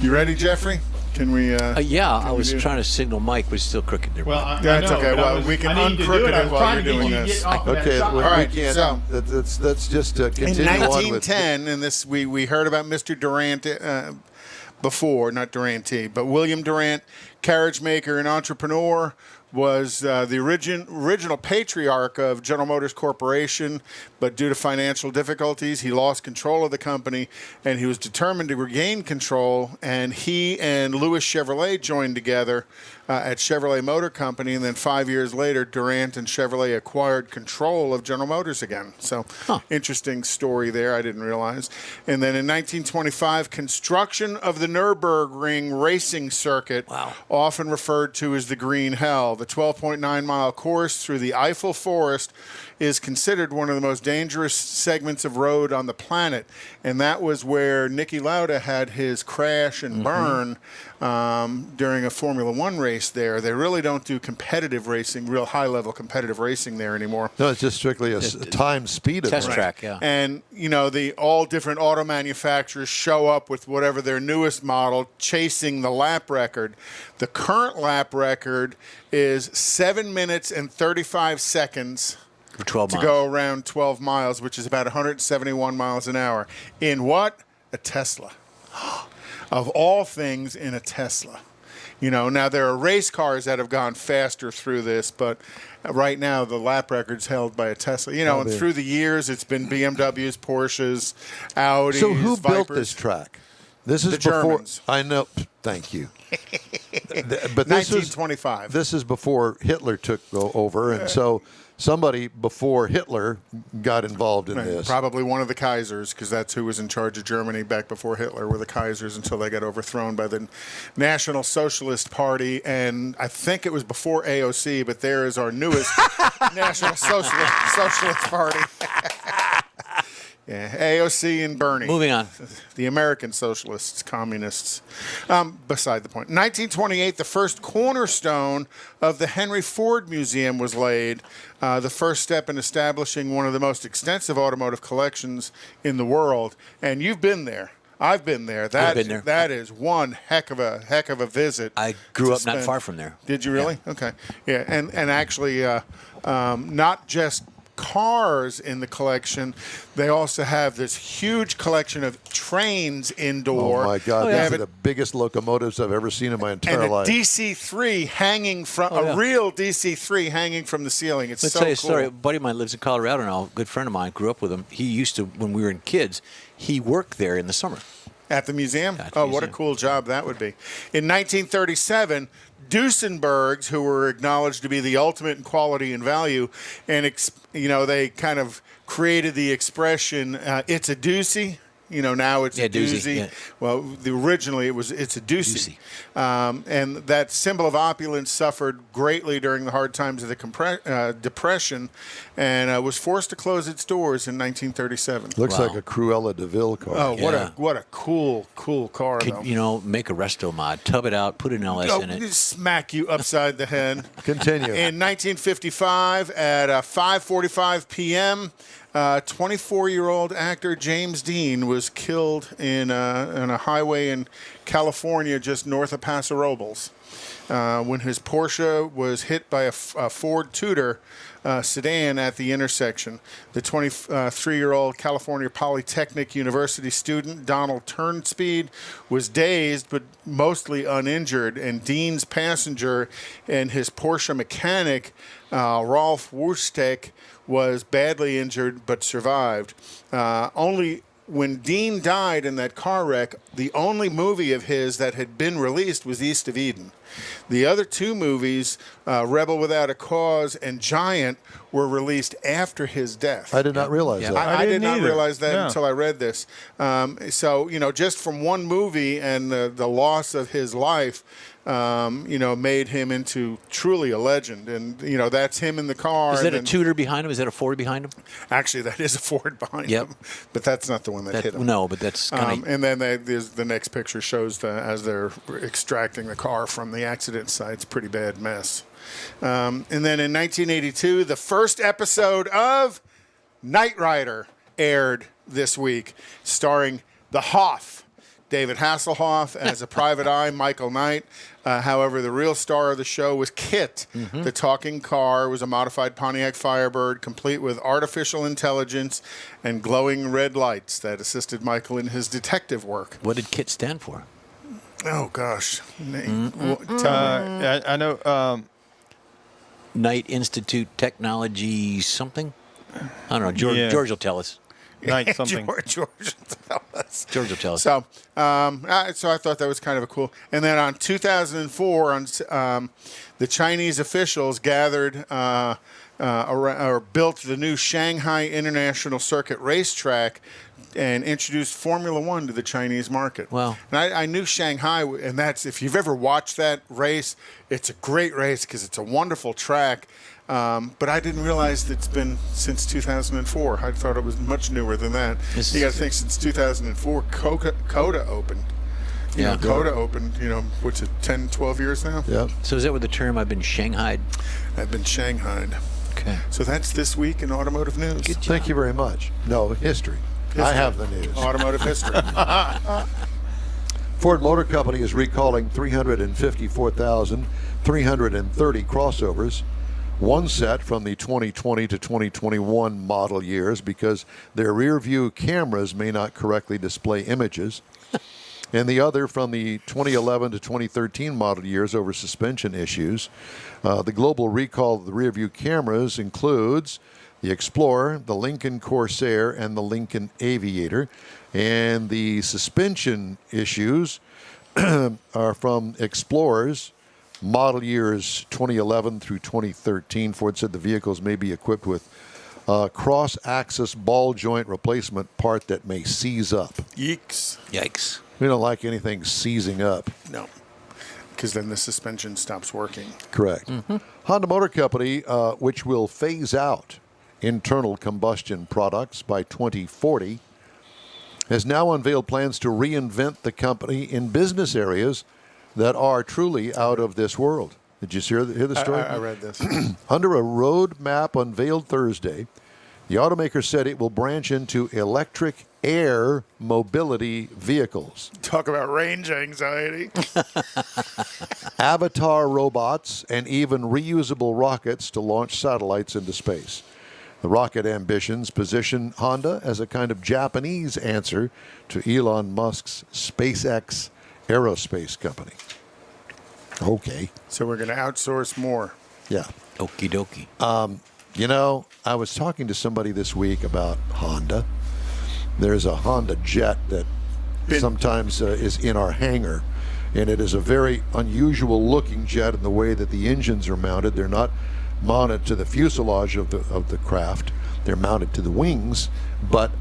you ready, Jeffrey? Can we? Yeah, I we was do- trying to signal Mike was still crooked there. Well, I That's know, okay. but I Well, was- we can I need to do uncrooked it. I it was while trying you're to get doing you to this. get off of that Okay, shot. we right, can't. so- let's just In continue on with. 1910, and this we heard about Mr. Durant before, not Durante, but William Durant, carriage maker and entrepreneur, was the original patriarch of General Motors Corporation, but due to financial difficulties, he lost control of the company, and he was determined to regain control, and he and Louis Chevrolet joined together at Chevrolet Motor Company, and then 5 years later, Durant and Chevrolet acquired control of General Motors again. So, interesting story there, I didn't realize. And then in 1925, construction of the Nürburgring racing circuit, often referred to as the Green Hell. The 12.9-mile course through the Eiffel Forest is considered one of the most dangerous segments of road on the planet. And that was where Niki Lauda had his crash and burn during a Formula One race there. They really don't do competitive racing, real high-level competitive racing there anymore. No, it's just strictly a time speed event. Test track, yeah. And, the all different auto manufacturers show up with whatever their newest model, chasing the lap record. The current lap record is 7 minutes and 35 seconds 12 to miles. go around 12 miles, which is about 171 miles an hour. In what? A Tesla. Of all things, in a Tesla. Now there are race cars that have gone faster through this, but right now the lap record's held by a Tesla. And through the years it's been BMWs, Porsches, Audis, So who built Vipers. this track? This is The before. Germans. I know. Thank you. But this was 1925. This is before Hitler took over, and so somebody before Hitler got involved in this. Probably one of the Kaisers, because that's who was in charge of Germany back before Hitler, were the Kaisers until they got overthrown by the National Socialist Party. And I think it was before AOC, but there is our newest National Socialist Party. Yeah, AOC and Bernie. Moving on. The American Socialists, Communists. Beside the point. 1928, the first cornerstone of the Henry Ford Museum was laid, the first step in establishing one of the most extensive automotive collections in the world. And you've been there. I've been there. I've been there. That is one heck of a visit. I grew to up not spend. far from there. Did you really? Okay. Yeah, and actually, not just cars in the collection, they also have this huge collection of trains indoor. Oh my God, They these have are the biggest locomotives I've ever seen in my and entire a life. DC-3 hanging from Oh, yeah. a real DC-3 hanging from the ceiling. It's Let's so tell you a cool. story. A buddy of mine lives in Colorado now. A good friend of mine grew up with him. He used to, when we were kids, he worked there in the summer. At the museum? At the Oh, what a museum. cool job that would be. In 1937, Duesenbergs, who were acknowledged to be the ultimate in quality and value, and they kind of created the expression, it's a doozy. Now it's a doozy, doozy. yeah. Well, originally it's a doozy. And that symbol of opulence suffered greatly during the hard times of the Depression and was forced to close its doors in 1937. Looks Wow. like a Cruella DeVille car. Oh, Yeah. what a cool car, though. Could, make a resto mod, tub it out, put an LS in it. Smack you upside the head. Continue. In 1955, at 5:45 p.m., 24-year-old actor James Dean was killed on a highway in California just north of Paso Robles when his Porsche was hit by a Ford Tudor sedan at the intersection. The 23-year-old California Polytechnic University student, Donald Turnspeed, was dazed but mostly uninjured, and Dean's passenger and his Porsche mechanic, Rolf Wustek, was badly injured but survived. Only when Dean died in that car wreck, the only movie of his that had been released was East of Eden. The other two movies, Rebel Without a Cause and Giant, were released after his death. I did not realize Yeah. that. I did didn't not either. realize that Yeah. until I read this. So, just from one movie and the loss of his life, made him into truly a legend. And, that's him in the car. Is that and a then- Tudor behind him? Is that a Ford behind him? Actually, that is a Ford behind Yep. him. But that's not the one that hit him. No, but that's kind of. And then there's the next picture shows as they're extracting the car from the accident site. It's a pretty bad mess. And then in 1982, the first episode of Knight Rider aired this week, starring the Hoff, David Hasselhoff as a private eye, Michael Knight. However, the real star of the show was Kit. The talking car was a modified Pontiac Firebird, complete with artificial intelligence and glowing red lights that assisted Michael in his detective work. What did KIT stand for? Oh, gosh. I know. Knight Institute Technology something? I don't know. George, Yeah. George will tell us. Night something. George tell us. George will tell us. So I thought that was kind of a cool. And then on 2004, the Chinese officials gathered or built the new Shanghai International Circuit racetrack and introduced Formula One to the Chinese market. Wow. And I knew Shanghai, and that's, if you've ever watched that race, it's a great race because it's a wonderful track. But I didn't realize that it's been since 2004. I thought it was much newer than that. This You got is- to think since 2004, Coda opened. Yeah. Coda opened, what's it, 10, 12 years now? Yep. So is that with the term I've been shanghaied? I've been shanghaied. Okay. So that's this week in automotive news. Thank you very much. No, history. I have the news. Automotive history. Ford Motor Company is recalling 354,330 crossovers, one set from the 2020 to 2021 model years because their rear view cameras may not correctly display images, and the other from the 2011 to 2013 model years over suspension issues. The global recall of the rear view cameras includes the Explorer, the Lincoln Corsair, and the Lincoln Aviator. And the suspension issues are from Explorers, model years 2011 through 2013. Ford said the vehicles may be equipped with cross-axis ball joint replacement part that may seize up. Yeeks. Yikes. We don't like anything seizing up. No. Because then the suspension stops working. Correct. Honda Motor Company, which will phase out internal combustion products by 2040, has now unveiled plans to reinvent the company in business areas that are truly out of this world. Did you hear the story? I read this. Under a roadmap unveiled Thursday, the automaker said it will branch into electric air mobility vehicles, Talk about range anxiety. avatar robots, and even reusable rockets to launch satellites into space. The rocket ambitions position Honda as a kind of Japanese answer to Elon Musk's SpaceX aerospace company. Okay. So we're going to outsource more. Yeah. Okie dokie. You know, I was talking to somebody this week about Honda. There's a Honda Jet that sometimes is in our hangar, and it is a very unusual looking jet in the way that the engines are mounted. They're not mounted to the fuselage of the craft. They're mounted to the wings, but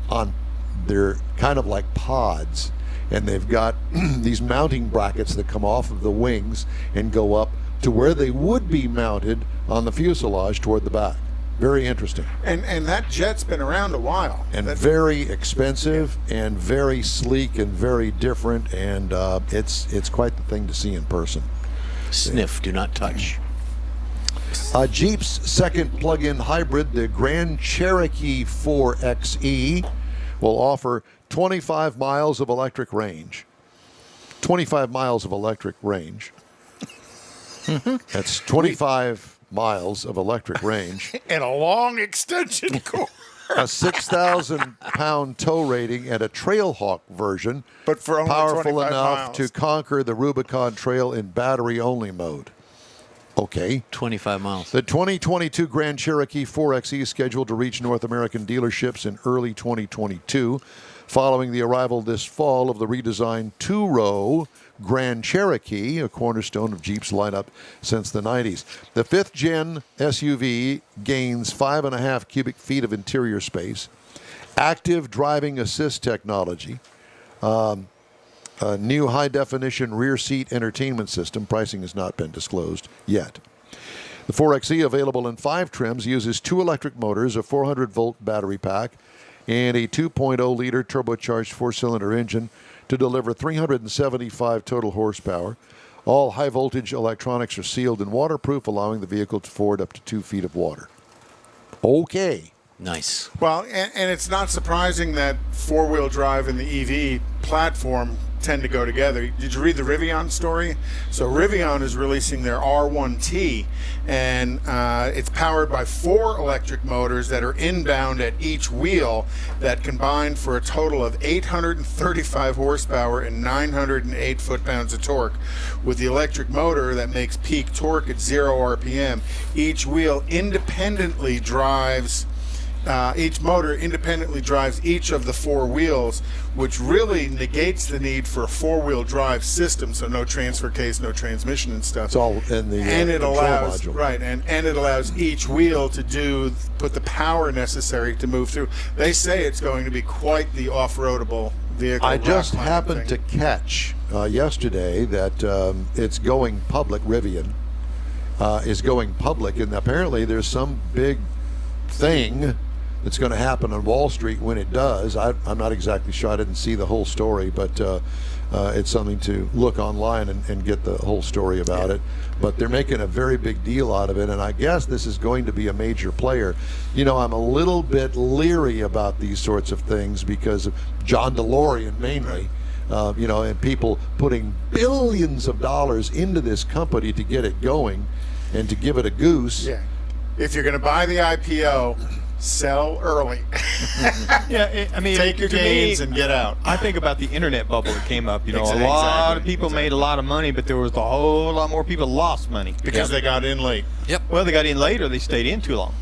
they're kind of like pods, and they've got these mounting brackets that come off of the wings and go up to where they would be mounted on the fuselage toward the back. Very interesting. And that jet's been around a while. And very expensive and very sleek and very different, and it's quite the thing to see in person. Sniff, do not touch. Jeep's second plug-in hybrid, the Grand Cherokee 4xe, will offer 25 miles of electric range. 25 miles of electric range. That's 25 miles of electric range. And a long extension cord. A 6,000-pound tow rating and a Trailhawk version, But for only powerful 25 enough miles. to conquer the Rubicon Trail in battery-only mode. Okay. 25 miles. The 2022 Grand Cherokee 4xe is scheduled to reach North American dealerships in early 2022, following the arrival this fall of the redesigned two-row Grand Cherokee, a cornerstone of Jeep's lineup since the 90s. The fifth-gen SUV gains 5.5 cubic feet of interior space, active driving assist technology, a new high-definition rear seat entertainment system. Pricing has not been disclosed yet. The 4xe, available in 5 trims, uses 2 electric motors, a 400-volt battery pack, and a 2.0-liter turbocharged 4-cylinder engine to deliver 375 total horsepower. All high-voltage electronics are sealed and waterproof, allowing the vehicle to ford up to 2 feet of water. Okay. Nice. Well, and it's not surprising that four-wheel drive and the EV platform tend to go together. Did you read the Rivian story? So Rivian is releasing their R1T, and it's powered by 4 electric motors that are inbound at each wheel that combine for a total of 835 horsepower and 908 foot-pounds of torque. With the electric motor that makes peak torque at 0 RPM, each wheel independently drives each motor independently drives each of the 4 wheels, which really negates the need for a 4-wheel drive system. So no transfer case, no transmission and stuff. It's all in the and it control allows module. right, and it allows each wheel to put the power necessary to move through. They say it's going to be quite the off-roadable vehicle. I just rock climbing happened to thing. catch yesterday that it's going public. Rivian is going public, and apparently there's some big thing that's going to happen on Wall Street when it does. I'm not exactly sure. I didn't see the whole story, but it's something to look online and get the whole story about it. But they're making a very big deal out of it, and I guess this is going to be a major player. You know, I'm a little bit leery about these sorts of things because of John DeLorean mainly. You know, and people putting billions of dollars into this company to get it going and to give it a goose. Yeah. If you're going to buy the IPO, sell early. Yeah, I mean, Take your to gains me, and get out. I think about the internet bubble that came up. You know, Exactly. a lot of people made a lot of money, but there was a whole lot more people lost money Because they got in late. Well, they got in late or they stayed in too long.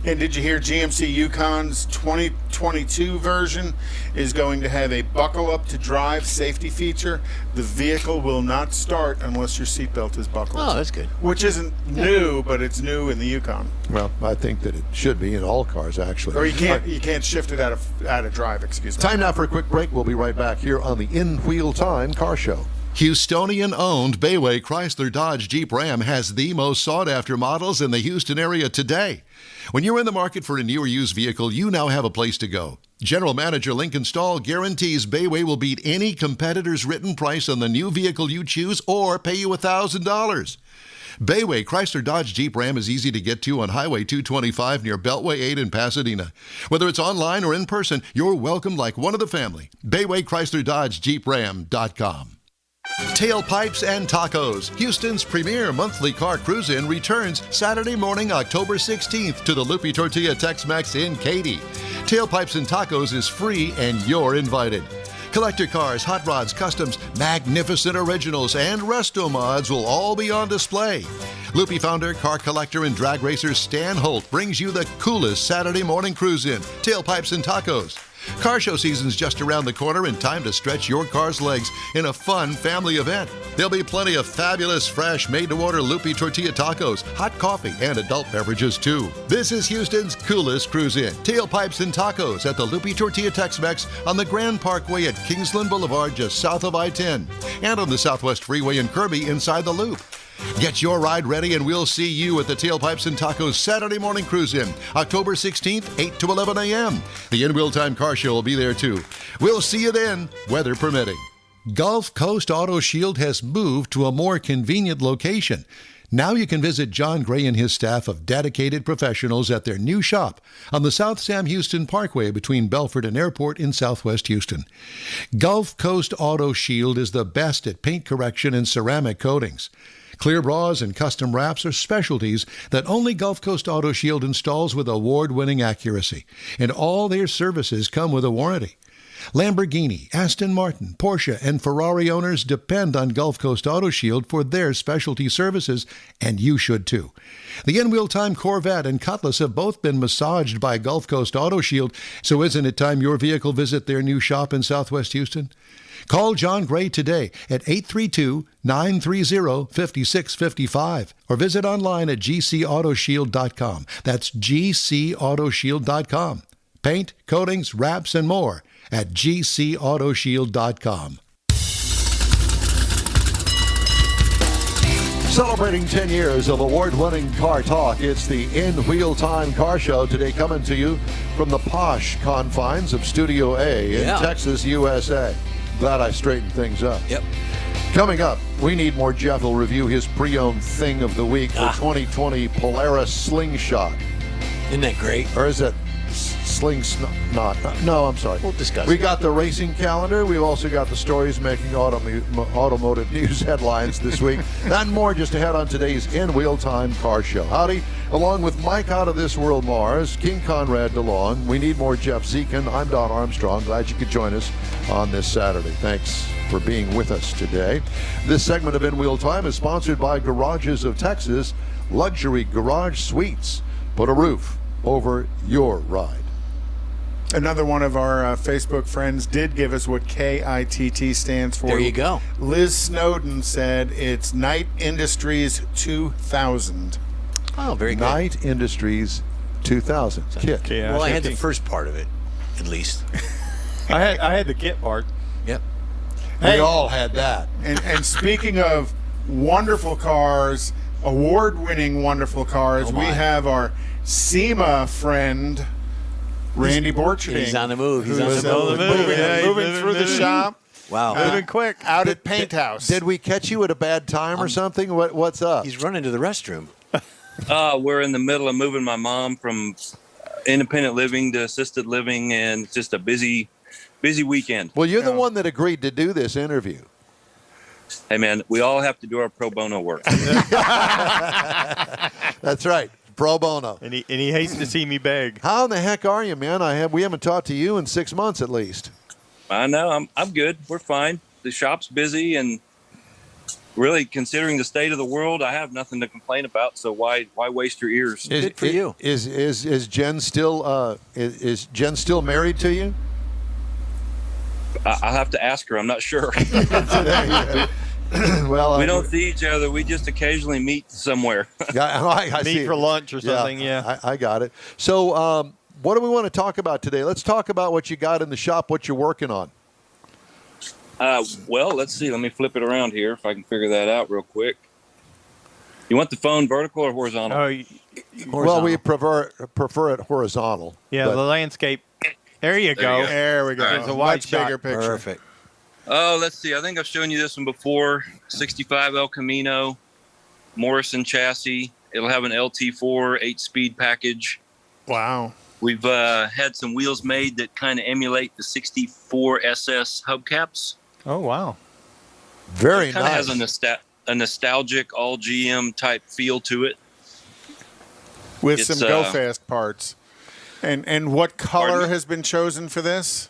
And did you hear GMC Yukon's 2022 version is going to have a buckle up to drive safety feature? The vehicle will not start unless your seatbelt is buckled. Oh, that's good. Which isn't new, but it's new in the Yukon. Well, I think that it should be in all cars, actually. Or you can't shift it out of drive, excuse me. Time now for a quick break. We'll be right back here on the In Wheel Time Car Show. Houstonian-owned Bayway Chrysler Dodge Jeep Ram has the most sought-after models in the Houston area today. When you're in the market for a new or used vehicle, you now have a place to go. General Manager Lincoln Stahl guarantees Bayway will beat any competitor's written price on the new vehicle you choose or pay you $1,000. Bayway Chrysler Dodge Jeep Ram is easy to get to on Highway 225 near Beltway 8 in Pasadena. Whether it's online or in person, you're welcome like one of the family. Bayway Chrysler Dodge Jeep Ram.com. Tailpipes and Tacos, Houston's premier monthly car cruise-in, returns Saturday morning, October 16th to the Lupi Tortilla Tex-Mex in Katy. Tailpipes and Tacos is free and you're invited. Collector cars, hot rods, customs, magnificent originals, and resto mods will all be on display. Lupi founder, car collector, and drag racer Stan Holt brings you the coolest Saturday morning cruise-in, Tailpipes and Tacos. Car show season's just around the corner and time to stretch your car's legs in a fun family event. There'll be plenty of fabulous, fresh, made-to-order Lupi Tortilla Tacos, hot coffee, and adult beverages, too. This is Houston's coolest cruise-in, Tailpipes and Tacos at the Lupi Tortilla Tex-Mex on the Grand Parkway at Kingsland Boulevard just south of I-10, and on the Southwest Freeway in Kirby inside the Loop. Get your ride ready and we'll see you at the Tailpipes and Tacos Saturday morning cruise-in, October 16th, 8 to 11 a.m. The In Wheel Time Car Show will be there too. We'll see you then, weather permitting. Gulf Coast Auto Shield has moved to a more convenient location. Now you can visit John Gray and his staff of dedicated professionals at their new shop on the South Sam Houston Parkway between Belford and Airport in Southwest Houston. Gulf Coast Auto Shield is the best at paint correction and ceramic coatings. Clear bras and custom wraps are specialties that only Gulf Coast Auto Shield installs with award-winning accuracy, and all their services come with a warranty. Lamborghini, Aston Martin, Porsche, and Ferrari owners depend on Gulf Coast Auto Shield for their specialty services, and you should too. The In-Wheel Time Corvette and Cutlass have both been massaged by Gulf Coast Auto Shield, so isn't it time your vehicle visit their new shop in Southwest Houston? Call John Gray today at 832-930-5655 or visit online at gcautoshield.com. That's gcautoshield.com. Paint, coatings, wraps, and more at gcautoshield.com. Celebrating 10 years of award-winning car talk, it's the In Wheel Time Car Show, today coming to you from the posh confines of Studio A in Texas, USA. Glad I straightened things up. Yep. Coming up, we need more. Jeff will review his pre-owned thing of the week, the 2020 Polaris Slingshot. Isn't that great? Or is it Slingshot? No, I'm sorry. We'll discuss We it. got the racing calendar. We've also got the stories making automotive news headlines this week. That and more just ahead on today's In Wheel Time Car Show. Howdy. Along with Mike Out of This World Mars, King Conrad DeLong, we need more Jeff Zekin. I'm Don Armstrong. Glad you could join us on this Saturday. Thanks for being with us today. This segment of In Wheel Time is sponsored by Garages of Texas, luxury garage suites. Put a roof over your ride. Another one of our Facebook friends did give us what KITT stands for. There you go. Liz Snowden said it's Knight Industries 2000. Oh, very good. Knight Industries 2000. Kit. Well, I had the first part of it, at least. I had the kit part. Yep. We all had that. And speaking of wonderful cars, award-winning wonderful cars, Oh, we my. have our SEMA friend, Randy Borcherding. He's on the move. He's who's, on the move. moving, Yeah, moving through the shop. Wow. Moving quick. Out at Paint House. Did we catch you at a bad time or something? What's up? He's running to the restroom. We're in the middle of moving my mom from independent living to assisted living, and it's just a busy weekend. Well, you're the one that agreed to do this interview. Hey, man, we all have to do our pro bono work. That's right. Pro bono. And he hates to see me beg. How in the heck are you, man? We haven't talked to you in 6 months at least. I know. I'm good. We're fine. The shop's busy, and really, considering the state of the world, I have nothing to complain about. So why waste your ears? Good for you. Is Jen still is Jen still married to you? I'll have to ask her. I'm not sure. Well, we don't see each other. We just occasionally meet somewhere. I see Meet for it. lunch or something, yeah. I got it. So what do we want to talk about today? Let's talk about what you got in the shop, what you're working on. Well, let's see. Let me flip it around here if I can figure that out real quick. You want the phone vertical or horizontal? Well, we prefer it horizontal. Yeah, but- the landscape. There you go. There we go. There's a wide Much bigger shot. picture. Perfect. Oh, let's see. I think I've shown you this one before. 65 El Camino, Morrison chassis. It'll have an LT4 8-speed package. Wow. We've had some wheels made that kind of emulate the 64 SS hubcaps. Oh, wow. Very It kind of nice. has a nostalgic all GM type feel to it. With It's, some go fast parts. And what color Pardon me? has been chosen for this?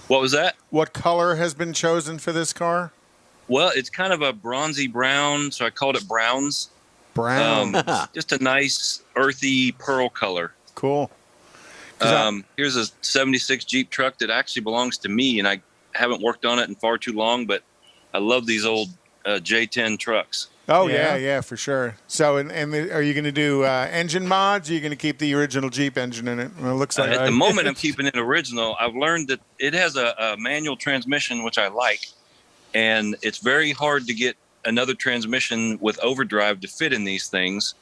What was that? What color has been chosen for this car? Well, it's kind of a bronzy brown, so I called it browns. Brown. Just a nice earthy pearl color. Cool. Here's a 76 Jeep truck that actually belongs to me, and I haven't worked on it in far too long, but I love these old J10 trucks. Oh, Yeah. yeah, for sure. So, are you going to do engine mods? Or are you going to keep the original Jeep engine in it? Well, it looks like At the moment, I'm keeping it original. I've learned that it has a manual transmission, which I like, and it's very hard to get another transmission with overdrive to fit in these things.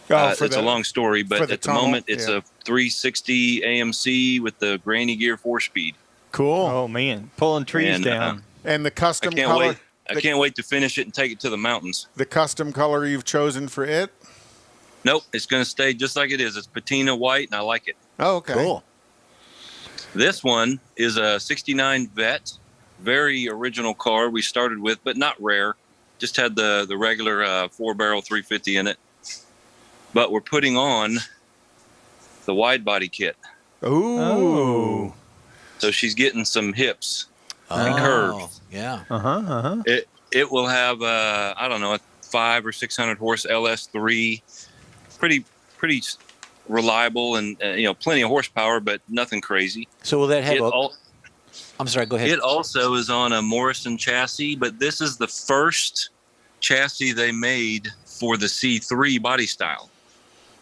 It's a long story, but at the moment, it's a 360 AMC with the granny gear 4-speed. Cool. Oh man, pulling trees And, down. And the I custom can't color. wait. I can't wait to finish it and take it to the mountains. The custom color you've chosen for it? Nope, it's going to stay just like it is. It's patina white, and I like it. Oh, okay. Cool. This one is a 69 Vet, very original car we started with, but not rare. Just had the regular 4-barrel 350 in it. But we're putting on the wide body kit. Ooh. Oh. So she's getting some hips and curves. Yeah. It will have I don't know, a 500 or 600 horse LS3, pretty reliable, and plenty of horsepower, but nothing crazy. So will that have It, I'm sorry, go ahead. it also is on a Morrison chassis, but this is the first chassis they made for the C3 body style.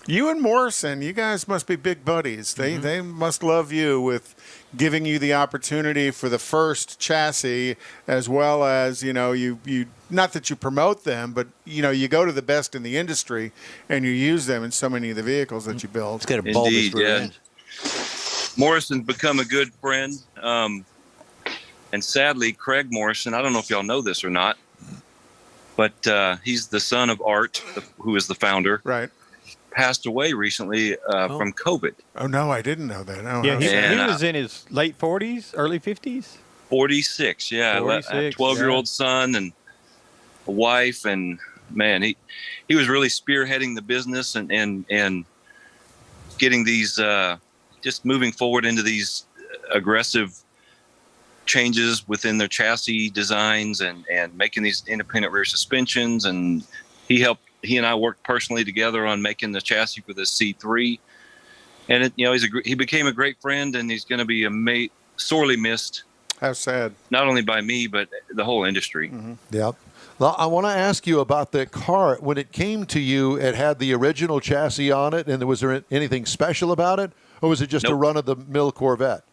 You and Morrison, you guys must be big buddies. They must love you with giving you the opportunity for the first chassis, as well as you not that you promote them, but you go to the best in the industry and you use them in so many of the vehicles that you build. It's got a bulbous Indeed, rear yeah. end. Morrison's become a good friend, and sadly, Craig Morrison. I don't know if y'all know this or not, but he's the son of Art, who is the founder. Right. Passed away recently from COVID. Oh no, I didn't know that. Oh, Yeah, he And, was in his late 40s, early 50s. 46, yeah. 46, A 12-year-old son and a wife, and man, he was really spearheading the business and getting these just moving forward into these aggressive changes within their chassis designs and making these independent rear suspensions. And he and I worked personally together on making the chassis for the C3. And he became a great friend, and he's going to be sorely missed. How sad. Not only by me, but the whole industry. Yep. Well, I want to ask you about that car. When it came to you, it had the original chassis on it, and was there anything special about it, or was it just a Nope. run-of-the-mill Corvette?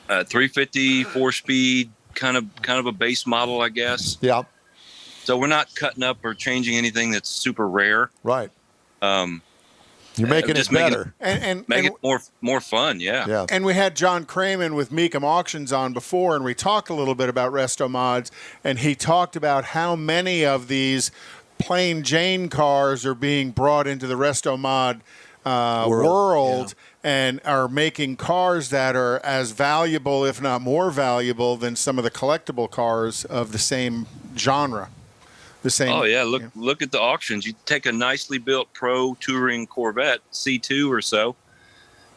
350 4-speed, kind of a base model, I guess. Yeah. So we're not cutting up or changing anything that's super rare. Right. Um, You're making it just making better. And Make it more fun, yeah. Yeah. And we had John Cramen with Meekum Auctions on before, and we talked a little bit about Resto Mods, and he talked about how many of these plain Jane cars are being brought into the Resto Mod world and are making cars that are as valuable, if not more valuable, than some of the collectible cars of the same genre. The same. Oh yeah, look at the auctions. You take a nicely built pro touring Corvette C2 or so,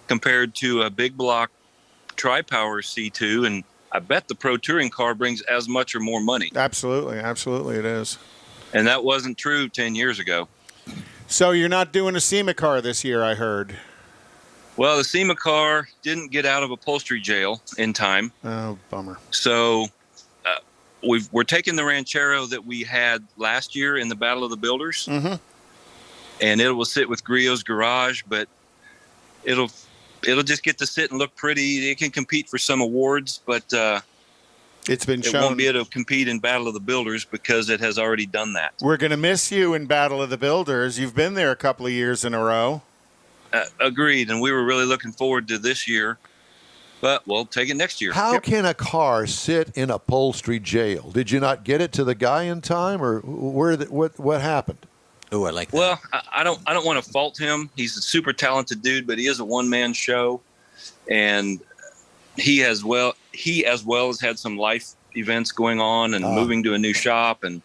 compared to a big block tri-power C2, and I bet the pro touring car brings as much or more money. Absolutely it is. And that wasn't true 10 years ago. So you're not doing a SEMA car this year, I heard. Well, the SEMA car didn't get out of upholstery jail in time, Oh, bummer. so we're taking the Ranchero that we had last year in the Battle of the Builders, and it will sit with Griot's garage, but it'll just get to sit and look pretty. It can compete for some awards, but It's been it shown. won't be able to compete in Battle of the Builders because it has already done that. We're going to miss you in Battle of the Builders. You've been there a couple of years in a row. Agreed, and we were really looking forward to this year, but we'll take it next year. How can a car sit in upholstery jail? Did you not get it to the guy in time, or what happened? Oh, I like that. Well, I don't want to fault him. He's a super talented dude, but he is a one-man show, and he as well has had some life events going on and moving to a new shop, and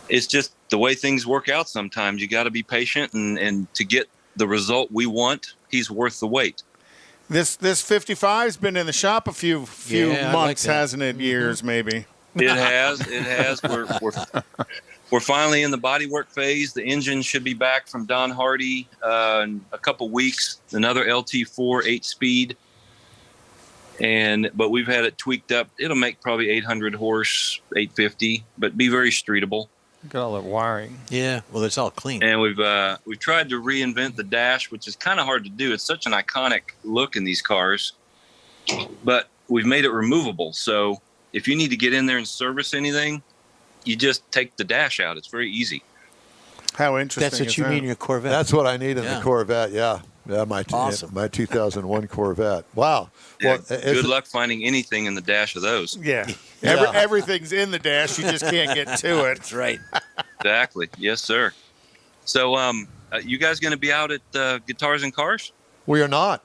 it's just the way things work out. Sometimes you got to be patient, and to get the result we want, he's worth the wait. This 55's been in the shop a few Yeah, I like months, that. hasn't it? Years, maybe. It has. We're finally in the bodywork phase. The engine should be back from Don Hardy in a couple weeks. Another LT4 8-speed, but we've had it tweaked up. It'll make probably 800 horse, 850, but be very streetable. Got all that wiring. Yeah, well, it's all clean. And we've tried to reinvent the dash, which is kind of hard to do. It's such an iconic look in these cars, but we've made it removable. So if you need to get in there and service anything, you just take the dash out. It's very easy. How interesting. That's what is you that? mean in your Corvette. That's what I need in Yeah. the Corvette. Yeah, my Awesome. my 2001 Corvette. Wow. Yeah, Well, good luck finding anything in the dash of those. Yeah. Yeah. Everything's in the dash. You just can't get to it. That's right. Exactly. Yes, sir. So, you guys going to be out at Guitars and Cars? We are not.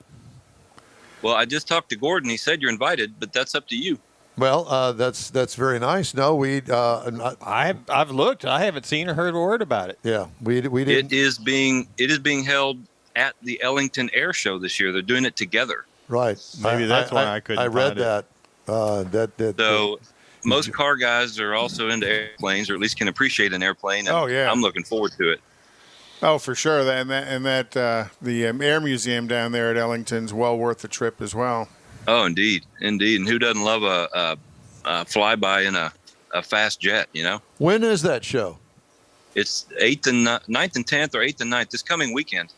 Well, I just talked to Gordon. He said you're invited, but that's up to you. Well, that's very nice. No, I've looked. I haven't seen or heard a word about it. yeah, we didn't. It is being held at the Ellington Air Show this year. They're doing it together. Right. Maybe that's why I couldn't I read find it. that. So most car guys are also into airplanes, or at least can appreciate an airplane. And Oh, yeah. I'm looking forward to it. Oh, for sure. The Air Museum down there at Ellington's well worth the trip as well. Oh, indeed. And who doesn't love a flyby in a fast jet, you know? When is that show? It's 9th and 10th, or 8th and 9th this coming weekend.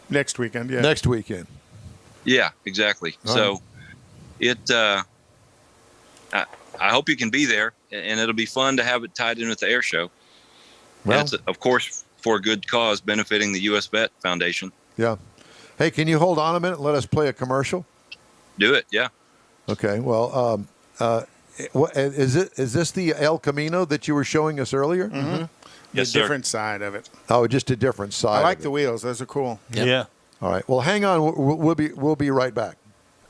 Next weekend, yeah. Next weekend. Yeah, exactly. All So I hope you can be there, and it'll be fun to have it tied in with the air show. Well, And it's, of course, for a good cause, benefiting the U.S. Vet Foundation. yeah. Hey, can you hold on a minute and let us play a commercial? Do it, yeah. Okay. Well, is this the El Camino that you were showing us earlier? Mm-hmm. Yes, the sir. different side of it. Oh, just a different side. I like of the it. wheels. Those are cool. Yep. Yeah. All right. Well, hang on. We'll be right back.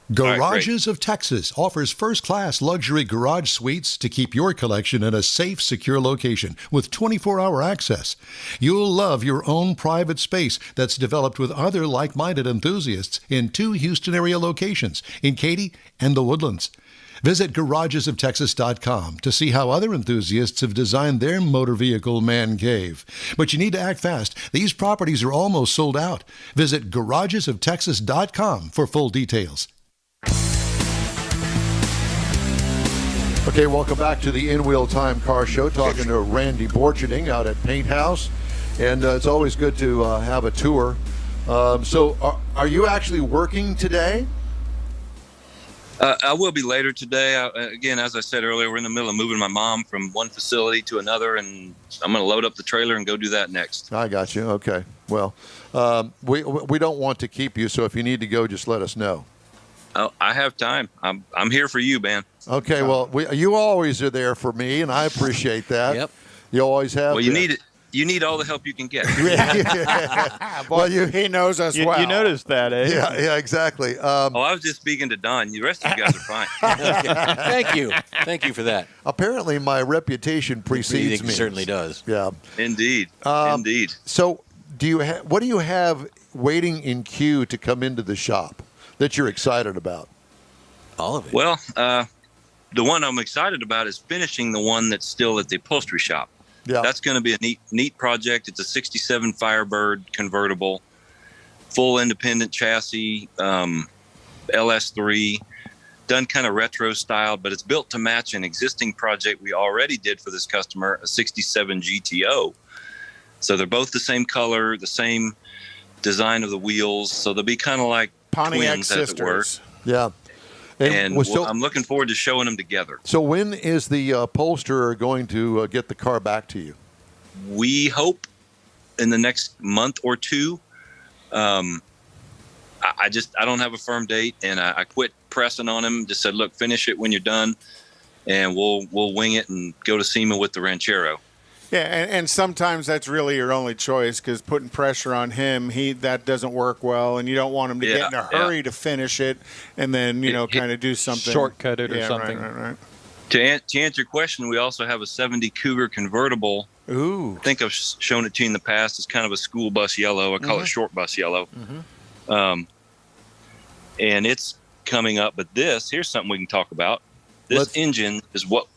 right, Garages of Texas offers first-class luxury garage suites to keep your collection in a safe, secure location with 24-hour access. You'll love your own private space that's developed with other like-minded enthusiasts in 2 Houston area locations, in Katy and the Woodlands. Visit garagesoftexas.com to see how other enthusiasts have designed their motor vehicle man cave. But you need to act fast. These properties are almost sold out. Visit garagesoftexas.com for full details. Okay, welcome back to the In Wheel Time Car Show. Talking to Randy Borcherding out at Paint House, and it's always good to have a tour. So, are you actually working today? I will be later today. Again, as I said earlier, we're in the middle of moving my mom from one facility to another, and I'm going to load up the trailer and go do that next. I got you. Okay. Well, we don't want to keep you, so if you need to go, just let us know. Oh, I have time. I'm here for you, man. Okay. Well, you always are there for me, and I appreciate that. Yep. You always have. Well, you been. need it. You need all the help you can get. Well, He knows us well. You noticed that, eh? Yeah, exactly. Oh, I was just speaking to Don. The rest of you guys are fine. Thank you for that. Apparently, my reputation precedes It me. certainly does. Yeah. Indeed. Indeed. So, what do you have waiting in queue to come into the shop that you're excited about? All of it. Well, the one I'm excited about is finishing the one that's still at the upholstery shop. Yeah. That's going to be a neat project. It's a 67 Firebird convertible, full independent chassis, LS3, done kind of retro style, but it's built to match an existing project we already did for this customer, a 67 GTO. So they're both the same color, the same design of the wheels. So they'll be kind of like Pontiac twins, as it were. sisters. Yeah. And I'm looking forward to showing them together. So when is the upholsterer going to get the car back to you? We hope in the next month or two. I don't have a firm date, and I quit pressing on him. Just said, look, finish it when you're done, and we'll wing it and go to SEMA with the Ranchero. Yeah, and sometimes that's really your only choice, because putting pressure on him, that doesn't work well, and you don't want him to get in a hurry to finish it, and then kind of do something Shortcut it or Yeah, something. Right. To answer your question, we also have a 70 Cougar convertible. Ooh. I think I've shown it to you in the past. It's kind of a school bus yellow. I call it short bus yellow. And it's coming up. But here's something we can talk about. This engine is what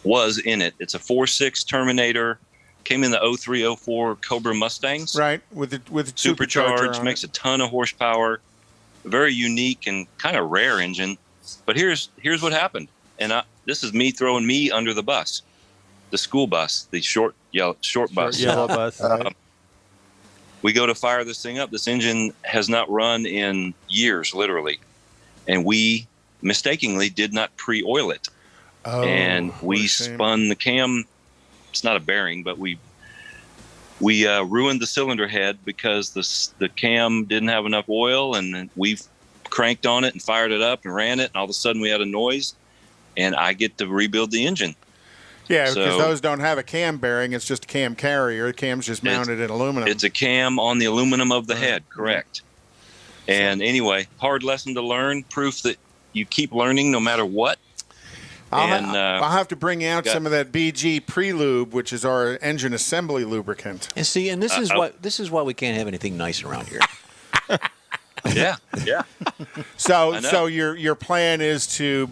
was in it. It's a 4.6 Terminator. Came in the 0304 Cobra Mustangs. Right, with the supercharged, makes a ton of horsepower. Very unique and kind of rare engine. But here's what happened. And this is me throwing me under the bus. The school bus, the short bus. Yellow bus. We go to fire this thing up. This engine has not run in years, literally. And we mistakenly did not pre-oil it. Oh, and we spun the cam. It's not a bearing, but we ruined the cylinder head because the cam didn't have enough oil, and we cranked on it and fired it up and ran it, and all of a sudden we had a noise, and I get to rebuild the engine. Yeah, because those don't have a cam bearing. It's just a cam carrier. The cam's just mounted in aluminum. It's a cam on the aluminum of the head, correct. And anyway, hard lesson to learn, proof that you keep learning no matter what. I'll have to bring out some of that BG Pre-Lube, which is our engine assembly lubricant. And see, and this is why we can't have anything nice around here. Yeah. So your plan is to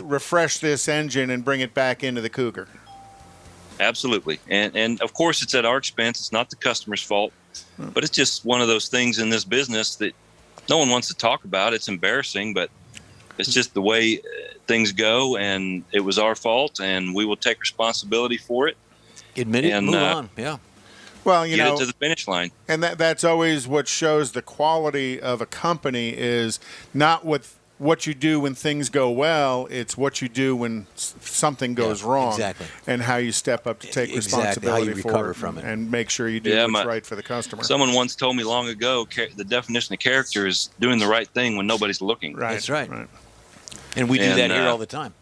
refresh this engine and bring it back into the Cougar. Absolutely. And of course it's at our expense. It's not the customer's fault, but it's just one of those things in this business that no one wants to talk about. It's embarrassing, but it's just the way things go, and it was our fault, and we will take responsibility for it. Admit it and move on. Yeah. Well, get it to the finish line. And that's always what shows the quality of a company is not what you do when things go well, it's what you do when something goes wrong. Exactly. And how you step up to take responsibility how you recover from it. And make sure you do what's right for the customer. Someone once told me long ago, the definition of character is doing the right thing when nobody's looking. Right. That's right. And we do that here all the time.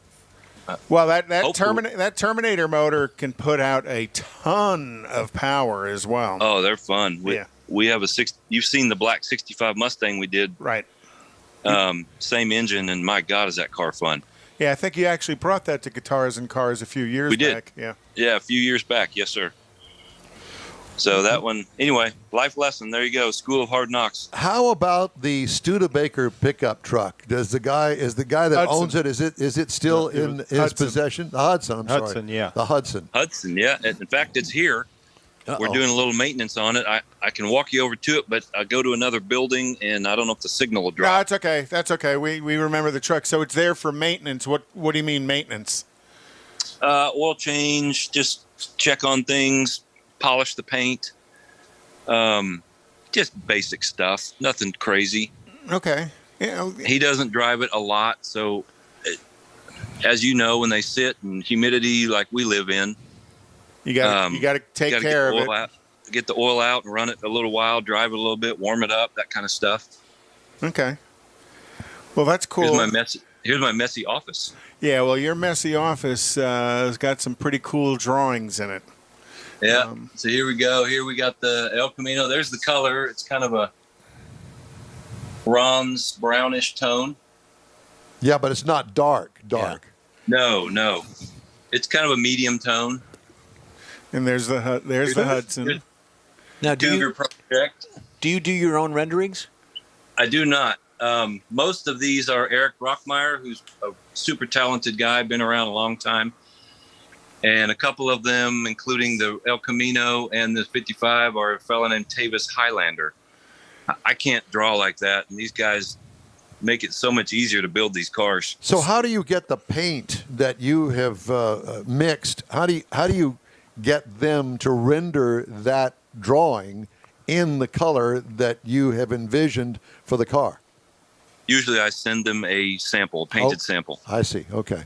Well, that Terminator motor can put out a ton of power as well. Oh, they're fun. We have you've seen the black 65 Mustang we did. Right. Same engine, and my God, is that car fun. Yeah, I think you actually brought that to Guitars and Cars a few years back. Yeah, a few years back. Yes, sir. So that one, anyway, life lesson. There you go. School of Hard Knocks. How about the Studebaker pickup truck? Is the guy that Hudson. owns it? Is it still in his possession? The Hudson. I'm sorry. Yeah. The Hudson. Hudson. Yeah. In fact, it's here. We're doing a little maintenance on it. I can walk you over to it, but I go to another building, and I don't know if the signal will drop. No, that's okay. That's okay. We remember the truck. So it's there for maintenance. What do you mean maintenance? Oil change, just check on things. Polish the paint, just basic stuff, nothing crazy. Okay. He doesn't drive it a lot, so as you know, when they sit in humidity like we live in, you got to take care of it. Get the oil out and run it a little while, drive it a little bit, warm it up, that kind of stuff. Okay. Well, that's cool. Here's my messy office. Yeah, well, your messy office has got some pretty cool drawings in it. Yeah. So here we go. Here we got the El Camino. There's the color. It's kind of a bronze brownish tone. Yeah, but it's not dark. Yeah. No. It's kind of a medium tone. And there's the Hudson. Now, do you do your own renderings? I do not. Most of these are Eric Rockmeyer, who's a super talented guy, been around a long time. And a couple of them, including the El Camino and the 55, are a fellow named Tavis Highlander. I can't draw like that, and these guys make it so much easier to build these cars. So how do you get the paint that you have mixed? How do you get them to render that drawing in the color that you have envisioned for the car? Usually I send them a sample, a painted sample. I see. Okay.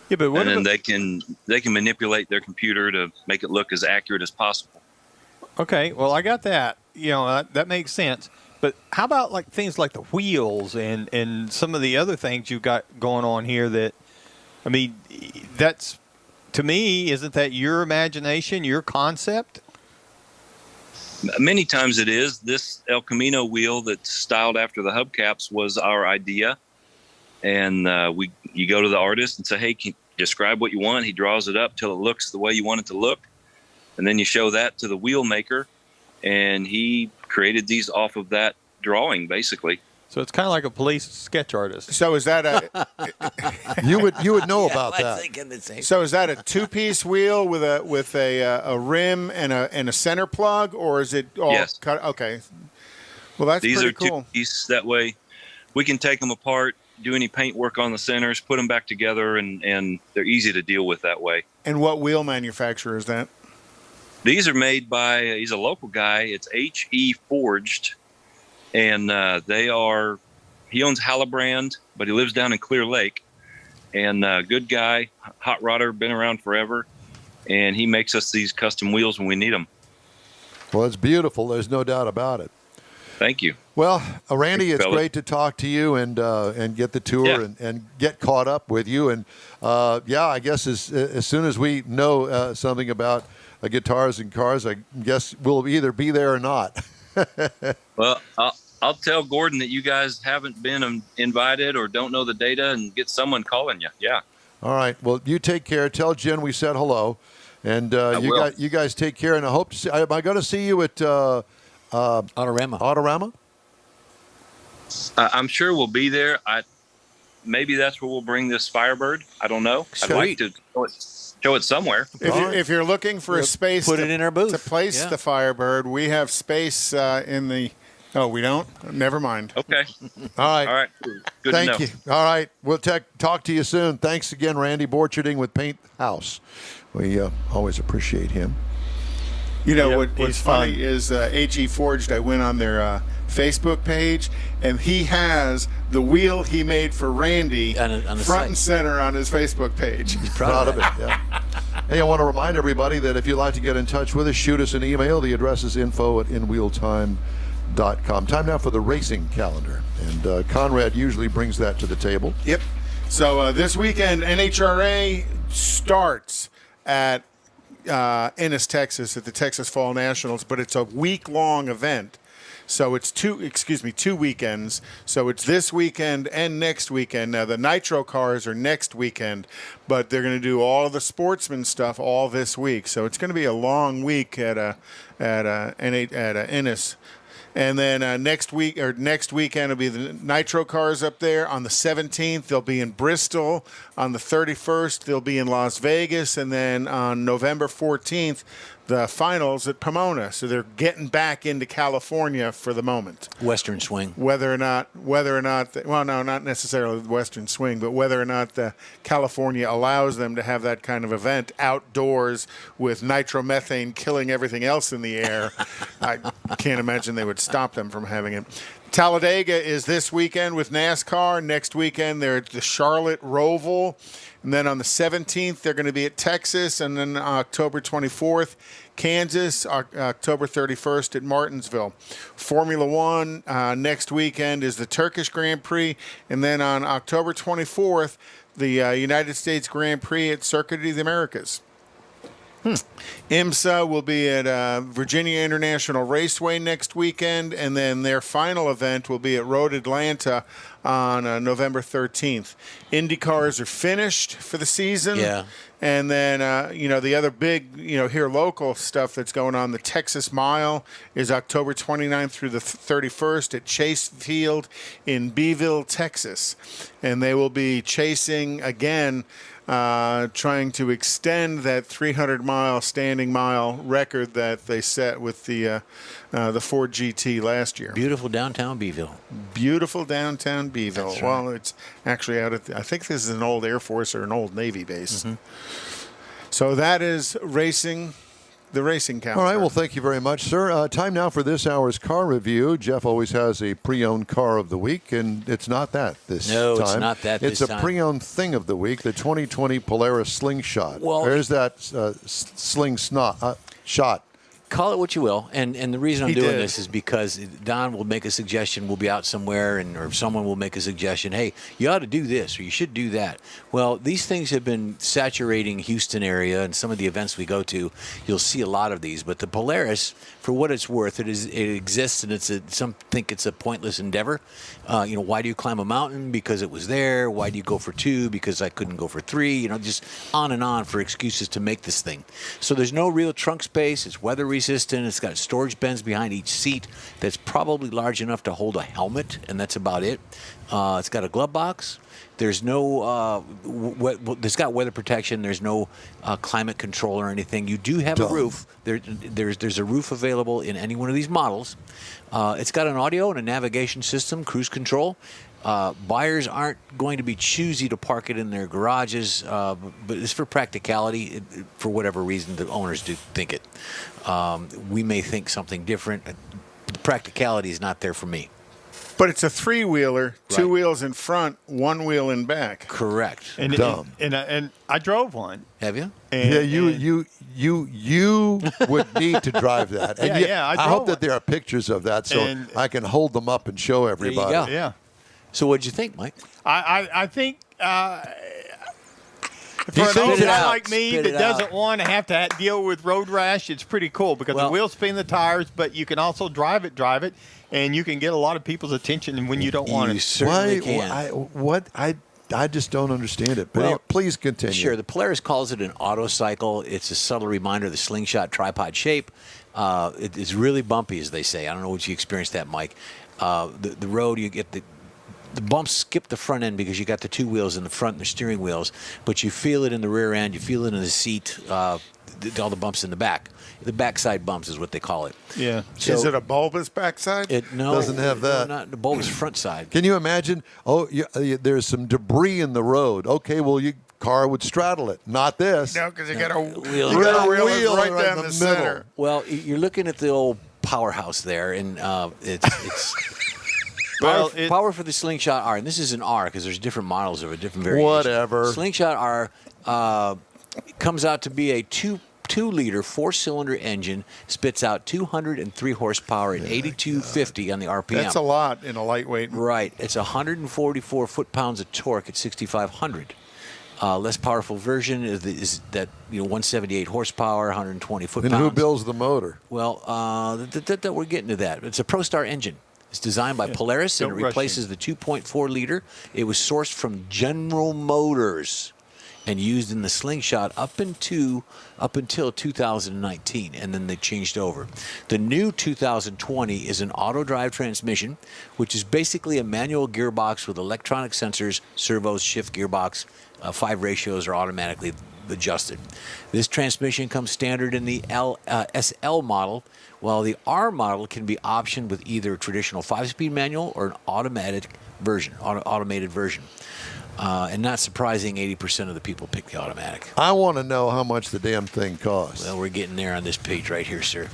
Yeah, but then they can manipulate their computer to make it look as accurate as possible. Okay, well, I got that. That makes sense. But how about like things like the wheels and some of the other things you've got going on here that, I mean, that's, to me, isn't that your imagination, your concept? Many times it is. This El Camino wheel that's styled after the hubcaps was our idea. And you go to the artist and say, hey, describe what you want. He draws it up till it looks the way you want it to look. And then you show that to the wheel maker, and he created these off of that drawing, basically. So it's kind of like a police sketch artist. So is that a You would know about I'm that. thinking the same. so is that a 2-piece wheel with a rim and a center plug, or is it all Yes. cut? Okay. Well, that's These pretty are cool. 2-piece. That way we can take them apart, do any paint work on the centers, put them back together, and they're easy to deal with that way. And what wheel manufacturer is that? These are made by, he's a local guy. It's H.E. Forged. And he owns Hallebrand, but he lives down in Clear Lake. And good guy, hot rodder, been around forever. And he makes us these custom wheels when we need them. Well, it's beautiful. There's no doubt about it. Thank you. Well, Randy, it's Fellas. great to talk to you and get the tour Yeah. and get caught up with you. And I guess as soon as we know something about guitars and cars, I guess we'll either be there or not. Well, I'll tell Gordon that you guys haven't been invited or don't know the data, and get someone calling you. Yeah. All right. Well, you take care. Tell Jen we said hello, and will. you guys take care. And I hope to see. Am I going to see you at Autorama. Autorama? I'm sure we'll be there. Maybe that's where we'll bring this Firebird. I don't know. I'd like to show it somewhere. If you're looking for a space put it in our booth. to place Yeah. the Firebird, we have space in the. Oh, we don't? Never mind. Okay. All right. All right. Good Thank to know. you. All right. We'll talk to you soon. Thanks again, Randy Borcherding with Paint House. We always appreciate him. You know Yep, what's he's funny fun. is AG Forged. I went on their Facebook page, and he has the wheel he made for Randy On the front site. and center on his Facebook page. Proud of it. Yeah. Hey, I want to remind everybody that if you'd like to get in touch with us, shoot us an email. The address is info@inwheeltime.com. Time now for the racing calendar, and Conrad usually brings that to the table. Yep. So this weekend, NHRA starts at Ennis, Texas, at the Texas Fall Nationals, but it's a week-long event. So it's two weekends. So it's this weekend and next weekend. Now the Nitro cars are next weekend, but they're going to do all of the sportsman stuff all this week. So it's going to be a long week at Ennis. And then next weekend will be the Nitro cars up there. On the 17th, they'll be in Bristol. On the 31st, they'll be in Las Vegas. And then on November 14th, the finals at Pomona. So they're getting back into California for the moment. Western swing. Whether or not, well, no, not necessarily the Western swing, but whether or not the California allows them to have that kind of event outdoors with nitromethane killing everything else in the air, I can't imagine they would stop them from having it. Talladega is this weekend with NASCAR. Next weekend, they're at the Charlotte Roval. And then on the 17th, they're going to be at Texas. And then October 24th, Kansas. October 31st at Martinsville. Formula One next weekend is the Turkish Grand Prix. And then on October 24th, the United States Grand Prix at Circuit of the Americas. IMSA will be at Virginia International Raceway next weekend, and then their final event will be at Road Atlanta on November 13th. Indy cars are finished for the season. Yeah. And then, the other big, here local stuff that's going on, the Texas Mile is October 29th through the 31st at Chase Field in Beeville, Texas. And they will be chasing again, trying to extend that 300-mile standing mile record that they set with the Ford GT last year. Beautiful downtown Beeville. Beautiful downtown Beeville. That's right. Well, it's actually out at I think this is an old Air Force or an old Navy base. Mm-hmm. So that is racing, the racing calendar. All right. Well, thank you very much, sir. Time now for this hour's car review. Jeff always has a pre-owned car of the week, and it's not that this time. No, it's not that It's this a time. pre-owned thing of the week, the 2020 Polaris Slingshot. Well, There's that shot Call it what you will, and the reason I'm He doing did. this is because Don will make a suggestion. We'll be out somewhere, or someone will make a suggestion. Hey, you ought to do this, or you should do that. Well, these things have been saturating Houston area, and some of the events we go to, you'll see a lot of these. But the Polaris, for what it's worth, it exists, and some think it's a pointless endeavor. Why do you climb a mountain? Because it was there. Why do you go for 2? Because I couldn't go for 3. Just on and on for excuses to make this thing. So there's no real trunk space. It's weather resistant. It's got storage bins behind each seat that's probably large enough to hold a helmet, and that's about it. It's got a glove box. There's no, it's got weather protection. There's no climate control or anything. You do have a roof. There's a roof available in any one of these models. It's got an audio and a navigation system, cruise control. Buyers aren't going to be choosy to park it in their garages, but it's for practicality. For whatever reason, the owners do think it. We may think something different. The practicality is not there for me. But it's a 3-wheeler, 2 Right. wheels in front, 1 wheel in back. Correct. And, Dumb. and I drove one. Have you? And, Yeah, and- you would need to drive that. And Yeah, I I hope drove that one. there are pictures of that so And- I can hold them up and show everybody. go. Yeah. So what'd you think, Mike? I think You for an think old it guy out. like me Spit that it doesn't out. want to have to deal with road rash, it's pretty cool because Well- the wheels spin the tires, but you can also drive it, and you can get a lot of people's attention when you don't want You it. certainly Why? can. I just don't understand it. But Well, please continue. Sure. The Polaris calls it an auto cycle. It's a subtle reminder of the slingshot tripod shape. It's really bumpy, as they say. I don't know if you experienced that, Mike. The road, you get the bumps skip the front end because you got the 2 wheels in the front and the steering wheels, but you feel it in the rear end. You feel it in the seat. All the bumps in the back. The backside bumps is what they call it. Yeah. So Is it a bulbous backside? it Doesn't have that. Not the bulbous front side. Can you imagine? Oh, there's some debris in the road. Okay, well, your car would straddle it. Not this. No, because you got a Wheel. you got a Wheel wheel right right down in the the center. middle. Well, you're looking at the old powerhouse there, and it's Well, power for the Slingshot R, and this is an R because there's different models of a different variation. Whatever. Slingshot R comes out to be a 2-liter 4-cylinder engine, spits out 203 horsepower at 8250 on the RPM. That's a lot in a lightweight. Right. It's 144 foot-pounds of torque at 6,500. Less powerful version is that 178 horsepower, 120 foot-pounds. And who builds the motor? Well, we're getting to that. It's a ProStar engine. It's designed by Polaris, and it Don't rush replaces the 2.4 liter. It was sourced from General Motors and used in the Slingshot up until 2019, and then they changed over. The new 2020 is an auto drive transmission, which is basically a manual gearbox with electronic sensors, servos, shift gearbox. 5 ratios are automatically adjusted. This transmission comes standard in the SL model, while the R model can be optioned with either a traditional 5-speed manual or an automated version. And not surprising, 80% of the people pick the automatic. I want to know how much the damn thing costs. Well, we're getting there on this page right here, sir.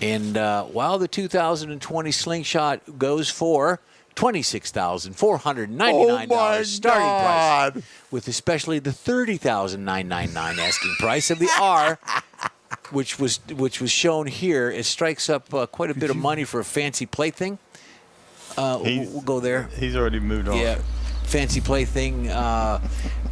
And while the 2020 Slingshot goes for $26,499 starting price, with especially the $30,999 asking price of the R, which was shown here, it strikes up quite a bit of money for a fancy plaything. We'll go there. He's already moved on. Yeah, fancy plaything,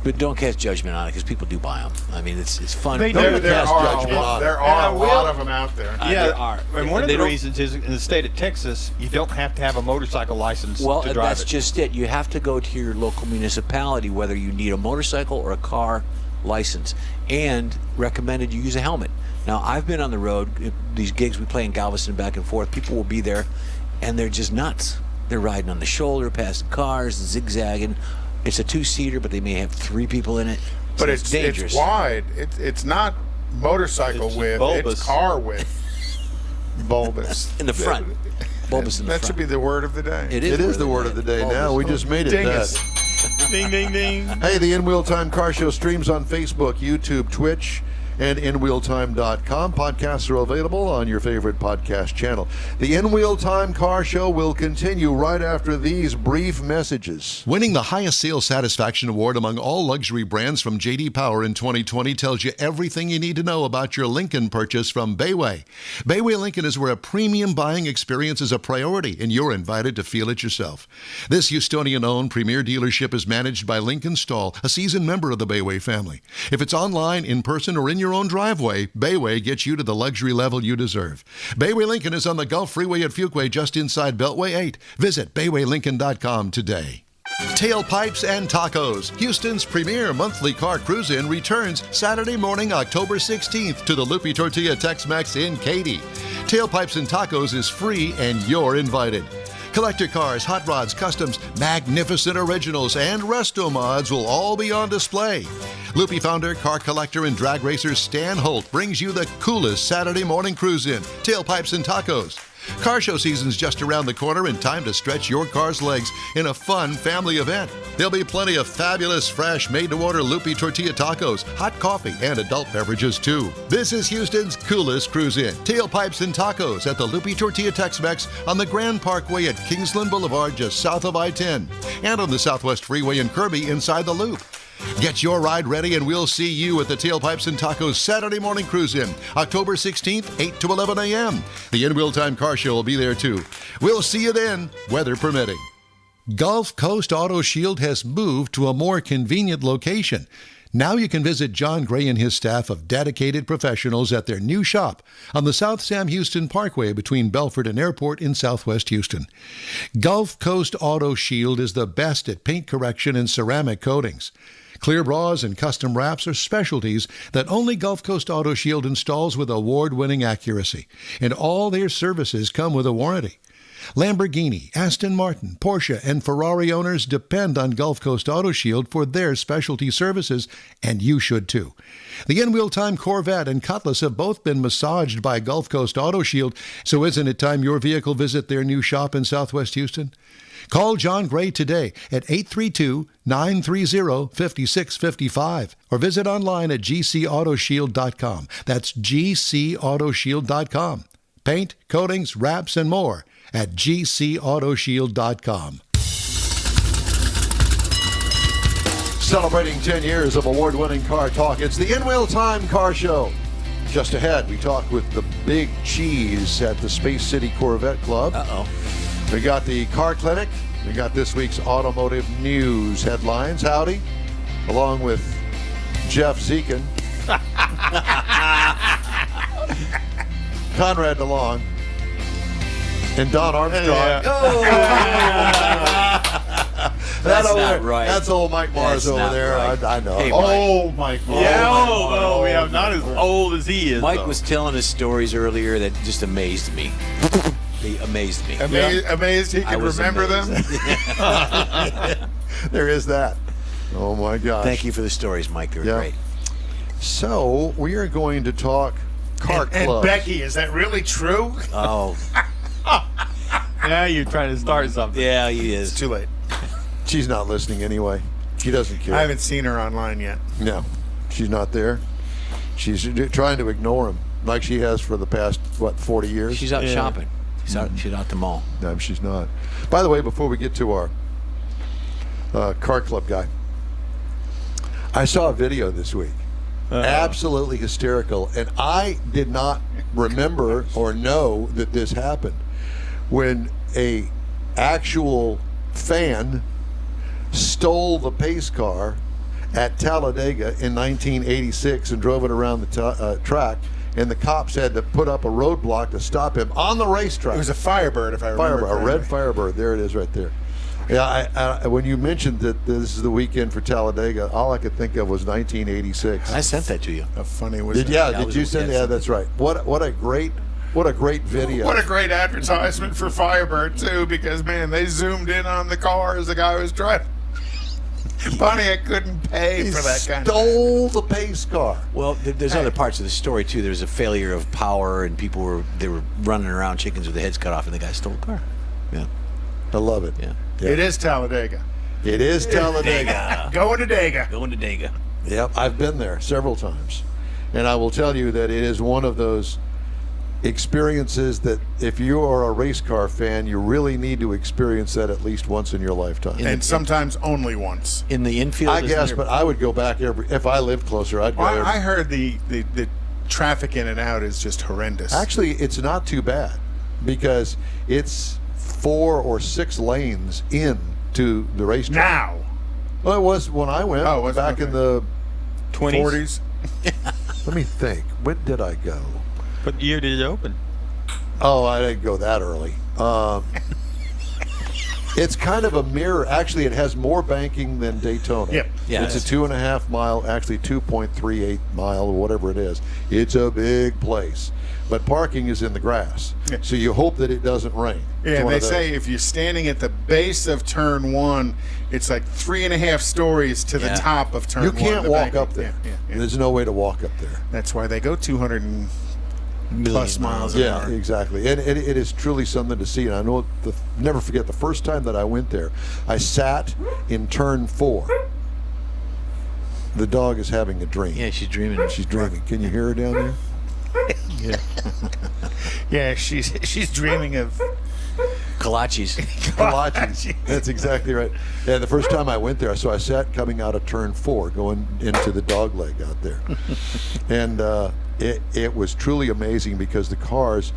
but don't cast judgment on it because people do buy them. I mean, it's fun. They There, do. there Cast are judgment a on lot, it. there And are I a will- lot of them out there. Yeah, There are. and one of They the don't- reasons is in the state of Texas, you don't have to have a motorcycle license Well, to and drive that's it. just it. You have to go to your local municipality, whether you need a motorcycle or a car license, and recommended you use a helmet. Now, I've been on the road, these gigs we play in Galveston back and forth, people will be there, and they're just nuts. They're riding on the shoulder, passing cars, zigzagging. It's a 2-seater, but they may have 3 people in it. So But it's dangerous. wide. It's not motorcycle It's width. bulbous. It's car width. Bulbous. In the front. Bulbous in the That front. should be the word of the day. It It is the word of the day now. We just made it Dingus. that. Ding, ding, ding. Hey, the In Wheel Time Car Show streams on Facebook, YouTube, Twitch, and InWheelTime.com. Podcasts are available on your favorite podcast channel. The In Wheel Time Car Show will continue right after these brief messages. Winning the highest sales satisfaction award among all luxury brands from J.D. Power in 2020 tells you everything you need to know about your Lincoln purchase from Bayway. Bayway Lincoln is where a premium buying experience is a priority, and you're invited to feel it yourself. This Houstonian-owned premier dealership is managed by Lincoln Stahl, a seasoned member of the Bayway family. If it's online, in person, or in your own driveway, Bayway gets you to the luxury level you deserve. Bayway Lincoln is on the Gulf Freeway at Fuquay, just inside Beltway 8. Visit BaywayLincoln.com today. Tailpipes and Tacos, Houston's premier monthly car cruise-in, returns Saturday morning, October 16th to the Lupi Tortilla Tex-Mex in Katy. Tailpipes and Tacos is free and you're invited. Collector cars, hot rods, customs, magnificent originals, and resto mods will all be on display. Lupi founder, car collector, and drag racer Stan Holt brings you the coolest Saturday morning cruise-in, Tailpipes and Tacos. Car show season's just around the corner and time to stretch your car's legs in a fun family event. There'll be plenty of fabulous, fresh, made-to-order Lupi tortilla tacos, hot coffee, and adult beverages, too. This is Houston's coolest cruise-in, Tailpipes and Tacos at the Lupi Tortilla Tex-Mex on the Grand Parkway at Kingsland Boulevard, just south of I-10, and on the Southwest Freeway in Kirby inside the Loop. Get your ride ready and we'll see you at the Tailpipes and Tacos Saturday morning cruise-in, October 16th, 8 to 11 a.m. The In Wheel Time Car Show will be there too. We'll see you then, weather permitting. Gulf Coast Auto Shield has moved to a more convenient location. Now you can visit John Gray and his staff of dedicated professionals at their new shop on the South Sam Houston Parkway between Belford and Airport in Southwest Houston. Gulf Coast Auto Shield is the best at paint correction and ceramic coatings. Clear bras and custom wraps are specialties that only Gulf Coast Auto Shield installs with award-winning accuracy, and all their services come with a warranty. Lamborghini, Aston Martin, Porsche, and Ferrari owners depend on Gulf Coast Auto Shield for their specialty services, and you should too. The In-Wheel Time Corvette and Cutlass have both been massaged by Gulf Coast Auto Shield, so isn't it time your vehicle visit their new shop in Southwest Houston? Call John Gray today at 832-930-5655 or visit online at gcautoshield.com. That's gcautoshield.com. Paint, coatings, wraps, and more at gcautoshield.com. Celebrating 10 years of award-winning car talk, it's the In-Wheel Time Car Show. Just ahead, we talk with the Big Cheese at the Space City Corvette Club. We got the car clinic. We got this week's automotive news headlines. Howdy, along with Jeff Zekin, Conrad DeLong, and Don Armstrong. That's not right. That's old Mike Mars That's over not there. right. I know. Hey, oh, Mike Mars. Yeah, we have not as old as he is. Mike though. was telling us stories earlier that just amazed me. They amazed me. Amazed he I could was remember amazed. them. There is that. Oh, my gosh. Thank you for the stories, Mike. They were Yeah. great. So, we are going to talk car And clubs. Becky, is that really true? Oh, Now you're trying to start something. yeah, he It's is. too late. She's not listening anyway. She doesn't care. I haven't seen her online yet. No, she's not there. She's trying to ignore him like she has for the past, 40 years? She's out shopping. She's out at the mall. No, she's not. By the way, before we get to our car club guy, I saw a video this week. Absolutely hysterical. And I did not remember or know that this happened. When a actual fan stole the pace car at Talladega in 1986 and drove it around the track, and the cops had to put up a roadblock to stop him on the racetrack. It was a Firebird, if I remember Firebird, a red correctly. Firebird. There it is right there. Yeah, I, when you mentioned that this is the weekend for Talladega, all I could think of was 1986. I sent that to you. How funny was that? Yeah, That did was you a- send? yes. Yeah, that's right. What a great video. What a great advertisement for Firebird, too, because, man, they zoomed in on the car as the guy was driving. Pontiac couldn't pay He for that kind of... stole the pace car. Well, there's other parts of the story too. There was a failure of power, and people were running around chickens with their heads cut off, and the guy stole the car. Yeah, I love it. yeah. It is Talladega. It is Talladega. Going to Dega. Going to Dega. Yep, I've been there several times. And I will tell you that it is one of those experiences that if you are a race car fan, you really need to experience that at least once in your lifetime. And sometimes only once. In the infield, I guess, but I would go back if I lived closer. I'd go Well, every. I heard the traffic in and out is just horrendous. Actually, it's not too bad because it's 4 or 6 lanes in to the racetrack. now. Well, it was when I went Oh, was it? back in Okay. the 40s. Let me think. When did I go? What year did it open? Oh, I didn't go that early. It's kind of a mirror. Actually, it has more banking than Daytona. Yep. Yeah, It's it is. a 2.5 mile, actually 2.38 mile or whatever it is. It's a big place. But parking is in the grass. Yeah. So you hope that it doesn't rain. It's Yeah, one they of those. say if you're standing at the base of turn 1, it's like 3.5 stories to the Yeah. top of turn You 1. can't the walk banking. up there. Yeah. There's no way to walk up there. That's why they go 200 and Million plus miles an Yeah, hour. exactly. And it is truly something to see. And I know, never forget the first time that I went there, I sat in turn 4. The dog is having a dream. Yeah, she's dreaming. She's dreaming. Can you hear her down there? Yeah, she's dreaming of Kolaches. Kolaches. That's exactly right. Yeah, the first time I went there, so I sat coming out of turn 4, going into the dog leg out there. And it was truly amazing because the cars,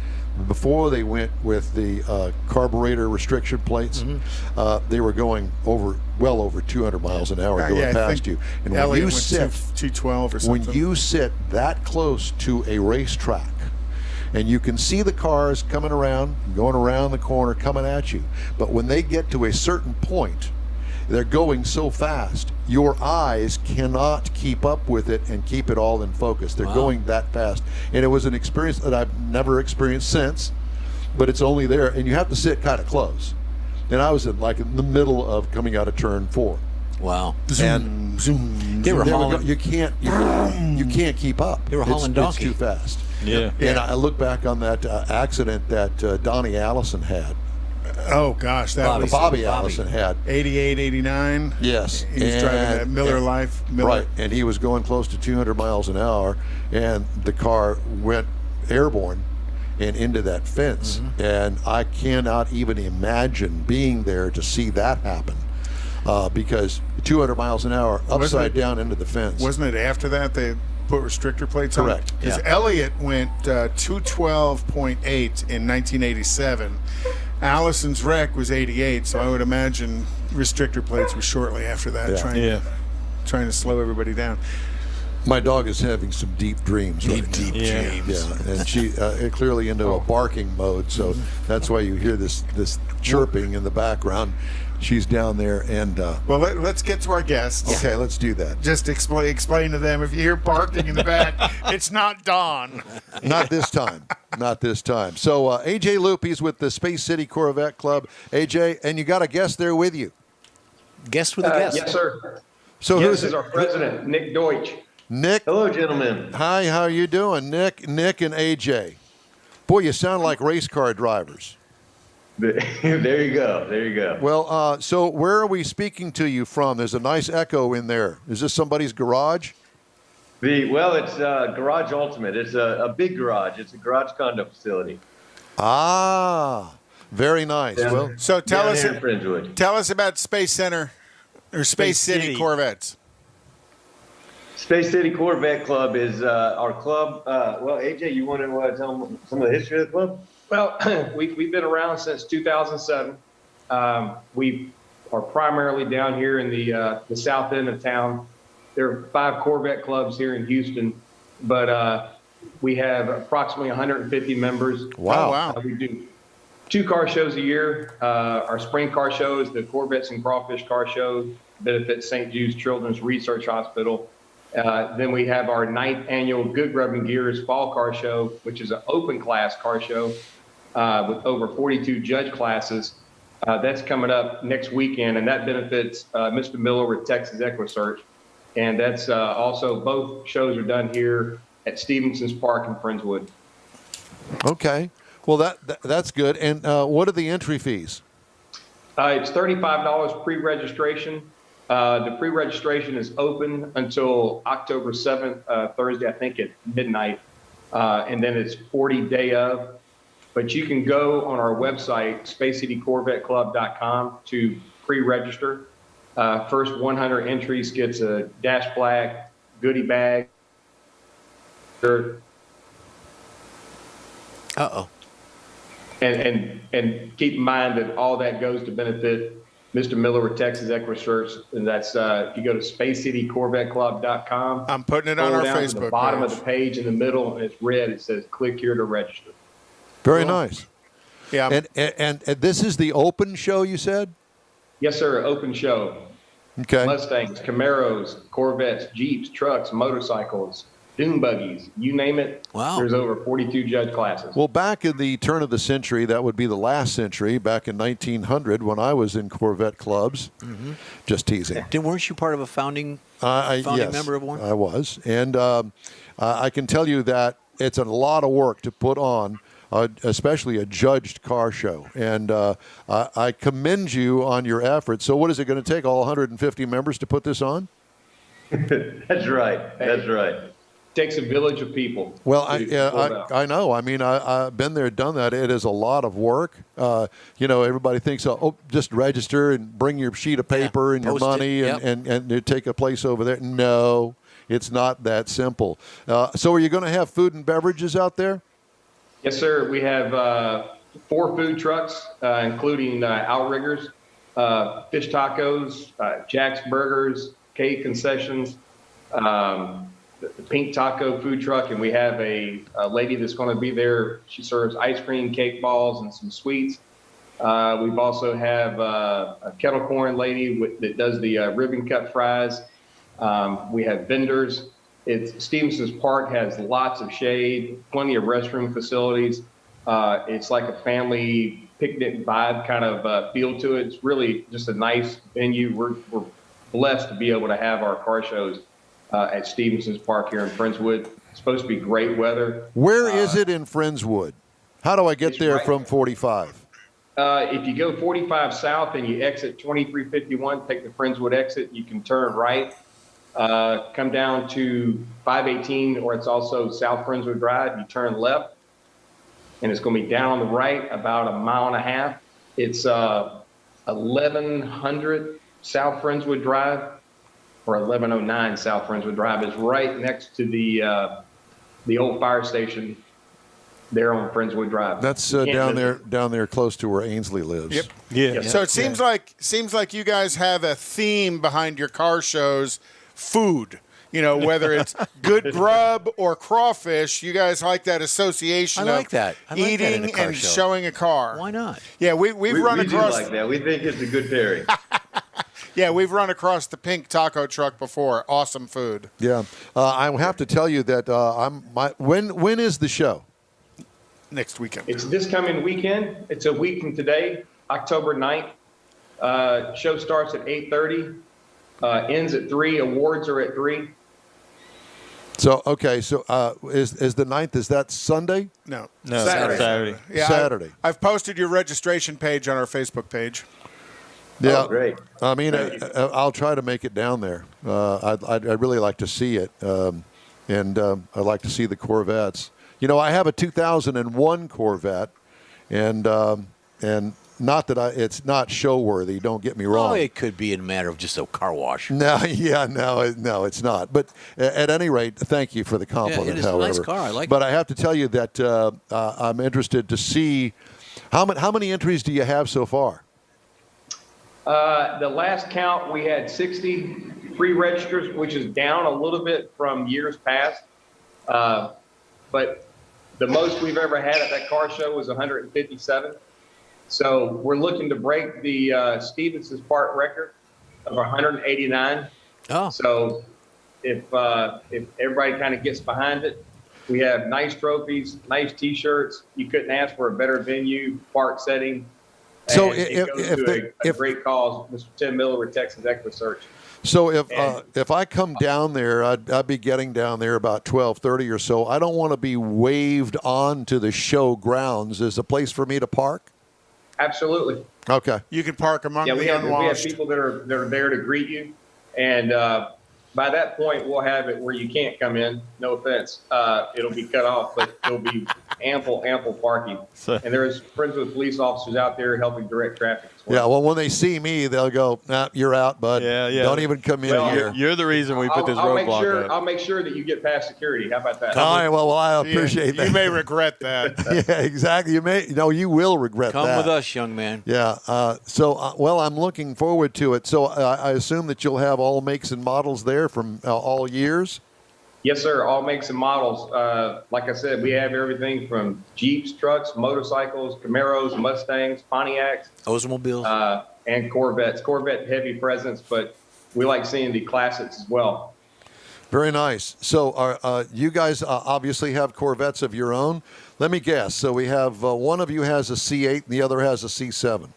before they went with the carburetor restriction plates, they were going well over 200 miles an hour going I past think you. And Elliott when you went sit 212 or something. when you sit that close to a racetrack and you can see the cars coming around, going around the corner, coming at you, but when they get to a certain point, they're going so fast, your eyes cannot keep up with it and keep it all in focus. They're going that fast. And it was an experience that I've never experienced since, but it's only there, and you have to sit kind of close. And I was in the middle of coming out of turn 4. Wow. And They were hauling. you can't keep up. They were hauling It's donkey. too fast. Yeah. And I look back on that accident that Donnie Allison had. Oh gosh, that was Bobby Allison had. 88, 89. Yes. He was driving that Miller Life. Right. And he was going close to 200 miles an hour, and the car went airborne and into that fence. And I cannot even imagine being there to see that happen because 200 miles an hour upside down into the fence. Wasn't it after that they put restrictor plates on? Correct. Because Elliott went 212.8 in 1987. Allison's wreck was 88, so I would imagine restrictor plates were shortly after that, trying to slow everybody down. My dog is having some deep dreams right now. Deep Yeah. dreams. Yeah, and she clearly into a barking mode, so that's why you hear this chirping in the background. She's down there, and Well, let's get to our guests. okay, let's do that. Just explain to them, if you hear barking in the back, it's not Dawn. Not this time. Not this time. So AJ Loopy's with the Space City Corvette Club. AJ, and you got a guest there with you. Guest with a guest. Yes, sir. So Yes, who's this is our president, Nick Deutsch. Nick? Hello, gentlemen. Hi, how you doing, Nick? Nick and AJ. Boy, you sound like race car drivers. There you go. There you go. Well, so where are we speaking to you from? There's a nice echo in there. Is this somebody's garage? It's Garage Ultimate. It's a big garage. It's a garage condo facility. Ah, very nice. Yeah. Well, So tell Down us, here in Friendswood. tell us about Space Center or Space City City. Corvettes. Space City Corvette Club is our club. AJ, you want to tell them some of the history of the club? Well, we've been around since 2007. We are primarily down here in the south end of town. There are 5 Corvette clubs here in Houston, but we have approximately 150 members. Wow. Oh, wow. We do 2 car shows a year. Our spring car show is the Corvettes and Crawfish car show, benefits St. Jude's Children's Research Hospital. Then we have our 9th annual Good Rubbing Gears Fall Car Show, which is an open class car show with over 42 judge classes. That's coming up next weekend, and that benefits Mr. Miller with Texas EquiSearch. And that's also, both shows are done here at Stevenson's Park in Friendswood. okay. Well, that's good. And what are the entry fees? It's $35 pre-registration. The pre-registration is open until October 7th, Thursday, I think at midnight. And then it's 40 day of. But you can go on our website, spacecitycorvetteclub.com, to pre-register. First 100 entries gets a Dash Black goodie bag. Uh-oh. And keep in mind that all that goes to benefit Mr. Miller with Texas Equesearch, and that's if you go to spacecitycorvetteclub.com. I'm putting it on our down to Facebook the bottom page. of the page in the middle, and it's red. It says "Click here to register." Very nice. Yeah. And this is the open show, you said? Yes, sir. Open show. Okay. Mustangs, Camaros, Corvettes, Jeeps, trucks, motorcycles, dune buggies, you name it. Wow. There's over 42 judge classes. Well, back in the turn of the century, that would be the last century, back in 1900 when I was in Corvette clubs. Mm-hmm. Just teasing. Weren't you part of a founding Yes, member of one? I was. And I can tell you that it's a lot of work to put on, especially a judged car show. And I commend you on your efforts. So what is it going to take, all 150 members to put this on? That's right. That's right. Takes a village of people. Well, to I know. I mean, I've been there, done that. It is a lot of work. Everybody thinks, just register and bring your sheet of paper and your post it, money yep. and take a place over there. No, it's not that simple. So are you going to have food and beverages out there? Yes, sir. We have 4 food trucks, including outriggers, fish tacos, Jack's Burgers, K Concessions, the Pink Taco food truck, and we have a lady that's going to be there. She serves ice cream, cake balls, and some sweets. We've also have a kettle corn lady that does the ribbon cut fries. We have vendors. Stevenson's Park has lots of shade, plenty of restroom facilities. It's like a family picnic vibe kind of feel to it. It's really just a nice venue. We're blessed to be able to have our car shows at Stevenson's Park here in Friendswood. It's supposed to be great weather. Where is it in Friendswood? How do I get there from 45? If you go 45 south and you exit 2351, take the Friendswood exit, you can turn right, come down to 518, or it's also South Friendswood Drive. You turn left, and it's going to be down on the right about a mile and a half. It's 1100 South Friendswood Drive, or 1109 South Friendswood Drive. Is right next to the old fire station there on Friendswood Drive. That's down there close to where Ainsley lives. Yep. Yeah. So it seems like you guys have a theme behind your car shows, food. Whether it's good grub or crawfish, you guys like that association I like of that. I like that in a eating car and show. showing a car. Why not? Yeah, we've run We do across. like that. We think it's a good pairing. Yeah, we've run across the Pink Taco truck before. Awesome food. Yeah. I have to tell you that when is the show? Next weekend. It's this coming weekend. It's a week from today, October 9th. Show starts at 8:30, ends at 3. Awards are at 3. So, okay. So is the 9th, is that Sunday? No. Saturday. Yeah, Saturday. I've posted your registration page on our Facebook page. Yeah. Oh, great. I mean, I'll try to make it down there. I'd really like to see it. And I'd like to see the Corvettes. I have a 2001 Corvette, and not that it's not show worthy. Don't get me wrong. Oh, it could be in a matter of just a car wash. No, it's not. But at any rate, thank you for the compliment. Yeah, it is a however, nice car. I like But it. I have to tell you that I'm interested to see how many entries do you have so far? The last count, we had 60 pre-registers, which is down a little bit from years past. But the most we've ever had at that car show was 157. So we're looking to break the Stevenson's Park record of 189. Oh. So if everybody kind of gets behind it, we have nice trophies, nice T-shirts. You couldn't ask for a better venue, park setting. So And it goes to a great cause, Mr. Tim Miller with Texas Equesearch. So if I come down there, I'd be getting down there about 12:30 or so. I don't want to be waved on to the show grounds. Is a place for me to park? Absolutely. Okay. You can park among Yeah, the we have unwashed. people that are there to greet you. And by that point, we'll have it where you can't come in. No offense. It'll be cut off, but it'll be ample parking. And there's friends with police officers out there helping direct traffic as well. Yeah, well, when they see me, they'll go, nah, you're out, bud. Yeah. Don't even come in here. You're the reason we put this roadblock up. I'll make sure that you get past security. How about that? All right, well, I appreciate that. You may regret that. Yeah, exactly. You will regret Come that. with us, young man. Yeah. Well, I'm looking forward to it. So I assume that you'll have all makes and models there from all years? Yes, sir. All makes and models. Like I said, we have everything from Jeeps, trucks, motorcycles, Camaros, Mustangs, Pontiacs. Oldsmobiles. And Corvettes. Corvette heavy presence, but we like seeing the classics as well. Very nice. So you guys obviously have Corvettes of your own. Let me guess. So we have one of you has a C8 and the other has a C7.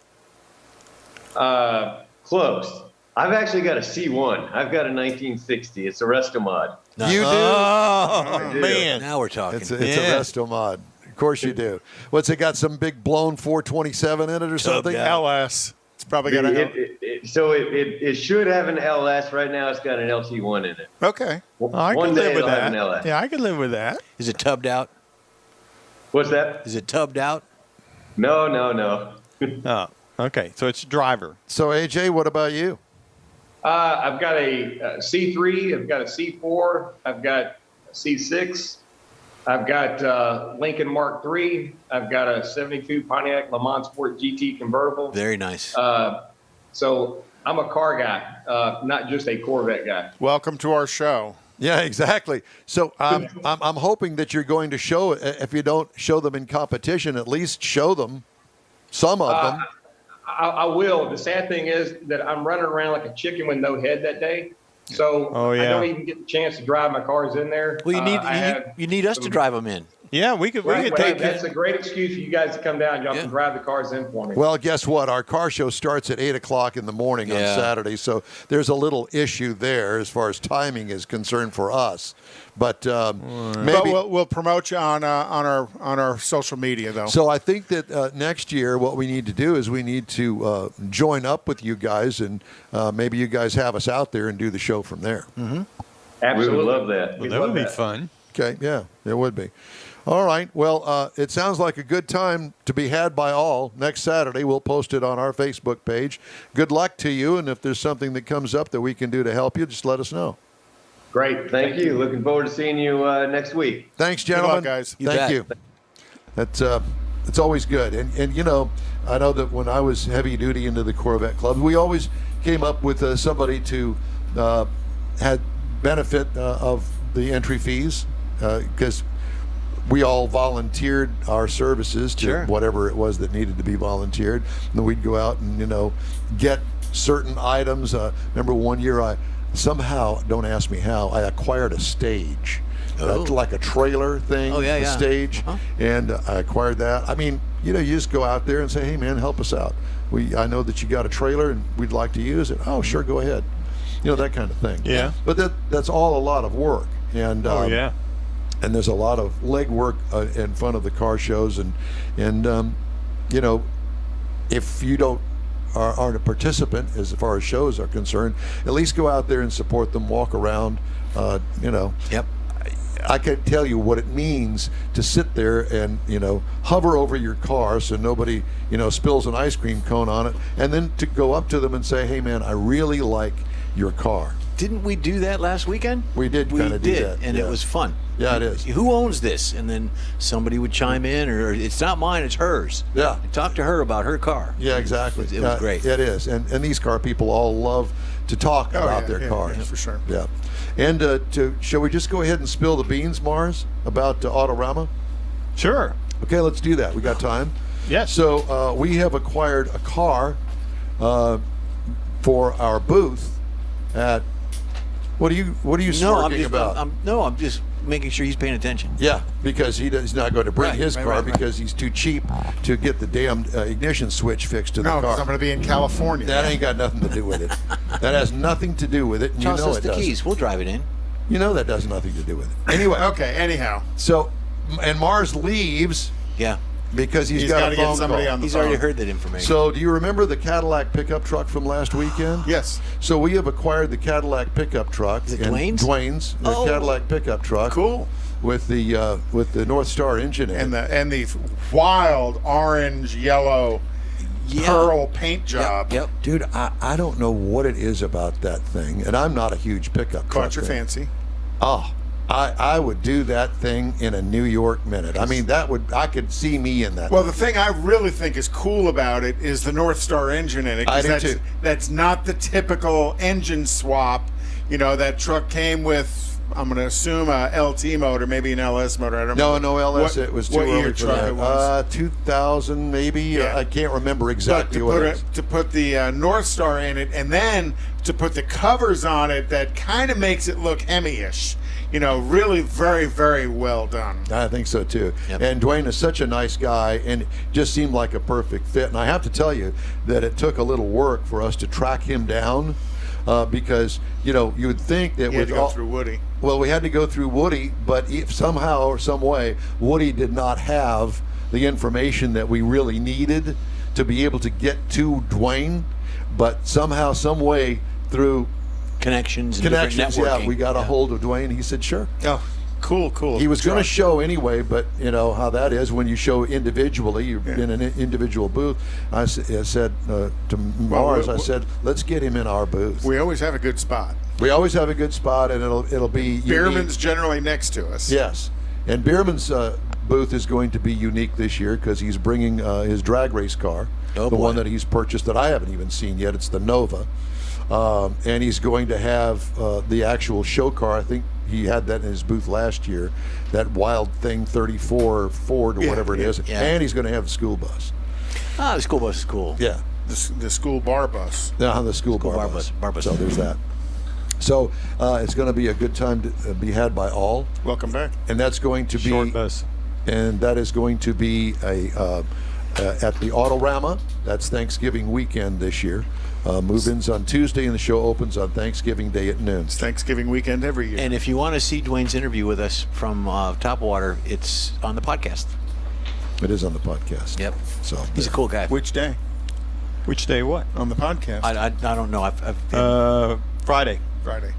Close. I've actually got a C1. I've got a 1960. It's a Restomod. You do? I do. Man. Now we're talking. It's a Restomod. Of course you do. What's it got? Some big blown 427 in it or something? LS. It's probably got a. It should have an LS. Right now, it's got an LT1 in it. Okay. I One can day live with it'll have an that. LS. Yeah, I can live with that. Is it tubbed out? What's that? Is it tubbed out? No. Oh, okay. So it's driver. So AJ, what about you? I've got a C3. I've got a C4. I've got a C6. I've got Lincoln Mark III. I've got a 72 Pontiac Le Mans Sport GT convertible. Very nice. So I'm a car guy, not just a Corvette guy. Welcome to our show. Yeah, exactly. So I'm hoping that you're going to show, if you don't show them in competition, at least show them some of them. I will. The sad thing is that I'm running around like a chicken with no head that day. So I don't even get the chance to drive my cars in there. Well, you need us to drive them in. Yeah, we could take. That's a great excuse for you guys to come down. Y'all can drive the cars in for me. Well, guess what? Our car show starts at 8 o'clock in the morning on Saturday, so there's a little issue there as far as timing is concerned for us. But maybe we'll promote you on our social media, though. So I think that next year what we need to do is we need to join up with you guys, and maybe you guys have us out there and do the show from there. Mm-hmm. Absolutely. We would love that. Well, that would be fun. Okay, yeah, it would be. All right. Well, it sounds like a good time to be had by all. Next Saturday, we'll post it on our Facebook page. Good luck to you, and if there's something that comes up that we can do to help you, just let us know. Great. Thank you. Looking forward to seeing you next week. Thanks, gentlemen. Good luck, guys. Thank you. That's it's always good. And you know, I know that when I was heavy duty into the Corvette Club, we always came up with somebody to had benefit of the entry fees because we all volunteered our services to whatever it was that needed to be volunteered. And then we'd go out and, you know, get certain items. Remember one year I somehow, don't ask me how, I acquired a stage. Like a trailer thing, a stage. And I acquired that. I mean, you know, you just go out there and say, hey, man, help us out. I know that you got a trailer and we'd like to use it. Oh, sure, go ahead. You know, that kind of thing. Yeah. But that's all a lot of work. And and there's a lot of legwork in front of the car shows, and you know, if you aren't a participant as far as shows are concerned, at least go out there and support them, walk around, you know. Yep. I can tell you what it means to sit there and, you know, hover over your car so nobody, you know, spills an ice cream cone on it, and then to go up to them and say, hey man, I really like your car. Didn't we do that last weekend? We did kind of do that. And it was fun. Yeah, it is. Who owns this? And then somebody would chime in, or it's not mine, it's hers. Yeah. And talk to her about her car. Yeah, exactly. It was great. It is. And these car people all love to talk about their cars. Yeah, for sure. Yeah. And shall we just go ahead and spill the beans, Mars, about Autorama? Sure. Okay, let's do that. We got time. Yes. So we have acquired a car for our booth at. What are you smirking about? I'm just making sure he's paying attention. Yeah, because he's not going to bring his car because he's too cheap to get the damn ignition switch fixed to the car. No, because I'm going to be in California. That ain't got nothing to do with it. That has nothing to do with it. And Toss you know us it the doesn't. keys. We'll drive it in. You know that does nothing to do with it. Anyway. Okay, anyhow. So, and Mars leaves. Yeah. because he's got to a phone get somebody call. on the He's phone. already heard that information. So, do you remember the Cadillac pickup truck from last weekend? Yes. So we have acquired the Cadillac pickup truck. Is it and Dwayne's? Dwayne's the Oh. Cadillac pickup truck. Cool. With the North Star engine in it. And the wild orange, yellow, pearl paint job. Yep. Dude, I don't know what it is about that thing, and I'm not a huge pickup truck Caught your fan. fancy. Oh, I would do that thing in a New York minute. I mean, I could see me in that. Well, the thing I really think is cool about it is the North Star engine in it. 'cause I do too. That's not the typical engine swap. You know, that truck came with, I'm going to assume, a LT motor, maybe an LS motor. I don't know. No LS. It was too what early year for truck that. it was. 2000 maybe. Yeah. I can't remember exactly But what it is. to put the North Star in it, and then to put the covers on it, that kind of makes it look Hemi-ish. You know, really very, very well done. I think so too. Yep. And Dwayne is such a nice guy and just seemed like a perfect fit. And I have to tell you that it took a little work for us to track him down because, you know, you would think that You had with to go all, through Woody. well, we had to go through Woody, but if somehow or some way, Woody did not have the information that we really needed to be able to get to Dwayne. But somehow, some way, through Connections, and different networking. we got a hold of Dwayne. He said, sure. Oh, cool. He was going to truck. show anyway, but you know how that is when you show individually. You're in an individual booth. I said to Mars, I said, let's get him in our booth. We always have a good spot. We always have a good spot, and it'll be Bierman's unique. generally next to us. Yes, and Bierman's booth is going to be unique this year because he's bringing his drag race car, Oh, the boy. one that he's purchased that I haven't even seen yet. It's the Nova. And he's going to have the actual show car. I think he had that in his booth last year, that Wild Thing 34 Ford or whatever it is. yeah. And he's going to have the school bus. Ah, the school bus is cool. Yeah, The school bar bus. the school bar bus. So there's that. So it's going to be a good time to be had by all. Welcome back. And that's going to be Short bus. and that is going to be at the Autorama. That's Thanksgiving weekend this year. Move-ins on Tuesday, and the show opens on Thanksgiving Day at noon. It's Thanksgiving weekend every year. And if you want to see Dwayne's interview with us from Topwater, it's on the podcast. It is on the podcast. Yep. So He's a cool guy. Which day Which day? What? on the podcast? I don't know. I've been Friday. Friday.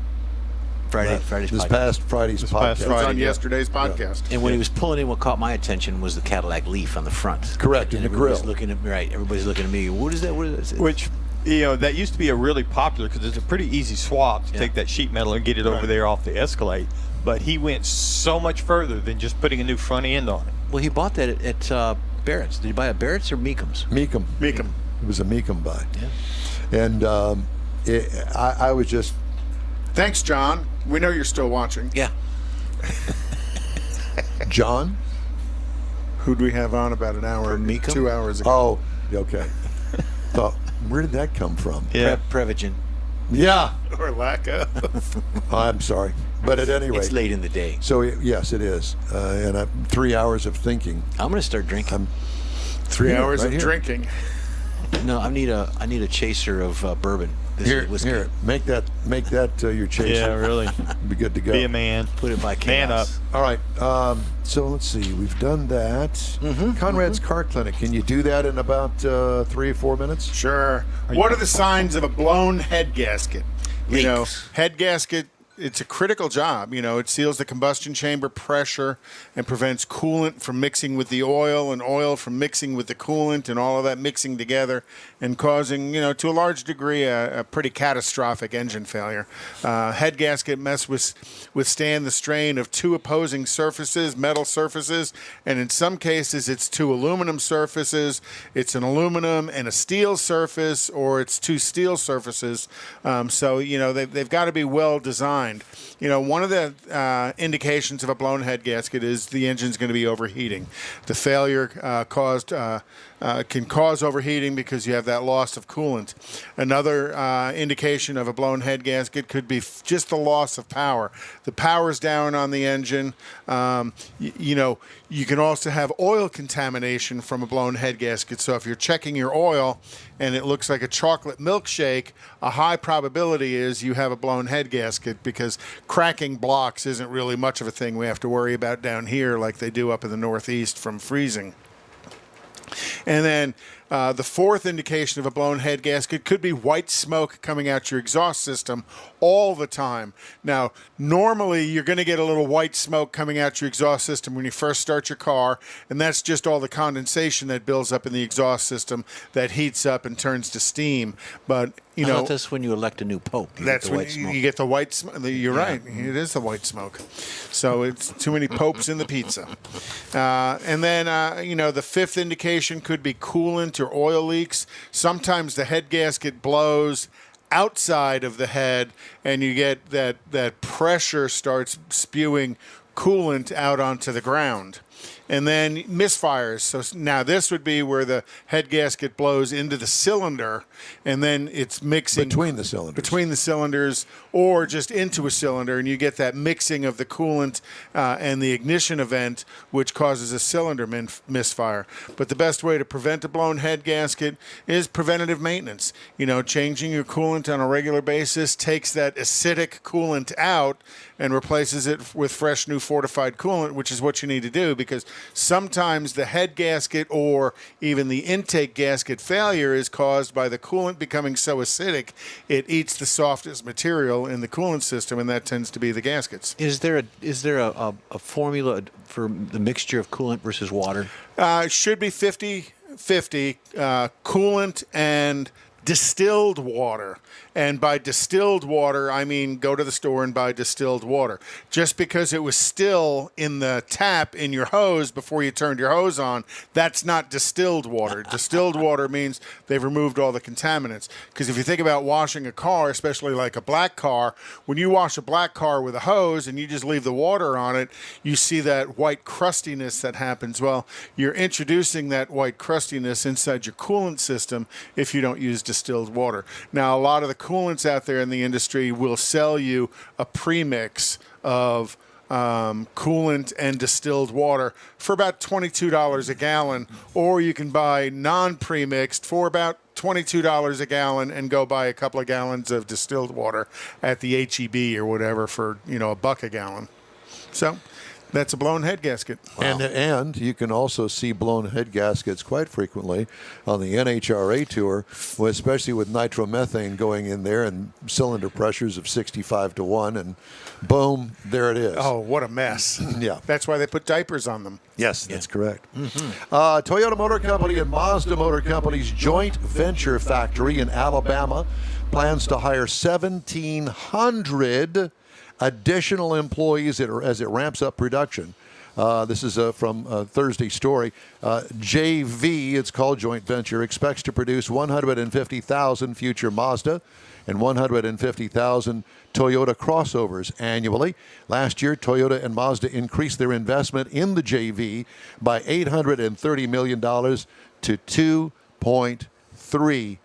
Friday's this podcast. past Friday's This podcast. past It's Friday, on yeah. yesterday's podcast. And when he was pulling in, what caught my attention was the Cadillac Leaf on the front. Correct, And in the everybody's grill. looking at me. Right. Everybody's looking at me. What is that? What is that? Which, you know, that used to be a really popular because it's a pretty easy swap to Yeah. take that sheet metal and get it over there off the Escalade. But he went so much further than just putting a new front end on it. Well, he bought that at Barrett's. Did he buy a Barrett's or Meekham's? Meekum. Meekum. It was a Meekum buy. Yeah. And I was just, Thanks, John. We know you're still watching. Yeah. John? Who'd we have on about an hour, From Meekum? 2 hours ago? Oh, okay. Thought, where did that come from? Yeah. Prevagen. Yeah. Or lack of. I'm sorry. But at any rate. It's late in the day. So, yes, it is. And 3 hours of thinking. I'm going to start drinking. 3 Here, hours right of here. drinking. No, I need a chaser of bourbon. This Here, is whiskey. here, make that your chaser. Yeah, really. Be good to go. Be a man. Put it by Man chaos. up. All right. So let's see. We've done that. Conrad's Car Clinic. Can you do that in about 3 or 4 minutes? Sure. What are the signs of a blown head gasket? You know, Leaks. head gasket, it's a critical job. You know, it seals the combustion chamber pressure and prevents coolant from mixing with the oil and oil from mixing with the coolant and all of that mixing together and causing, you know, to a large degree, a pretty catastrophic engine failure. Head gasket must withstand the strain of two opposing surfaces, metal surfaces, and in some cases it's two aluminum surfaces, it's an aluminum and a steel surface, or it's two steel surfaces. So, you know, they've got to be well designed. You know, one of the indications of a blown head gasket is the engine's going to be overheating. The failure can cause overheating because you have that loss of coolant. Another indication of a blown head gasket could be just the loss of power. The power's down on the engine. You know, you can also have oil contamination from a blown head gasket. So if you're checking your oil and it looks like a chocolate milkshake, a high probability is you have a blown head gasket, because cracking blocks isn't really much of a thing we have to worry about down here like they do up in the Northeast from freezing. And then the fourth indication of a blown head gasket could be white smoke coming out your exhaust system all the time. Now, normally you're going to get a little white smoke coming out your exhaust system when you first start your car, and that's just all the condensation that builds up in the exhaust system that heats up and turns to steam. But you know, that's when you elect a new pope. That's when you get the white smoke. You're right. It is the white smoke. So it's too many popes in the pizza. And then, you know, the fifth indication could be coolant or oil leaks. Sometimes the head gasket blows outside of the head, and you get that pressure starts spewing coolant out onto the ground. And then misfires. So now this would be where the head gasket blows into the cylinder, and then it's mixing between the cylinders, or just into a cylinder, and you get that mixing of the coolant and the ignition event, which causes a cylinder misfire. But the best way to prevent a blown head gasket is preventative maintenance. You know, changing your coolant on a regular basis takes that acidic coolant out and replaces it with fresh, new fortified coolant, which is what you need to do, because sometimes the head gasket or even the intake gasket failure is caused by the coolant becoming so acidic it eats the softest material in the coolant system, and that tends to be the gaskets. Is there a formula for the mixture of coolant versus water? Should be 50-50 coolant and distilled water. And by distilled water, I mean go to the store and buy distilled water. Just because it was still in the tap in your hose before you turned your hose on, that's not distilled water. Distilled water means they've removed all the contaminants. Because if you think about washing a car, especially like a black car, when you wash a black car with a hose and you just leave the water on it, you see that white crustiness that happens. Well, you're introducing that white crustiness inside your coolant system if you don't use distilled water. Now, a lot of the coolants out there in the industry will sell you a premix of coolant and distilled water for about $22 a gallon, or you can buy non-premixed for about $22 a gallon and go buy a couple of gallons of distilled water at the H-E-B or whatever for, you know, $1 a gallon. So that's a blown head gasket. Wow. And you can also see blown head gaskets quite frequently on the NHRA tour, especially with nitromethane going in there and cylinder pressures of 65 to 1, and boom, there it is. Oh, what a mess. Yeah. That's why they put diapers on them. Yes, that's correct. Toyota Motor Company and Mazda Motor Company's joint venture factory in Alabama plans to hire 1,700 additional employees as it ramps up production. This is from Thursday's story. JV, it's called joint venture, expects to produce 150,000 future Mazda and 150,000 Toyota crossovers annually. Last year, Toyota and Mazda increased their investment in the JV by $830 million to $2.3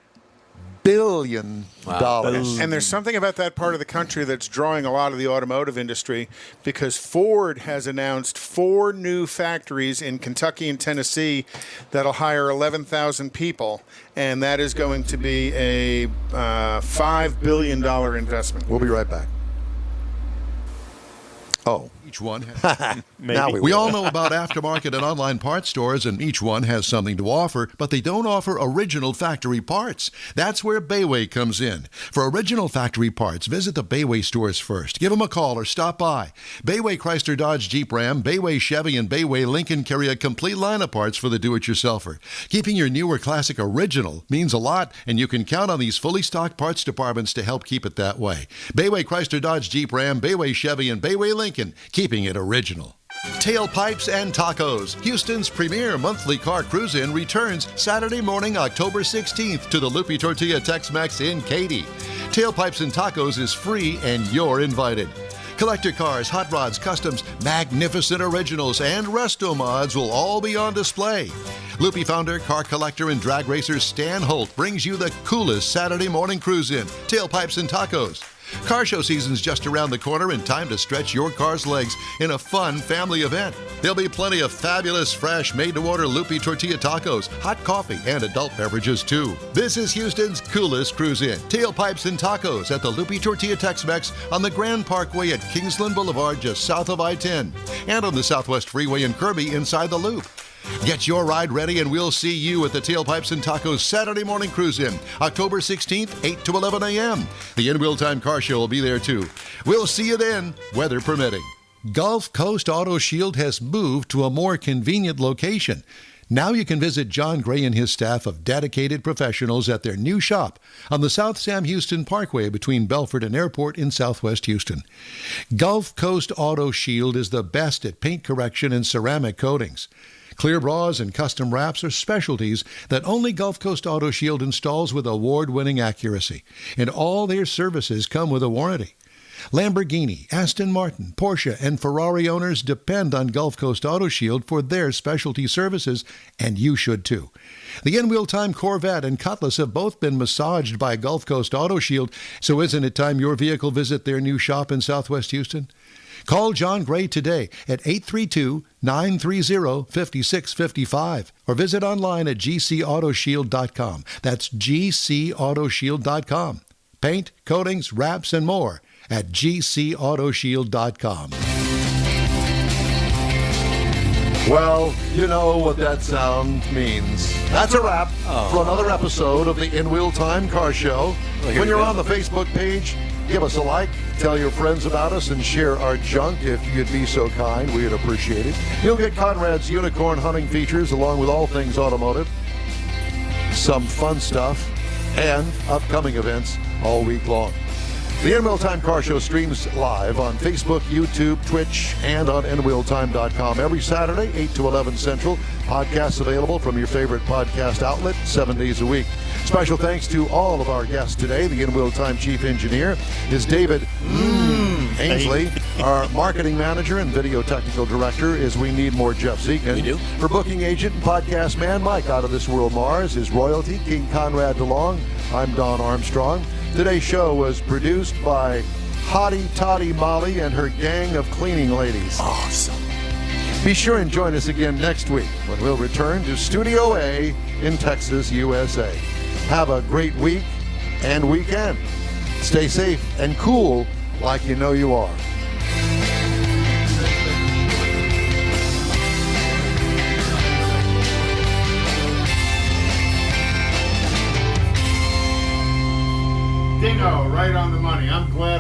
billion. Wow. And there's something about that part of the country that's drawing a lot of the automotive industry, because Ford has announced 4 new factories in Kentucky and Tennessee that'll hire 11,000 people, and that is going to be a $5 billion investment. We'll be right back. Oh. Each one Now we all know about aftermarket and online parts stores, and each one has something to offer, but they don't offer original factory parts. That's where Bayway comes in. For original factory parts, visit the Bayway stores first. Give them a call or stop by. Bayway Chrysler Dodge Jeep Ram, Bayway Chevy, and Bayway Lincoln carry a complete line of parts for the do-it-yourselfer. Keeping your newer classic original means a lot, and you can count on these fully stocked parts departments to help keep it that way. Bayway Chrysler Dodge Jeep Ram, Bayway Chevy, and Bayway Lincoln, keeping it original. Tailpipes and Tacos, Houston's premier monthly car cruise-in, returns Saturday morning, October 16th to the Lupi Tortilla Tex-Mex in Katy. Tailpipes and Tacos is free and you're invited. Collector cars, hot rods, customs, magnificent originals, and resto mods will all be on display. Lupi founder, car collector, and drag racer Stan Holt brings you the coolest Saturday morning cruise-in, Tailpipes and Tacos. Car show season's just around the corner, and time to stretch your car's legs in a fun family event. There'll be plenty of fabulous, fresh, made-to-order Lupi tortilla tacos, hot coffee, and adult beverages, too. This is Houston's coolest cruise-in, Tailpipes and Tacos at the Lupi Tortilla Tex-Mex on the Grand Parkway at Kingsland Boulevard, just south of I-10, and on the Southwest Freeway in Kirby inside the Loop. Get your ride ready and we'll see you at the Tailpipes and Tacos Saturday Morning Cruise-In, October 16th, 8 to 11 a.m. The In Wheel Time Car Show will be there too. We'll see you then, weather permitting. Gulf Coast Auto Shield has moved to a more convenient location. Now you can visit John Gray and his staff of dedicated professionals at their new shop on the South Sam Houston Parkway between Belford and Airport in Southwest Houston. Gulf Coast Auto Shield is the best at paint correction and ceramic coatings. Clear bras and custom wraps are specialties that only Gulf Coast Auto Shield installs with award-winning accuracy, and all their services come with a warranty. Lamborghini, Aston Martin, Porsche, and Ferrari owners depend on Gulf Coast Auto Shield for their specialty services, and you should too. The In-Wheel Time Corvette and Cutlass have both been massaged by Gulf Coast Auto Shield, so isn't it time your vehicle visit their new shop in Southwest Houston? Call John Gray today at 832-930-5655 or visit online at gcautoshield.com. That's gcautoshield.com. Paint, coatings, wraps, and more at gcautoshield.com. Well, you know what that sound means. That's a wrap for another episode of the In Wheel Time Car Show. When you're on the Facebook page, give us a like, tell your friends about us, and share our junk if you'd be so kind. We'd appreciate it. You'll get Conrad's unicorn hunting features along with all things automotive, some fun stuff, and upcoming events all week long. The In Wheel Time Car Show streams live on Facebook, YouTube, Twitch, and on InWheelTime.com every Saturday, 8 to 11 Central. Podcasts available from your favorite podcast outlet 7 days a week. Special thanks to all of our guests today. The In Wheel Time Chief Engineer is David Ainsley. Our Marketing Manager and Video Technical Director is We Need More Jeff Zekin. We do. For Booking Agent and Podcast Man Mike Out of This World Mars is Royalty, King Conrad DeLong. I'm Don Armstrong. Today's show was produced by Hottie Toddy Molly and her gang of cleaning ladies. Awesome. Be sure and join us again next week when we'll return to Studio A in Texas, USA. Have a great week and weekend. Stay safe and cool like you know you are. Dingo, right on the money. I'm glad